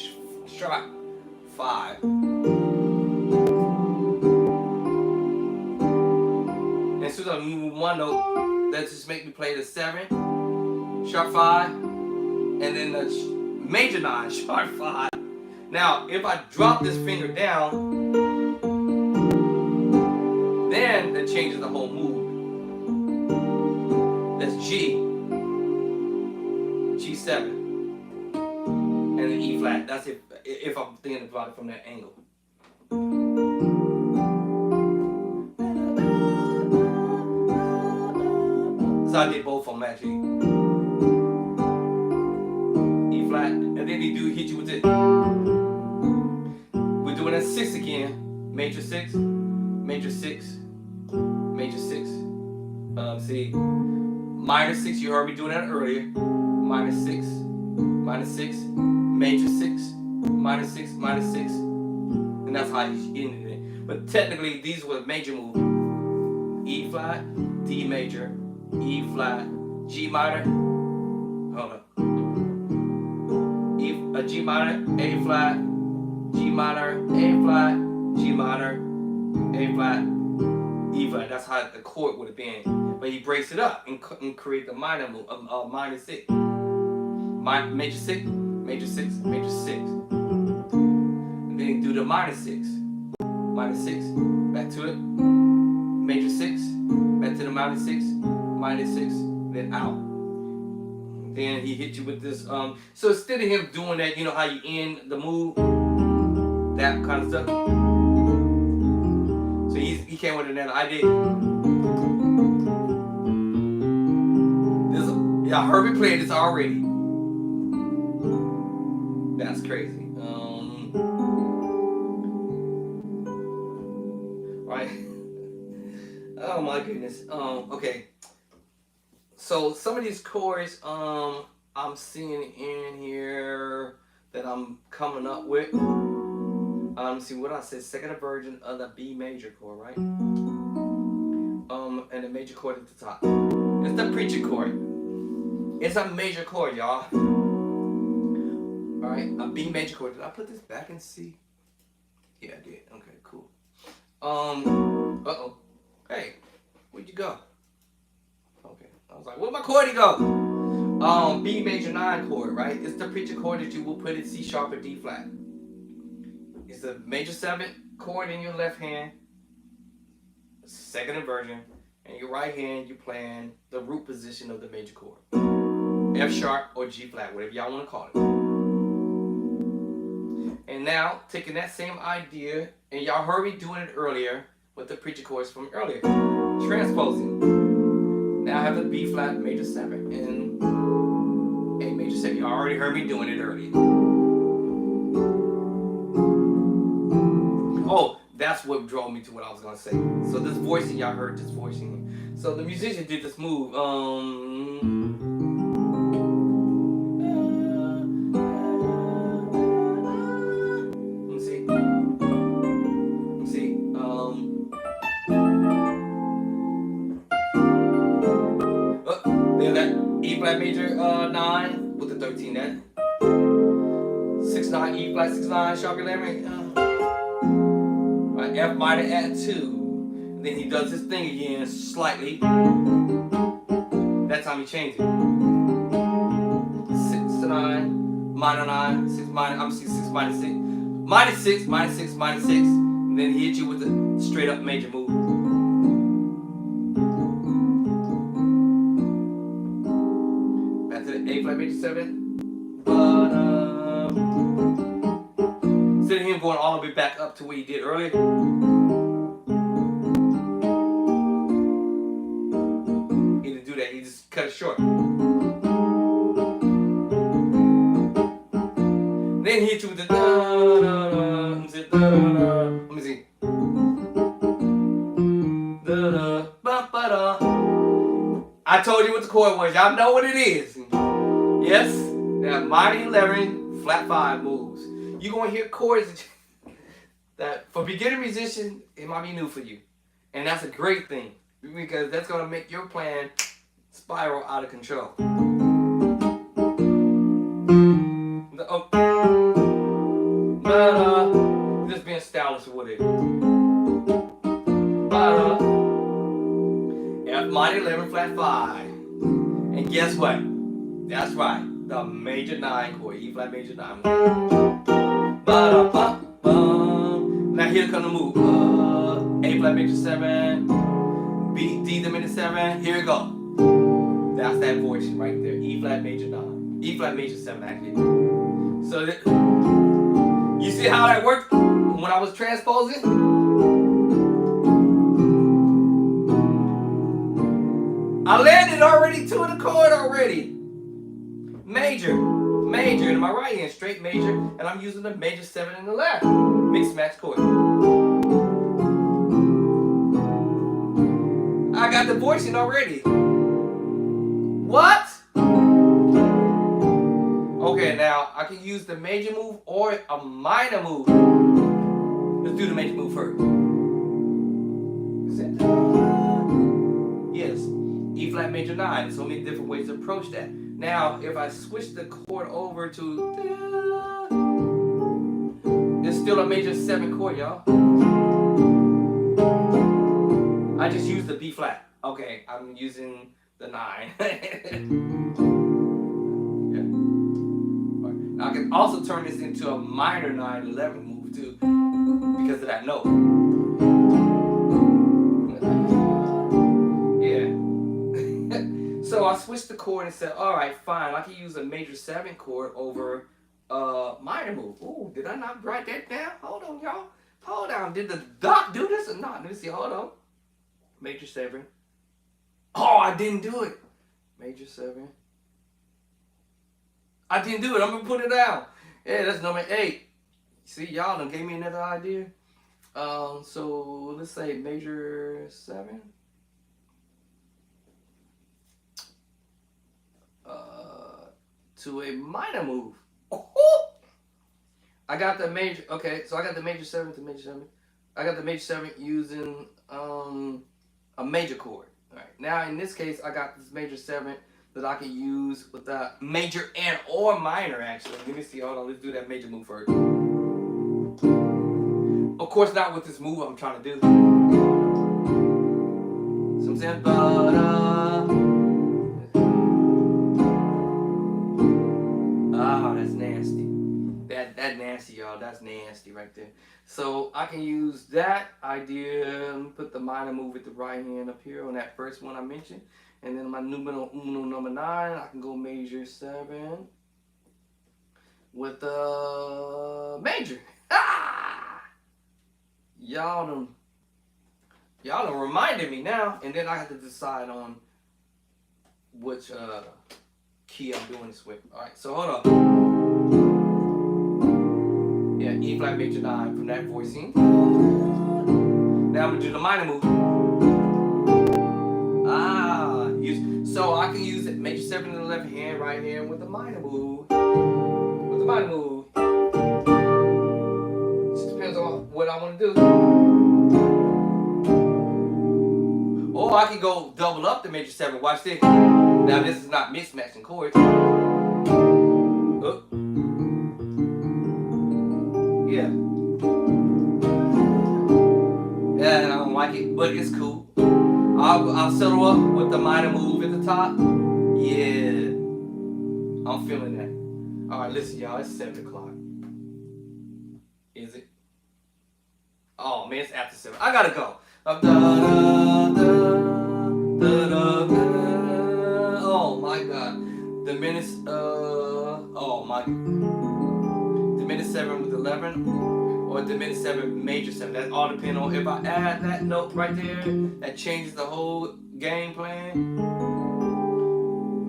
sharp 5. And as soon as I move one note, that just make me play the 7 sharp 5, and then the major 9 sharp 5. Now if I drop this finger down, then that changes the whole move. That's G, G7, and then E flat. That's if I'm thinking about it from that angle. So I did both of them actually. E flat, and then he hit you with it. We're doing a 6 again. Major 6, major 6, major 6. See, minor 6. You heard me doing that earlier. Minor 6, minor 6, major 6, minor 6, minor 6, and that's how you ended it. But technically, these were major moves: E flat, D major, E flat, G minor. Hold up. G minor, A flat, G minor, A flat, G minor, A flat, E flat. That's how the chord would have been. But he breaks it up and create the minor move, minor 6, major 6, major 6, major 6. And then do the minor 6, minor 6, back to it, major 6, back to the minor 6, minor 6, then out. Then he hit you with this. So instead of him doing that, you know how you end the move, that kind of stuff. So he came with another idea. Y'all heard me play this already. That's crazy. Right. Oh my goodness. Okay. So some of these chords I'm seeing in here that I'm coming up with. See what I said, second version of the B major chord, right? And the major chord at the top. It's the preacher chord. It's a major chord, y'all. Alright, a B major chord. Did I put this back in C? Yeah, I did. Okay, cool. Uh-oh. Hey, where'd you go? Okay. I was like, where'd my chordy go? B major 9 chord, right? It's the preacher chord that you will put in C sharp or D flat. It's the major 7 chord in your left hand, second inversion, and your right hand you're playing the root position of the major chord. F sharp or G flat, whatever y'all want to call it. And now, taking that same idea, and y'all heard me doing it earlier with the preacher chords from earlier, transposing. Now I have the B flat major 7 and A major 7. You already heard me doing it earlier. Oh, that's what drove me to what I was gonna say. So this voicing, y'all heard this voicing. So the musician did this move. Let me see. There's that E flat major 9 with the 13. That 6/9 E flat 6/9 sharp 11. F minor at 2. Then he does his thing again slightly. That time he changed it. 6/9, minor 9, 6 minor, I'm 6 minus 6, minus 6, minus 6, minus 6, and then he hit you with a straight up major move. Back to the A flat major 7. Instead of him going all the way back up to what he did earlier, he didn't do that, he just cut it short. Then he hit you with the let me see. I told you what the chord was. Y'all know what it is. Yes, that minor 11 flat 5 moves. You're gonna hear chords that for beginner musicians it might be new for you, and that's a great thing because that's gonna make your plan spiral out of control. Just being stylish with it. F minor 11 flat 5. And guess what? That's right. The major 9 chord. E flat major 9. Now here come the move. A flat major 7. B, D diminished 7. Here we go. That's that voice right there. E flat major 9. E flat major 7 actually. So you see how that worked when I was transposing? I landed already to the chord already. Major in my right hand, straight major, and I'm using the major 7 in the left. Mixed match chord. I got the voicing already. What? Okay, now I can use the major move or a minor move. Let's do the major move first. Yes, E flat major 9. So many different ways to approach that. Now, if I switch the chord over to, it's still a major 7 chord, y'all. I just used the B flat. Okay, I'm using the 9. I can also turn this into a minor 9/11 move too, because of that note. Yeah. So I switched the chord and said, all right, fine, I can use a major 7 chord over a minor move. Ooh, did I not write that down? Hold on, y'all. Hold on. Did the doc do this or not? Let me see. Hold on. Major 7. Oh, I didn't do it. Major 7. I didn't do it. I'm gonna put it down. Yeah, that's number 8. See, y'all done gave me another idea. So let's say major 7. To a minor move. I got the major. Okay, so I got the major 7 to major 7. I got the major 7 using a major chord. All right. Now in this case, I got this major 7. That I can use with that major and or minor actually. Let me see, hold on, let's do that major move first. Of course not with this move I'm trying to do. So I'm saying, that's nasty. That nasty, y'all, that's nasty right there. So I can use that idea and put the minor move with the right hand up here on that first one I mentioned. And then my numero uno, number 9, I can go major 7 with the major. Ah! Y'all done reminded me now. And then I have to decide on which key I'm doing this with. All right, so hold up. Yeah, E flat major 9 from that voicing. Now I'm gonna do the minor move. So I can use it, major 7 in the left hand, right hand with the minor move. With the minor move. Just depends on what I want to do. Or I can go double up the major 7. Watch this. Now this is not mismatching chords. Oh. Yeah. Yeah, I don't like it, but it's cool. I'll settle up with the minor move at the top. Yeah. I'm feeling that. Alright. right, listen, y'all. It's 7 o'clock. Is it? Oh man, it's after 7. I gotta go. Oh my God. The minutes. Oh my. Diminished 7 with 11, or diminished 7 major 7. That all depends on if I add that note right there. That changes the whole game plan.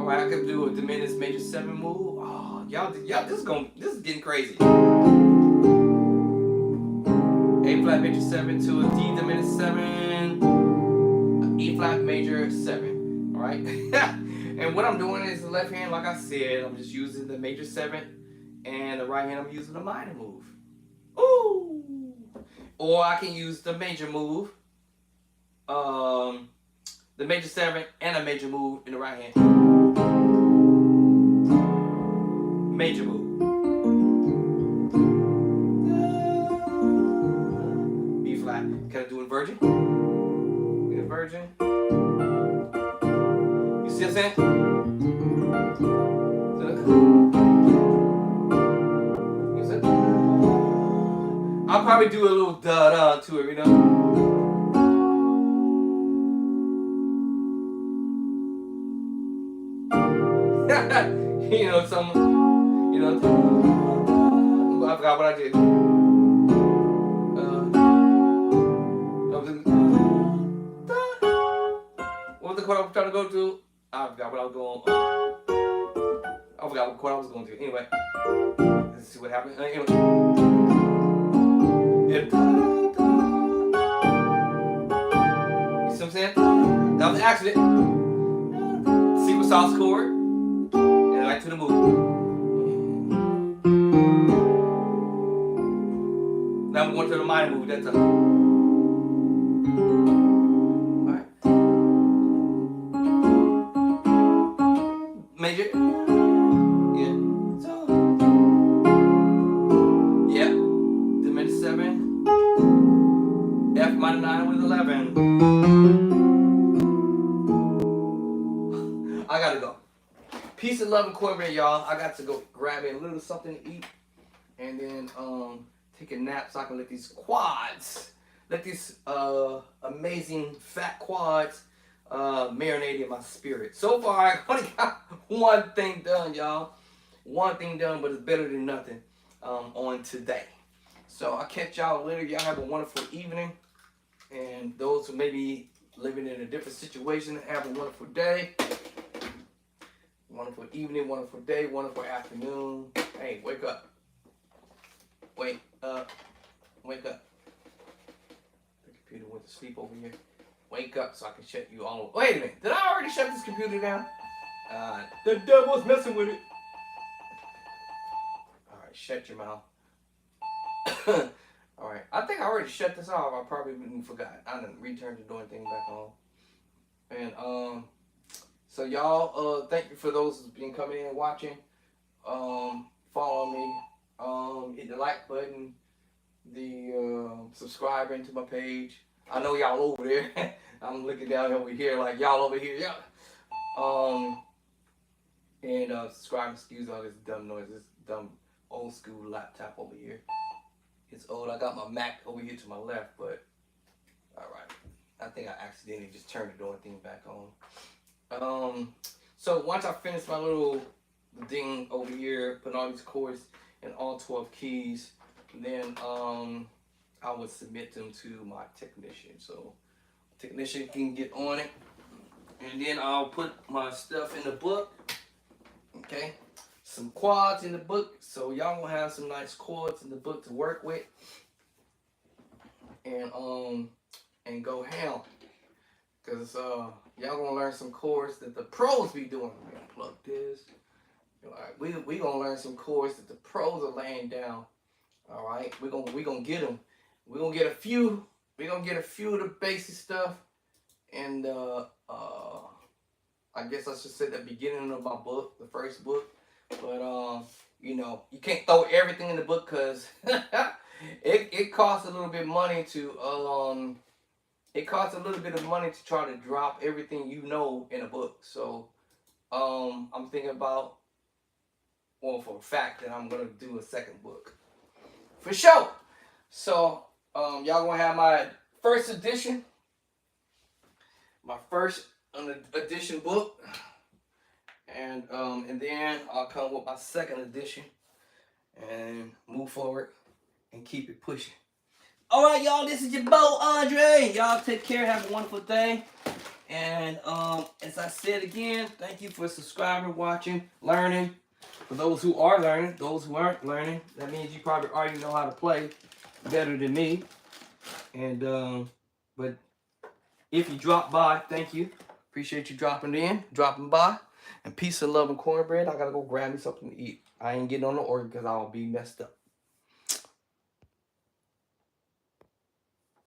All right, I could do a diminished major 7 move. Oh, y'all, this is getting crazy. A flat major 7 to a D diminished 7, E flat major 7. All right, and what I'm doing is the left hand, like I said, I'm just using the major 7, and the right hand I'm using the minor move. Ooh. Or I can use the major move, the major 7 and a major move in the right hand. Major move. B flat. Can I do inversion? Inversion. You see what I'm saying? You see? I'll probably do a little da-da to it, you know? You know, some, you know, I forgot what I did. What was the chord I was trying to go to? I forgot what I was going. I forgot what chord I was going to. Anyway, let's see what happened. Anyway. Yeah. You see what I'm saying? That was an accident. Secret sauce chord. And right to the move. Now we're going to the minor move that time. Alright. Major. Yeah. So. Yeah. Diminished 7. F minor 9 with 11. I gotta go. Peace and love and cornbread, y'all. I got to go grab a little something to eat, and then take a nap so I can let these quads, amazing fat quads marinate in my spirit. So far, I only got one thing done, y'all. One thing done, but it's better than nothing on today. So I'll catch y'all later. Y'all have a wonderful evening. And those who may be living in a different situation, have a wonderful day. Wonderful evening, wonderful day, wonderful afternoon. Hey, wake up. Wake up. Wake up. The computer went to sleep over here. Wake up so I can shut you all. Wait a minute. Did I already shut this computer down? The devil's messing with it. Alright, shut your mouth. Alright, I think I already shut this off. I probably forgot. I didn't return the door thing back on. And, so y'all, thank you for those who've been coming in and watching. Follow me. Hit the like button. The subscribing to my page. I know y'all over there. I'm looking down over here like y'all over here. Yeah. And subscribe. Excuse all this dumb noise. This dumb old school laptop over here. It's old. I got my Mac over here to my left, but all right. I think I accidentally just turned the door thing back on. So once I finish my little thing over here, putting all these chords in all 12 keys, then I would submit them to my technician. So technician can get on it, and then I'll put my stuff in the book. Okay, some quads in the book, so y'all gonna have some nice chords in the book to work with, and go ham. Cause y'all gonna learn some chords that the pros be doing. I'm gonna plug this. Alright, we gonna learn some chords that the pros are laying down. All right, we gonna get them. We gonna get a few. We gonna get a few of the basic stuff, and I guess I should say the beginning of my book, the first book. But you know, you can't throw everything in the book because it costs a little bit of money to It costs a little bit of money to try to drop everything you know in a book. So I'm thinking about or for a fact that I'm gonna do a second book for sure. So y'all gonna have my first edition, book, and then I'll come with my second edition and move forward and keep it pushing. All right, y'all. This is your Bo Andre. Y'all take care. Have a wonderful day. And as I said again, thank you for subscribing, watching, learning. For those who are learning, those who aren't learning, that means you probably already know how to play better than me. And but if you drop by, thank you. Appreciate you dropping by. And peace and love and cornbread. I gotta go grab me something to eat. I ain't getting on the organ because I'll be messed up.